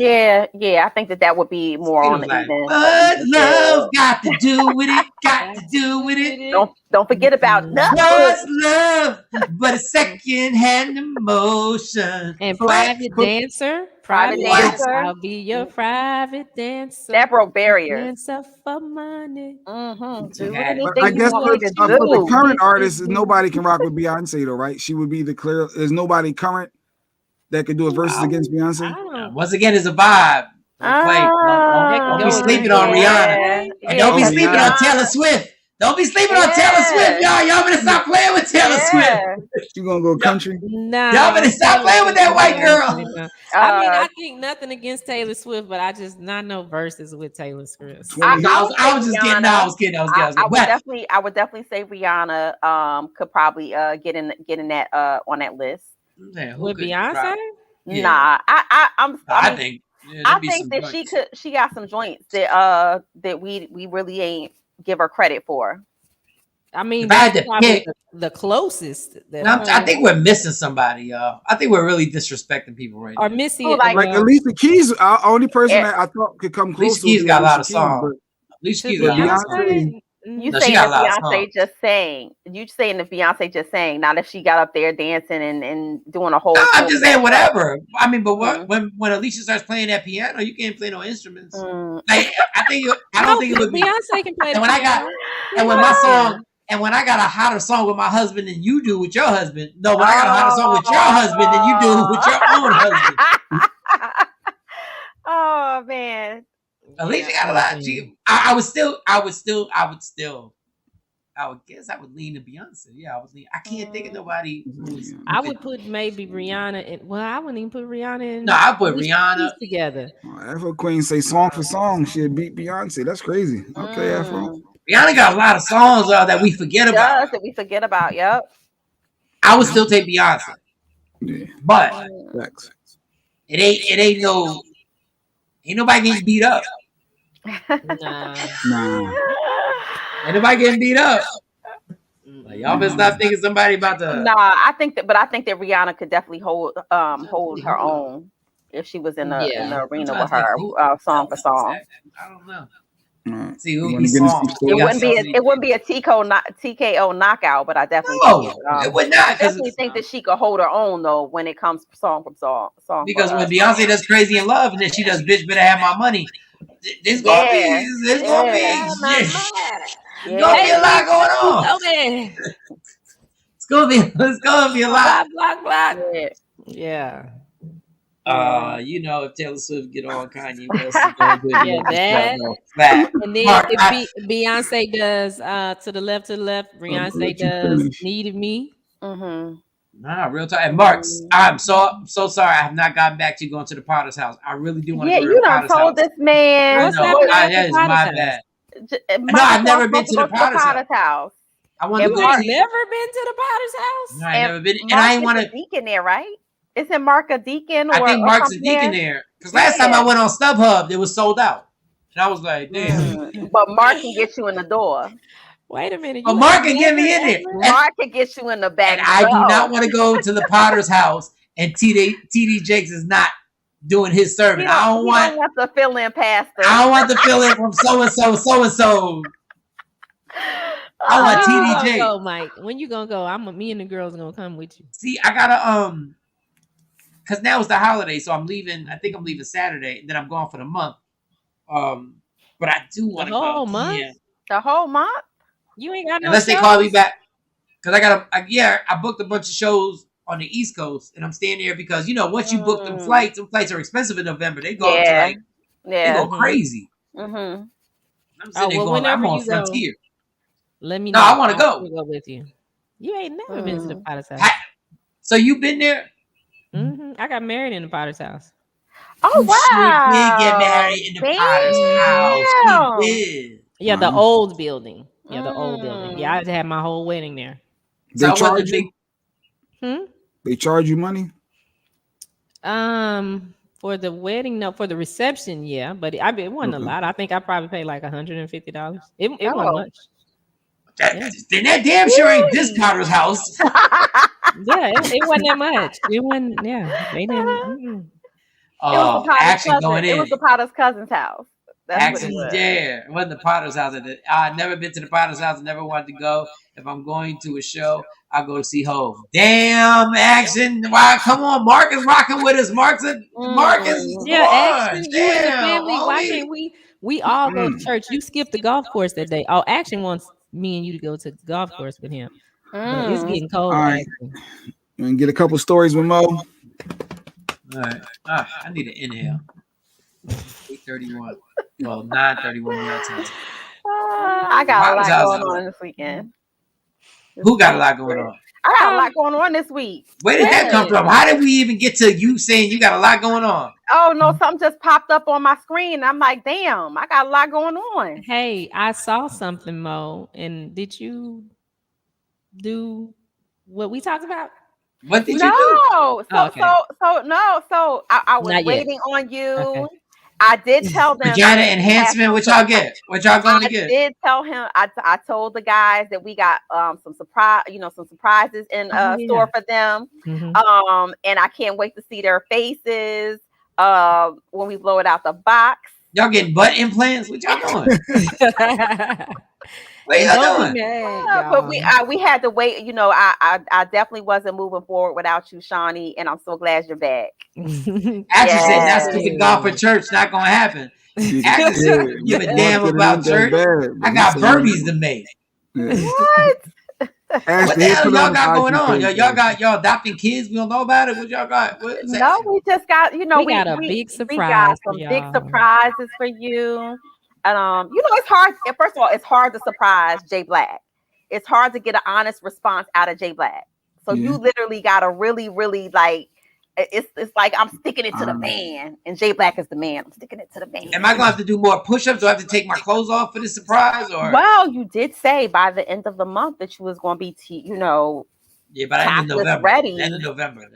Yeah. I think that would be more on the even. What love got to do with it? Got to do with it. Don't forget about nothing. What's love but a second-hand emotion? And private dancer. I'll be your private dancer. That broke barriers. Dancer for money. But I guess for the current artists, nobody can rock with Beyonce though, right? She would be the clear. There's nobody current that could do a versus against Beyonce. Once again, it's a vibe. Don't be sleeping on Rihanna. And don't be sleeping on Taylor Swift. Don't be sleeping on Taylor Swift, y'all. Y'all better stop playing with Taylor Swift. You gonna go country? Nah, y'all better stop playing with that white girl. I mean, I think nothing against Taylor Swift, but I just not no verses with Taylor Swift. I was just kidding. No, I was kidding. I would definitely say Rihanna could probably get in that on that list. Man, with Beyonce? Yeah. Nah, I think that she got some joints that we really ain't give her credit for. I mean, that's probably the closest. I think we're missing somebody, y'all. I think we're really disrespecting people right now. Or missing like Alicia Keys, our only person that I thought could come close. Alicia Keys got a lot of songs. Alicia Keys got a lot of songs. You saying that Beyonce just sang? You saying that Beyonce just sang? Not if she got up there dancing and doing a whole. No, I'm just saying whatever. I mean, but when Alicia starts playing that piano, you can't play no instruments. Like I don't think it would be. Beyonce can play. And when I got a hotter song with my husband than you do with your husband. No, when I got a hotter song with your husband than you do with your own husband. Oh man. Alicia got a lot. I would still I would guess I would lean to Beyonce. Yeah, I would lean. I can't think of nobody. I would put maybe Rihanna in. Well, I wouldn't even put Rihanna in. No, I put Rihanna together. Afro Queen say song for song, she'd beat Beyonce. That's crazy. Okay, Afro. Rihanna got a lot of songs that we forget about. That we forget about. Yep. I would still take Beyonce. Yeah. But it ain't nobody getting beat up. Nah. Ain't nobody getting beat up. Like, y'all better stop thinking somebody about to. Nah, I think that Rihanna could definitely hold her own if she was in the arena with her song for song. I don't know. See, it wouldn't be a TKO knockout, but I definitely it would not. I definitely think that she could hold her own though when it comes song from song. Because when Beyonce does Crazy in Love and then she does Bitch Better Have My Money, there's gonna be a lot going on. Okay. It's gonna be a lot. Block. Yeah. If Taylor Swift get on Kanye West, is gonna do that. And then if Beyonce does to the left, Beyonce does Needed Me. Nah, real time. And Marks, I'm so sorry. I have not gotten back to you going to the Potter's house. I really do want to go to the Potter's house. You done told this man. That is my bad. No, I've never been to the Potter's house. I want to go. Never been to the Potter's house. No, I never been. And I ain't want to. Deacon there, right? Isn't Mark a deacon? I think Mark's a deacon there. Because last time I went on StubHub, it was sold out. And I was like, damn. But Mark can get you in the door. Wait a minute. But Mark can get me in there. Mark can get you in the back. And I do not want to go to the Potter's house and TD Jakes is not doing his sermon. I don't want the fill-in pastor. I don't want the fill-in from so-and-so. I want TD Jakes. Go, Mike. When you gonna go? Me and the girls gonna come with you. See, I gotta because now it's the holiday, so I'm leaving. I think I'm leaving Saturday, and then I'm gone for the month. But I do want to go. The whole month. Yeah. The whole month. You ain't got no. Unless they call me back, because I booked a bunch of shows on the East Coast, and I'm staying there because once you book them flights are expensive in November. They go they go crazy. Mm-hmm. I'm sitting there going, I'm on Frontier. Let me know. No, I want to go. Go with you. You ain't never been to the Potter's house. So you been there? Mm-hmm. I got married in the Potter's house. Oh wow! She did get married in the Potter's house. She did. Yeah, the old building. Yeah, the old building. Yeah, I had my whole wedding there. They charge you? They charge you money? For the wedding, no. For the reception, yeah, but it wasn't a lot. I think I probably paid like $150. It wasn't much. Then that damn sure ain't this Potter's house. Yeah, it wasn't that much. It wasn't. Yeah, they didn't. It was the Potter's cousin's house. That's Action there. It wasn't the Potter's house. I've never been to the Potter's house. I never wanted to go. If I'm going to a show, I go to see Hov. Damn, Action! Why? Come on, Mark is rocking with us. Marcus. Action. You and the family. Why can't we all go to church? You skipped the golf course that day. Oh, Action wants me and you to go to the golf course with him. But it's getting cold. All right. And get a couple stories with Mo. All right. I need an inhale. 8:31. Well, 9:31 your time. I got a lot going on this weekend. Who got a lot going on? I got a lot going on this week. Where did that come from? How did we even get to you saying you got a lot going on? Oh no, something just popped up on my screen. I'm like, damn, I got a lot going on. Hey, I saw something, Mo, and did you do what we talked about? What did you do? So I was waiting on you. Okay. I did tell them vagina enhancement. What y'all get? What y'all going to get? I did tell him. I told the guys that we got some surprises in store for them. Mm-hmm. And I can't wait to see their faces when we blow it out the box. Y'all getting butt implants? What y'all doing? What y'all doing? But we had to wait. I definitely wasn't moving forward without you, Shawnee, and I'm so glad you're back. Actually said that's stupid golf for church not gonna happen. Actually said give a damn about church. I got burpees to make. What? What the hell y'all got going on? Y'all adopting kids? We don't know about it. What y'all got? No, we just got we got a big surprise. We got some big surprises for you. It's hard. First of all, it's hard to surprise Jay Black. it's hard to get an honest response out of J Black. So you literally got to really, really like. It's like I'm sticking it to the man, and J Black is the man. I'm sticking it to the man. Am I gonna have to do more push-ups? Do I have to take my clothes off for this surprise? Or well, you did say by the end of the month that you was gonna be, yeah, but end of November. Ready. End of November.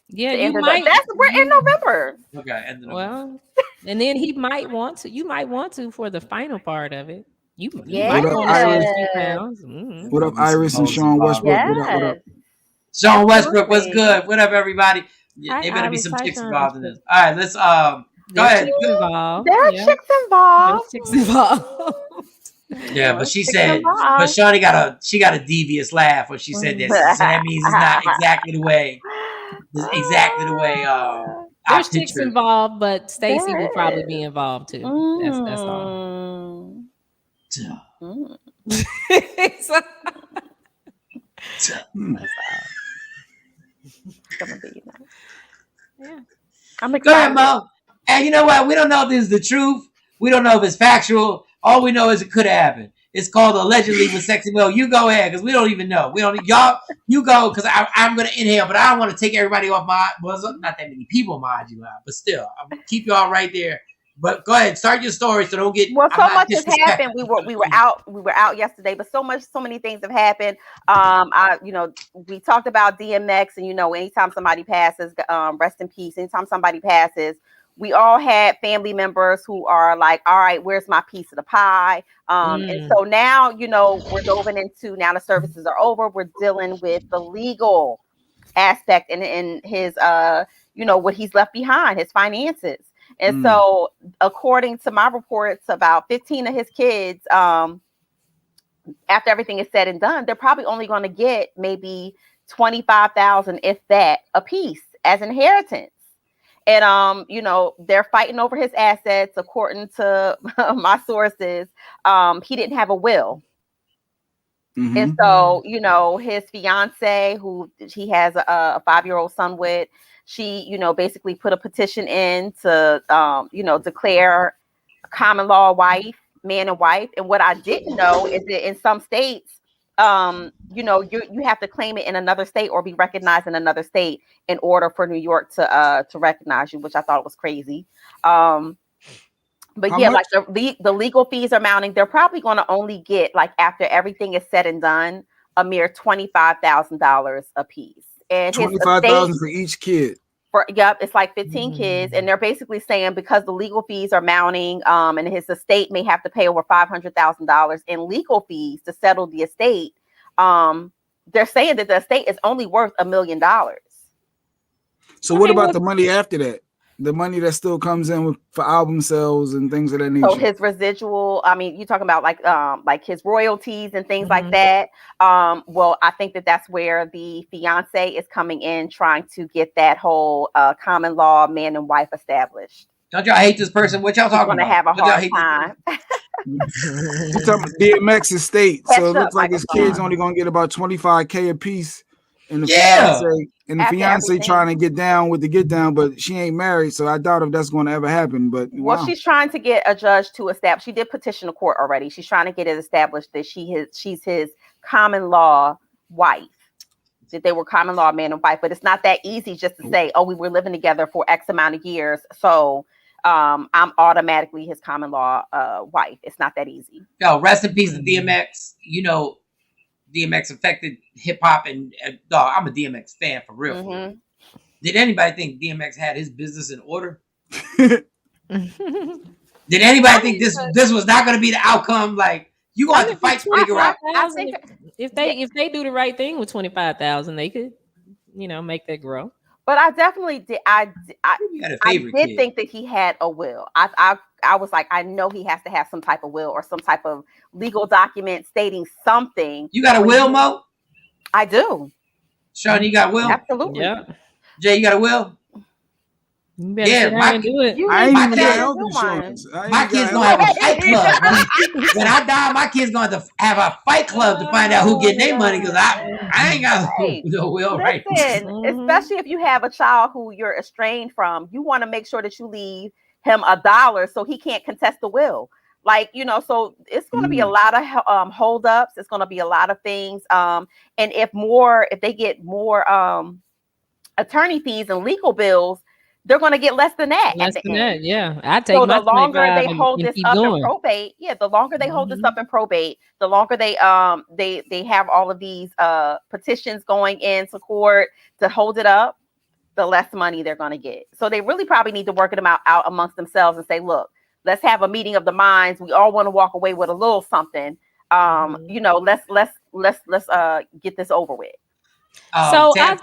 Yeah, you might. We're in November. Okay, end of November. Well, and then he might want to. You might want to for the final part of it. You Yeah. might want to lose a few Iris? pounds. What up, Iris and Shawn Westbrook? What up? Shawn Westbrook, what's good? What up, everybody? Hi, There better be Iris. some Hi, chicks Shawn involved in this. Westbrook. All right, let's go ahead. There are chicks involved. There's chicks involved. Yeah, but she said, but Shawnee got a devious laugh when she said this. So that means it's not exactly the way. There's chicks involved, but Stacey will probably be involved too. That's all. That's all. Yeah. I'm excited. Go ahead, Mo. And you know what? We don't know if this is the truth. We don't know if it's factual. All we know is it could happen. It's called Allegedly with Sexy Mo. You go ahead, because we don't even know. We don't. Y'all, you go, because I'm going to inhale, but I don't want to take everybody off my. Well, not that many people mod you out, but still, I'm going to keep y'all right there. But go ahead, start your story, so don't get. Well, so much has happened. We were out yesterday, but so many things have happened. We talked about DMX, and anytime somebody passes, rest in peace. Anytime somebody passes, we all had family members who are like, all right, where's my piece of the pie? And so now, we're delving into, now the services are over. We're dealing with the legal aspect and his, what he's left behind, his finances. And so according to my reports, about 15 of his kids, after everything is said and done, they're probably only going to get maybe $25,000, if that, a piece as inheritance. And, they're fighting over his assets. According to my sources, he didn't have a will. Mm-hmm. And so, his fiance, who he has a 5-year-old son with, she, basically put a petition in to, declare common law man and wife. And what I didn't know is that in some states, you have to claim it in another state or be recognized in another state in order for New York to recognize you, which I thought was crazy. But how yeah, much? Like the legal fees are mounting. They're probably going to only get, like, after everything is said and done, a mere $25,000 a piece. And $25,000 for each kid. It's like 15 kids, and they're basically saying because the legal fees are mounting, and his estate may have to pay over $500,000 in legal fees to settle the estate. They're saying that the estate is only worth $1 million. So what about the money after that? The money that still comes in for album sales and things of that nature. So his residual, I mean, you're talking about like his royalties and things like that. Well, I think that's where the fiance is coming in, trying to get that whole common law man and wife established. Don't y'all hate this person? What y'all talking about? Gonna have a hard time. You're talking about DMX estate. So it looks like his kids only gonna get about $25K a piece. And the fiance trying to get down with the get down, but she ain't married, so I doubt if that's going to ever happen. But well, she's trying to get a judge to establish. She did petition the court already. She's trying to get it established that she's his common law wife. That they were common law man and wife, but it's not that easy just to say, oh, we were living together for X amount of years, so I'm automatically his common law wife. It's not that easy. Yo, rest in peace to DMX. DMX affected hip hop, and I'm a DMX fan for real. Mm-hmm. Did anybody think DMX had his business in order? Did anybody think this was not going to be the outcome? Like, you going to have to fight to figure out. I think if they do the right thing with $25,000, they could, make that grow. But I definitely did. I did think that he had a will. I was like, I know he has to have some type of will or some type of legal document stating something. You got a will, Mo? I do. Shawn, you got a will? Absolutely. Yeah. Jay, you got a will? Yeah, my kids gonna have a fight club. When I die, my kids gonna have a fight club to find out who getting their money, because I ain't got no will. Right. Especially if you have a child who you're estranged from, you want to make sure that you leave him $1 so he can't contest the will. Like, so it's going to be a lot of holdups. It's going to be a lot of things. And if they get more attorney fees and legal bills, they're going to get less than that. Less than that, yeah. I take so my the longer they and hold this keep up going. in probate, the longer they hold this up in probate, the longer they have all of these petitions going into court to hold it up, the less money they're going to get. So they really probably need to work them out amongst themselves and say, look, let's have a meeting of the minds. We all want to walk away with a little something. Let's get this over with. So I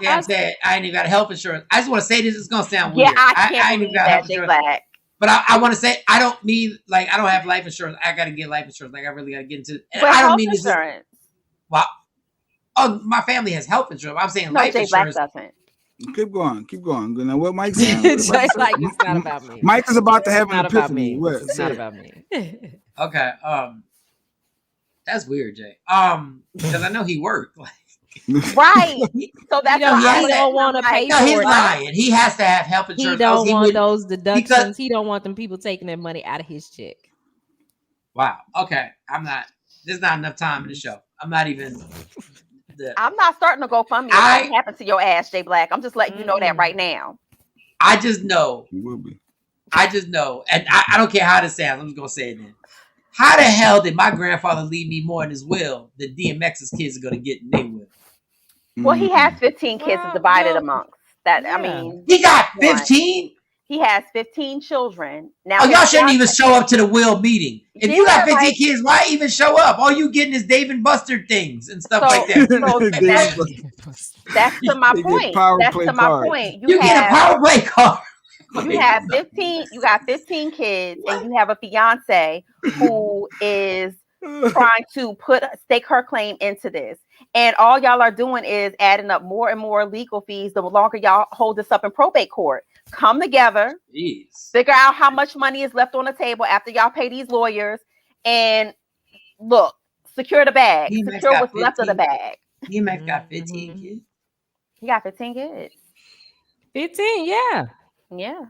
ain't even got health insurance. I just want to say this. It's gonna sound weird. I can't believe that, Jay Black. But I want to say I don't mean like I don't have life insurance. I got to get life insurance. Like I really got to get into it. But I don't mean insurance. Wow. Oh, my family has health insurance. I'm saying life Jay insurance. Black doesn't. Keep going. Now, what Mike's saying? Like it's not about me. Mike is about to have an epiphany. It's not about me. Okay. That's weird, Jay. Because I know he worked. Right. So that's why he don't want to pay for he's it. lying. He has to have health insurance. He don't want those deductions. He don't want them people taking their money out of his check. Wow. Okay. There's not enough time in the show. I'm not starting to go fund me. What happened to your ass, Jay Black? I'm just letting you know that right now. I just know. And I don't care how this sounds. I'm just gonna say it then. How the hell did my grandfather leave me more in his will than DMX's kids are gonna get in their will? Well, he has 15 kids divided amongst that. I mean, he got 15. He has 15 children. Now, y'all shouldn't even show up to the will meeting. If you got 15 kids, why even show up? All you getting is Dave and Buster things and stuff like that. That's to my point. That's to my point. You get a power play card. You have 15. You got 15 kids, and you have a fiance who is trying to stake her claim into this. And all y'all are doing is adding up more and more legal fees the longer y'all hold this up in probate court. Come together, figure out how much money is left on the table after y'all pay these lawyers, and look, secure the bag. Secure what's left of the bag. DMX got 15 kids. He got 15 kids. 15, yeah. Yeah.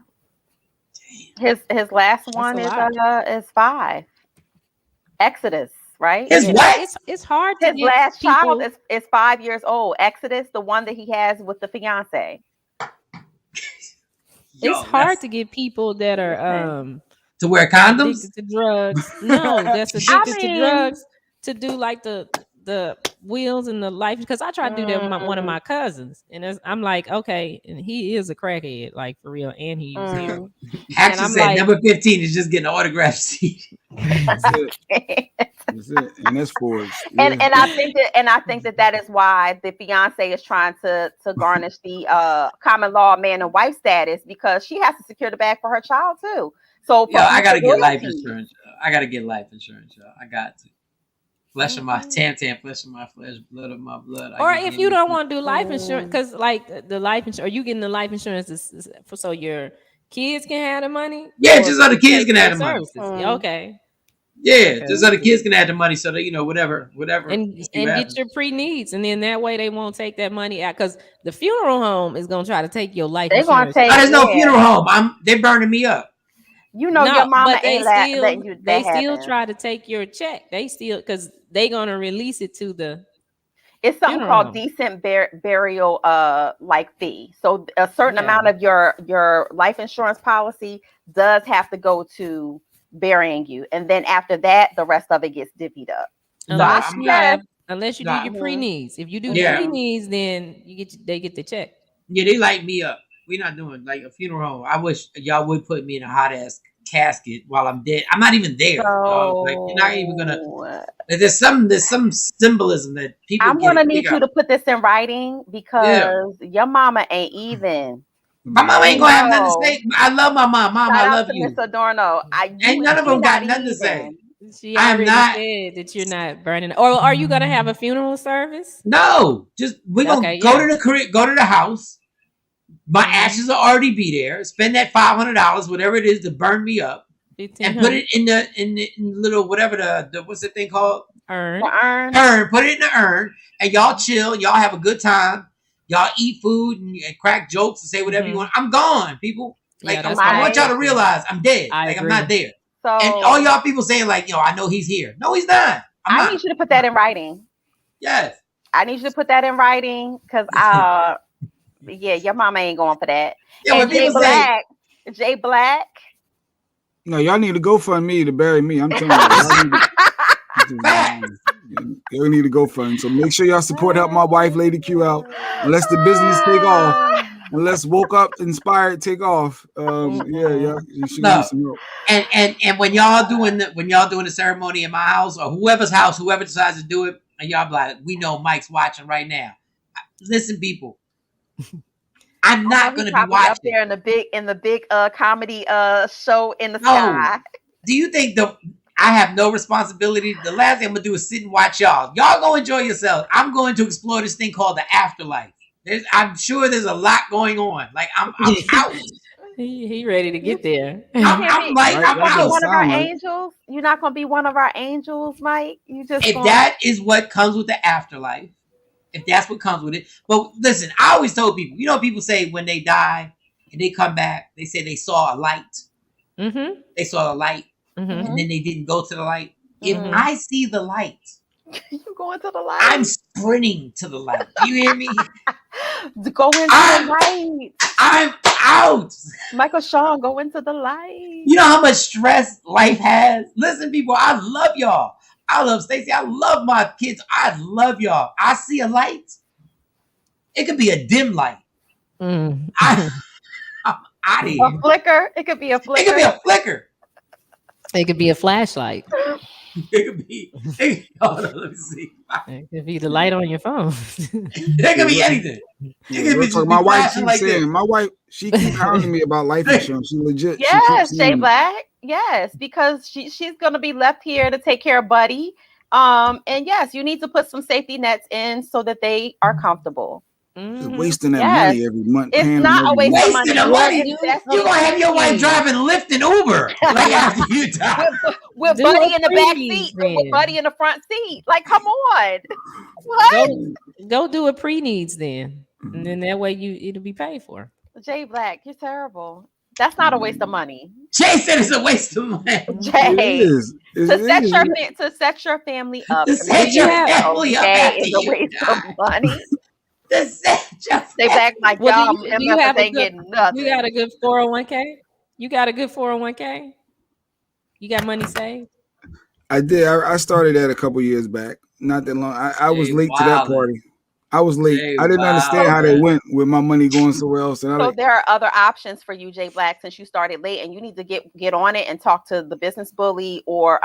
His last one is 5. Exodus, right? It's hard to his last child is 5 years old. Exodus, the one that he has with the fiance. It's hard to get people that are to wear condoms, addicted to drugs. No, that's addicted to drugs to do like the wheels and the life. Because I tried to do that with one of my cousins, and I'm like, okay, and he is a crackhead, like for real, and he used heroin. Actually, said like, number 15 is just getting an autograph seat. That's it. And that's forged. And I think that is why the fiance is trying to garnish the common law man and wife status, because she has to secure the bag for her child too. So I gotta get life insurance. I got to. Flesh of my tan, flesh of my flesh, blood of my blood. Or if you don't want to do life insurance, because like the life insurance, are you getting the life insurance so your kids can have the money? Yeah, just so the kids can have the money. Okay. Yeah, just so the kids can have the money, so that whatever. And get your pre-needs, and then that way they won't take that money out, because the funeral home is gonna try to take your life insurance. There's no funeral home. They're burning me up. Your mama ain't letting you. They still try to take your check. They still, because they gonna release it to the. It's something called decent burial like fee. So a certain amount of your life insurance policy does have to go to burying you, and then after that, the rest of it gets divvied up. Unless you do your pre-needs. If you do the pre-needs, then they get the check. Yeah, they light me up. We're not doing like a funeral home. I wish y'all would put me in a hot ass casket while I'm dead. I'm not even there. Like, you're not even gonna. There's some symbolism that people. I'm gonna need you to put this in writing, because your mama ain't even. My mom ain't gonna have nothing to say. I love my mom. Mom, I love you. Miss Adorno. Ain't none of them got nothing to say. She already said that you're not burning. Or are you gonna have a funeral service? No, just we're gonna go to the house. My ashes will already be there. Spend that $500, whatever it is, to burn me up, and put it in the little whatever the what's that thing called? Urn. Put it in the urn, and y'all chill. Y'all have a good time. Y'all eat food and crack jokes and say whatever you want. I'm gone, people. Like I want y'all to realize I'm dead. I'm not there. So and all y'all people saying like, yo, I know he's here. No, he's not. I need you to put that in writing. Yes. I need you to put that in writing because yeah, your mama ain't going for that. Yeah, and Jay Black. No, y'all need to go fund me to bury me. I'm telling y'all need to go fund. So make sure y'all support, help my wife, Lady Q, out. Unless the business take off, unless Woke Up Inspired take off. Yeah, you should need some help. And when y'all doing the ceremony in my house or whoever's house, whoever decides to do it, and y'all be like, we know Mike's watching right now. Listen, people. I'm not going to be watching up there in the big comedy show in the sky. Do you think I have no responsibility? The last thing I'm gonna do is sit and watch y'all. Y'all go enjoy yourselves. I'm going to explore this thing called the afterlife. I'm sure there's a lot going on. Like I'm out. He ready to get there. I'm out. One of our angels. You're not gonna be one of our angels, Mike. That is what comes with the afterlife. If that's what comes with it. But listen, I always told people, people say when they die and they come back, they say they saw a light. Mm-hmm. They saw a light and then they didn't go to the light. If I see the light, you going to the light? I'm sprinting to the light. You hear me? Go into the light. I'm out. Michael Shawn, go into the light. You know how much stress life has? Listen, people, I love y'all. I love Stacey. I love my kids. I love y'all. I see a light. It could be a dim light. I'm out of here. A flicker. It could be a flicker. It could be a flicker. It could be a flashlight. It could be. Hold on, let me see. It could be the light on your phone. It could be anything. It could be my wife keeps like saying. My wife, she keeps hounding me about life insurance. She legit. Yes, Jay Black. Yes, because she's gonna be left here to take care of Buddy. And yes, you need to put some safety nets in so that they are comfortable. Just wasting that money every month. It's not a waste of money. You're gonna have your wife driving Lyft and Uber like after you die. With Buddy in the back seat, with Buddy in the front seat. Like, come on. What? Go do a pre-needs then. And then that way it'll be paid for. Jay Black, you're terrible. That's not a waste of money. Jay said it's a waste of money. Jay, to set your family up. To set your family up is a waste of money. To set your Jay Black, like y'all, do you have ain't getting nothing. You got a good 401k? You got a good 401k? You got money saved? I did. I started that a couple years back. Not that long. I was late to that party. I was late. I didn't understand how they went with my money going somewhere else. So there are other options for you, Jay Black, since you started late, and you need to get on it and talk to the business bully or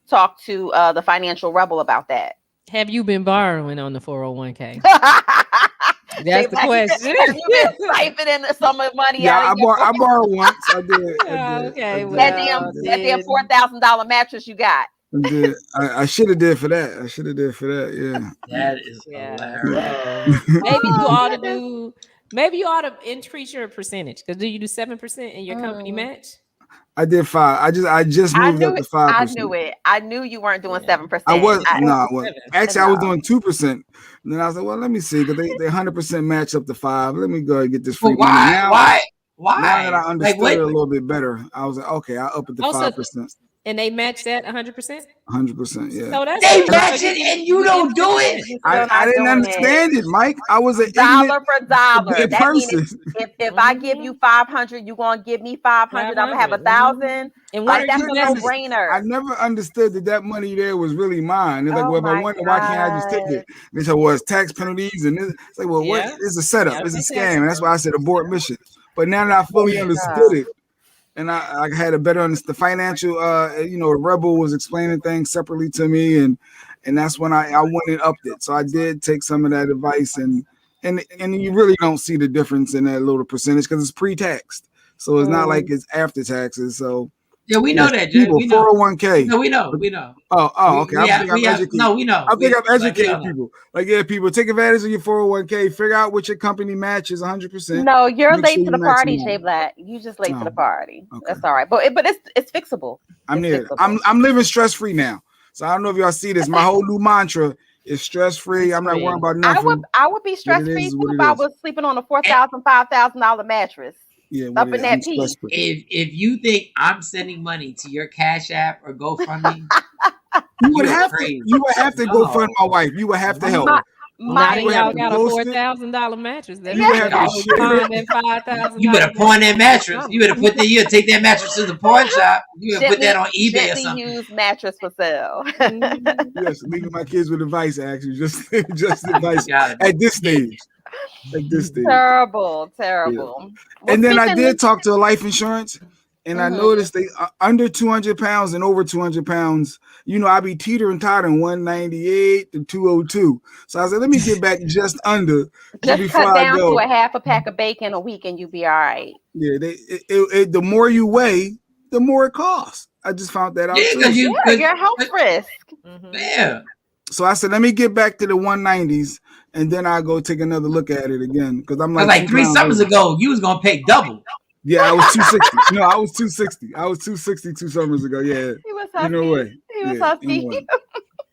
talk to the financial rebel about that. Have you been borrowing on the 401k? That's the question. Have you been siphoning some of the money? Yeah, I borrowed once. I did. Okay. That damn $4,000 mattress you got. I should have did for that. Yeah. That is hilarious. Maybe you ought to increase your percentage. Because do you do 7% in your company match? I did 5%. I just moved up to 5%. I knew it. I knew you weren't doing 7%. I was actually I was doing 2%. And then I was like, well, let me see, because they 100% match up to 5%. Let me go and get this free. Why? Now that I understood it a little bit better, I was like, okay, I'll up it to 5%. And they match that 100%? 100%, yeah. So that's they match it and you don't do it? I didn't understand it, Mike. I was an dollar for dollar. That means if I give you 500, you're gonna give me 500. I'm gonna have 1,000. And like that's a no-brainer. I never understood that money there was really mine. It's like, well, if I wonder why can't I just take it? They said, well, it's tax penalties, and it's like, well, what? It's a setup, it's a scam, and that's why I said abort mission. But now that I fully understood it, and I had a better understanding, the financial, Rebel was explaining things separately to me, and that's when I went and upped it. So I did take some of that advice, and you really don't see the difference in that little percentage because it's pre-taxed. So it's not like it's after taxes. So yeah, we know that. People, we know. 401k. No, we know. Oh, okay. I think I've educated people. Like, yeah, people take advantage of your 401k. Figure out what your company matches 100%. No, you're late to the party, Jay Black. You just late to the party. Okay. That's all right. But it's fixable. I'm living stress free now. So I don't know if y'all see this. My whole new mantra is stress free. I'm not worrying about nothing. I would be stress free too if I was sleeping on a $4,000, $5,000 mattress. Yeah, up in that piece. If you think I'm sending money to your Cash App or GoFundMe, you would have to go fund my wife. You would have to help. Now y'all got a $4,000 mattress. That's you have to pawn that $5,000. You better pawn that mattress. You better you better take that mattress to the pawn shop. You better put that on eBay or something. Used mattress for sale. Yes, leaving my kids with advice. Actually, just advice at this stage. At this stage. Terrible. Yeah. Well, and then I did talk to a life insurance. And I noticed they under 200 pounds and over 200 pounds, you know, I be teetering 198 to 202. So I said, let me get back just under. Just cut down to a half a pack of bacon a week and you be all right. Yeah, the more you weigh, the more it costs. I just found that out. Your health risk. Yeah. So I said, let me get back to the 190s and then I'll go take another look at it again. Because I'm like 3 summers ago, you was gonna pay double. Yeah, I was 260. No, I was 260. I was 260 2 summers ago. Yeah. He was husky. No way. He was husky.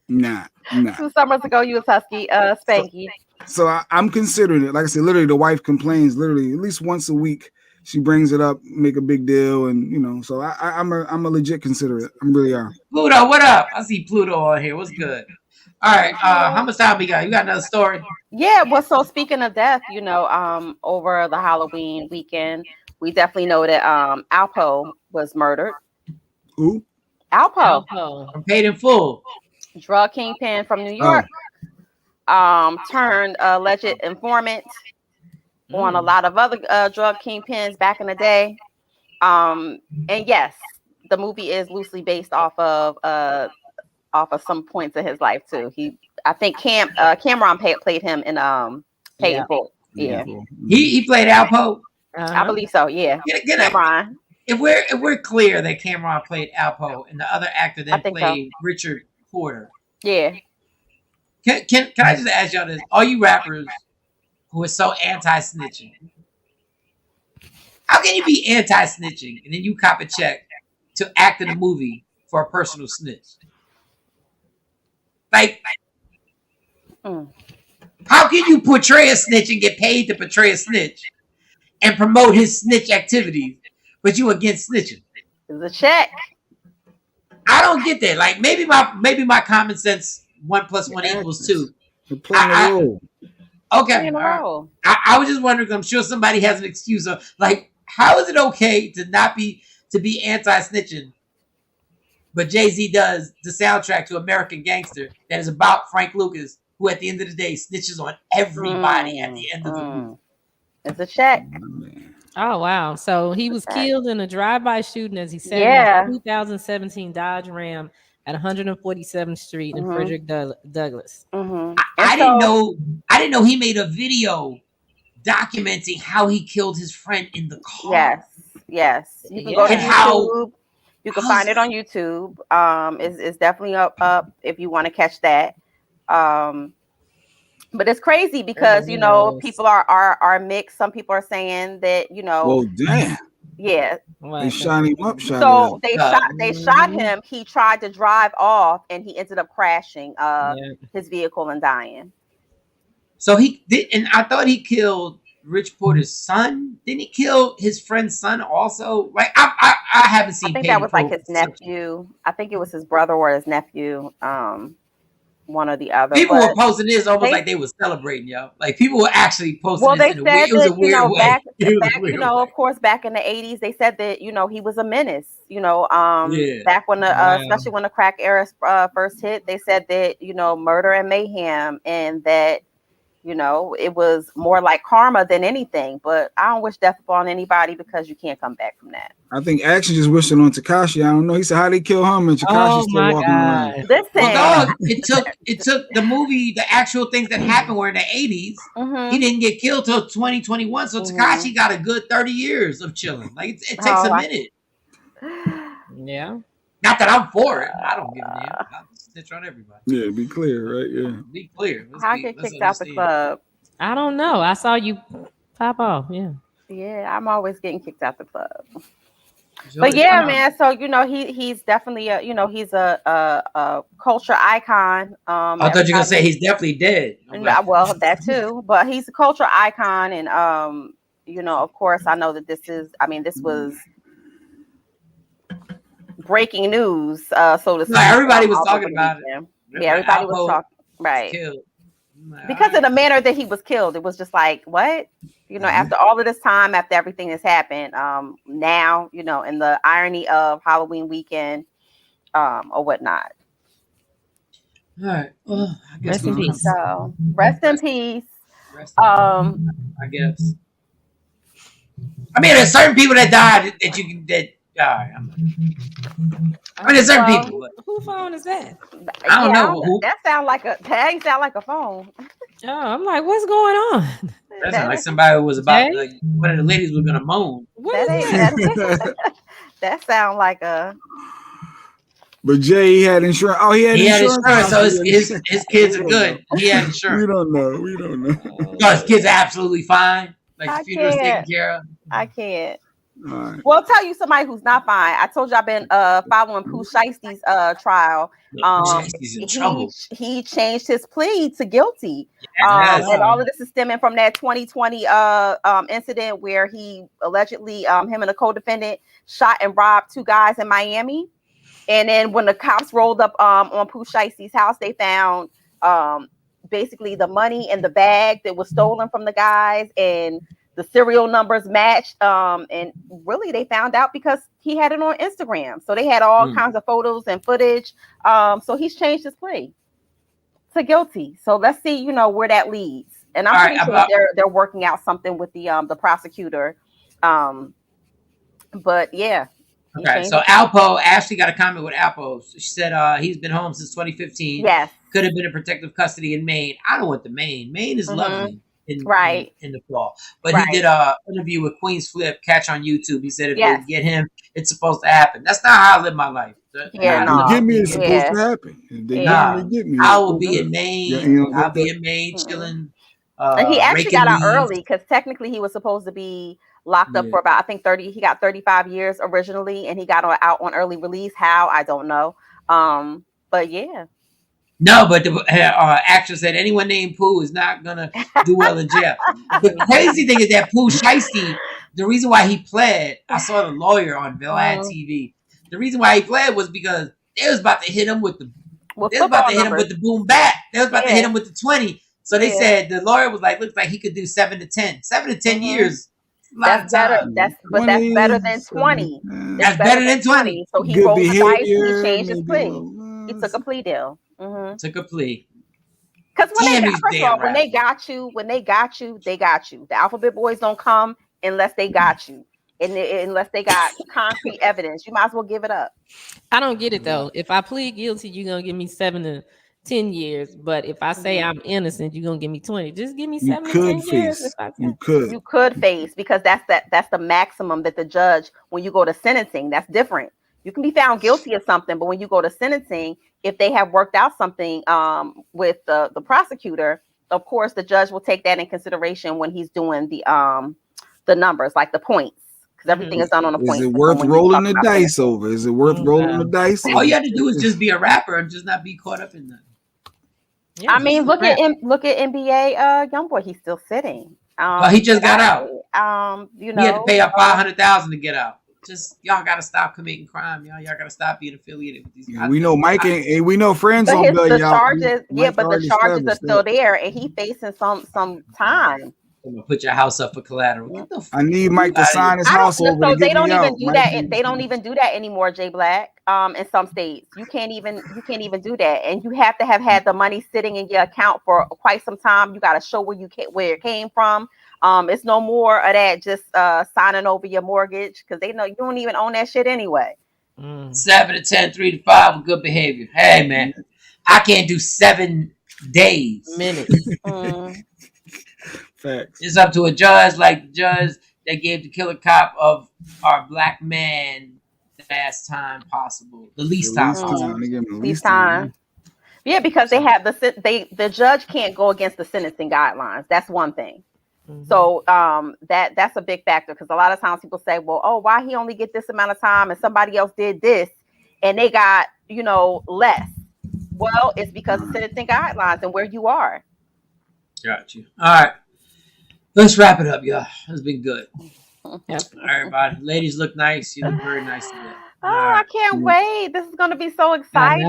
Nah. 2 summers ago, you was husky, Spanky. So I'm considering it. Like I said, literally, the wife complains literally at least once a week. She brings it up, make a big deal, and you know. So I'm a legit consider it. I really are. Pluto, what up? I see Pluto on here. What's good? All right. How much time we got? You got another story? Yeah. Well, so speaking of death, you know, over the Halloween weekend. We definitely know that Alpo was murdered. Who? Alpo. Paid in full. Drug kingpin from New York. Turned alleged informant on a lot of other drug kingpins back in the day. And yes, the movie is loosely based off of some points in his life too. I think Cameron played him in Paid in Full. Yeah. He played Alpo. I believe so. Yeah. Cameron. If we're clear that Cameron played Alpo and the other actor that played Richard Porter. Yeah. Can I just ask y'all this? All you rappers who are so anti-snitching, how can you be anti-snitching and then you cop a check to act in a movie for a personal snitch? Like, how can you portray a snitch and get paid to portray a snitch? And promote his snitch activities, but you against snitching. It's a check. I don't get that. Like maybe my common sense 1 + 1 = 2. Okay. I was just wondering. I'm sure somebody has an excuse of like, how is it okay to be anti-snitching, but Jay-Z does the soundtrack to American Gangster that is about Frank Lucas, who at the end of the day snitches on everybody at the end of the movie. It's a check. Oh wow! So he was killed in a drive-by shooting as he sat in a 2017 Dodge Ram at 147th Street in Frederick Douglass. I didn't know he made a video documenting how he killed his friend in the car. Yes. You can go to YouTube. You can find it on YouTube. It's definitely up if you want to catch that. But it's crazy because you know people are mixed. Some people are saying that you know. Well, damn. Yeah. They shot him up. So they shot him. He tried to drive off, and he ended up crashing his vehicle and dying. So he did, and I thought he killed Rich Porter's son. Didn't he kill his friend's son also? Like I haven't seen. I think that was like his nephew. I think it was his brother or his nephew. One or the other. People were posting this almost like they were celebrating, yo. Like people were actually posting this they in a weird, it was a weird way. Back, you know, of course, back in the 80s, they said that, you know, he was a menace, you know, back when especially when the crack era first hit, they said that, you know, murder and mayhem and that, you know, it was more like karma than anything, but I don't wish death upon anybody because you can't come back from that. I think Action just wished it on Tekashi. I don't know. He said, how they kill him? And Tekashi's still walking around. Listen. Well, dog, it took the movie, the actual things that happened were in the 80s. He didn't get killed till 2021. So Tekashi got a good 30 years of chilling. Like it takes a minute. Yeah. Not that I'm for it. I don't give a damn. I'll snitch on everybody. Yeah, be clear, right? Yeah. Be clear. How get kicked out the club? I don't know. I saw you pop off. Yeah. Yeah, I'm always getting kicked out the club. But yeah, man. So you know, he's definitely he's a culture icon. I thought you were gonna say he's definitely dead. Well, that too. But he's a culture icon, and of course, I know that this was breaking news, so to speak. Everybody was talking about it. Yeah, everybody was talking. Right. Killed. Because of the manner that he was killed, it was just like, what? After all of this time, after everything has happened, now, and the irony of Halloween weekend, or whatnot. All right. Well, I guess rest in peace. So, rest in peace. I guess. I mean, there's certain people that died that you can there's certain people. But whose phone is that? I don't know. That sound like a phone. Oh, I'm like, what's going on? That sounds like somebody was about like one of the ladies was gonna moan. What is that? That sound like a. But Jay, he had insurance. Oh, he had insurance. So his kids are good. He had insurance. We don't know. No, his kids are absolutely fine. Like the funeral's taken care of. I can't. Right. Well, I'll tell you somebody who's not fine. I told you I've been following Pooh Shiesty's trial. He changed his plea to guilty. And all of this is stemming from that 2020 incident where he allegedly him and a co-defendant shot and robbed two guys in Miami. And then when the cops rolled up on Pooh Shiesty's house, they found basically the money in the bag that was stolen from the guys, and the serial numbers matched. And really, they found out because he had it on Instagram. So they had all kinds of photos and footage. So he's changed his plea to guilty. So let's see, where that leads. And I'm pretty sure they're working out something with the prosecutor. But yeah. Okay, so Alpo, Ashley got a comment with Alpo. She said he's been home since 2015. Yes. Could have been in protective custody in Maine. I don't want the Maine. Maine is lovely in the fall. But he did an interview with Queen's Flip, catch on YouTube. He said if they get him, it's supposed to happen. That's not how I live my life. Get me, it's supposed to happen. I will be in Maine. I'll be in Maine chilling. And he actually got out early because technically he was supposed to be locked up for about, I think 30. He got 35 years originally, and he got out on early release. How, I don't know. But yeah. No, but the actress said anyone named Pooh is not gonna do well in jail. The crazy thing is that Pooh Shiesty, the reason why he pled, I saw the lawyer on Vlad TV. The reason why he pled was because they was about to hit him with the boom bat. They was about to hit him with the 20. So they said the lawyer was like, looks like he could do 7 to 10. 7 to 10 years. That's better. That's better than 20. That's better than 20. So he rolled the dice. He changed his plea. He took a plea deal. Took a plea. Because when they got you, they got you. The Alphabet Boys don't come unless they got you, and unless they got concrete evidence. You might as well give it up. I don't get it though. If I plead guilty, you're gonna give me 7 to 10 years. But if I say I'm innocent, you're gonna give me 20. Just give me 7 to 10 years. You could face, because that's the maximum that the judge, when you go to sentencing, that's different. You can be found guilty of something, but when you go to sentencing, if they have worked out something with the prosecutor, of course, the judge will take that in consideration when he's doing the numbers, like the points, because everything is done on a point. Is it worth rolling the dice over? Is it worth rolling the dice? All you have to do is just be a rapper and just not be caught up in that. Yeah, I mean, look at NBA YoungBoy. He's still sitting. He just got out. He had to pay up $500,000 to get out. Just y'all gotta stop committing crime, y'all. Y'all gotta stop being affiliated with these guys. We know Mike and we know friends on the charges. But the charges are still there, and he facing some time. I'm gonna put your house up for collateral. I need Mike to sign his house over. So they don't even do that. They don't even do that anymore, Jay Black. In some states, you can't even do that, and you have to have had the money sitting in your account for quite some time. You got to show where it came from. It's no more of that just signing over your mortgage, because they know you don't even own that shit anyway. 7 to 10, 3 to 5 with good behavior. Hey man, I can't do 7 days. Minutes. Facts. It's up to a judge, like the judge that gave the killer cop of our black man the last time possible, the least time possible. Least time. Yeah, because they have the judge can't go against the sentencing guidelines. That's one thing. So that's a big factor, because a lot of times people say, well, oh, why he only get this amount of time and somebody else did this and they got, less. Well, it's because of sentencing guidelines and where you are. Got you. All right. Let's wrap it up, y'all. It's been good. Yep. All right, everybody. Ladies look nice. You look very nice today. Oh, I can't wait. This is going to be so exciting,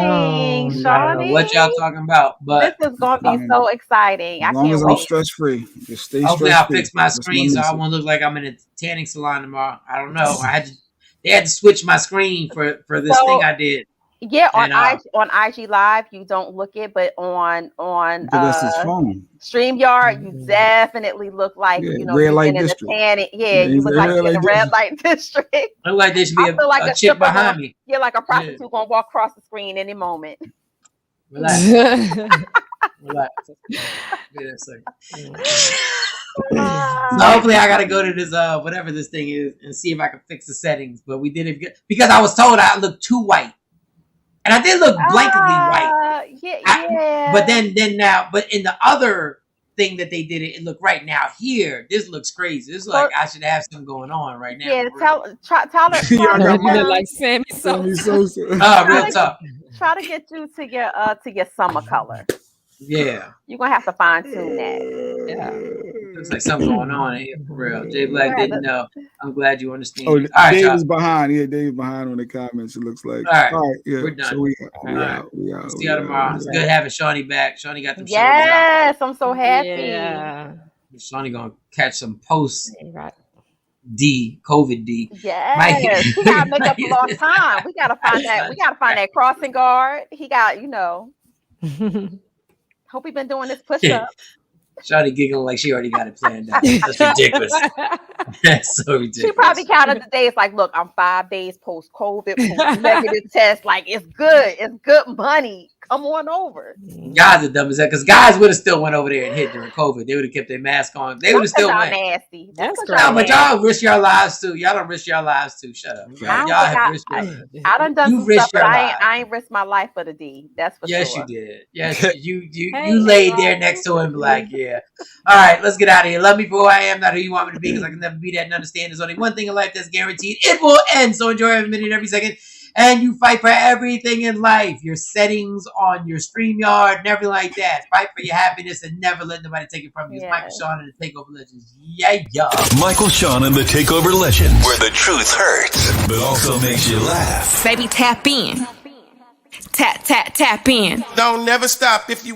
Shawnee. I don't know what y'all talking about, but this is going to be so exciting. As long as I'm stress-free. Just stay hopefully stress-free. I'll fix my screen so I won't look like I'm in a tanning salon tomorrow. I don't know. They had to switch my screen for this thing I did. Yeah, on IG Live you don't look it, but on StreamYard you definitely look like you know you've been in the tanning. Yeah, you look like you're in the red light district. I look like there should be a chick behind me. You're like a prostitute gonna walk across the screen any moment. Relax. Relax. Wait a second. So hopefully I gotta go to this whatever this thing is and see if I can fix the settings. But we did it because I was told I looked too white. And I did look blankly white. Yeah. But then now, but in the other thing that they did it looked right. Now here, this looks crazy. This is like I should have something going on right now. Yeah, Tyler. You look like Sammy Sosa. Real tough. Try to get you to your summer color. Yeah. You're gonna have to fine tune that. Yeah. Looks like something going on here for real. Jay Black didn't know. I'm glad you understand. Oh, all right, Dave is behind. Yeah, Dave behind on the comments. It looks like. All right. Yeah. We're done. So we out. See y'all tomorrow. It's good having Shawnee back. Shawnee got them shows out. Yes, I'm so happy. Yeah. Shawnee gonna catch some post COVID D. Yes, he gotta make up a long time. We gotta find that. We gotta find that crossing guard. He got, Hope he been doing this push up. Shawnee giggling like she already got it planned out. That's ridiculous. That's so ridiculous. She probably counted the days like, look, I'm 5 days post-COVID, post-negative test. Like, it's good. It's good money. Come on over. Guys are dumb as that because guys would have still went over there and hit during COVID. They would have kept their mask on. They would have still went. Nasty. That's great. No, but y'all risk your lives too. Y'all don't risk your lives too. Shut up. I done some stuff, but I ain't risked my life for the D. That's for sure. Yes, you did. Yes, you laid there next to him like, yeah. All right, let's get out of here. Love me for who I am, not who you want me to be, because I can never be that and understand. There's only one thing in life that's guaranteed. It will end. So enjoy every minute, every second. And you fight for everything in life. Your settings on your StreamYard and everything like that. Fight for your happiness and never let nobody take it from you. It's Michael Shawn and the Takeover Legends. Yeah. Michael Shawn and the Takeover Legends, where the truth hurts, but also makes you laugh. Baby, tap in. Tap in. Don't never stop if you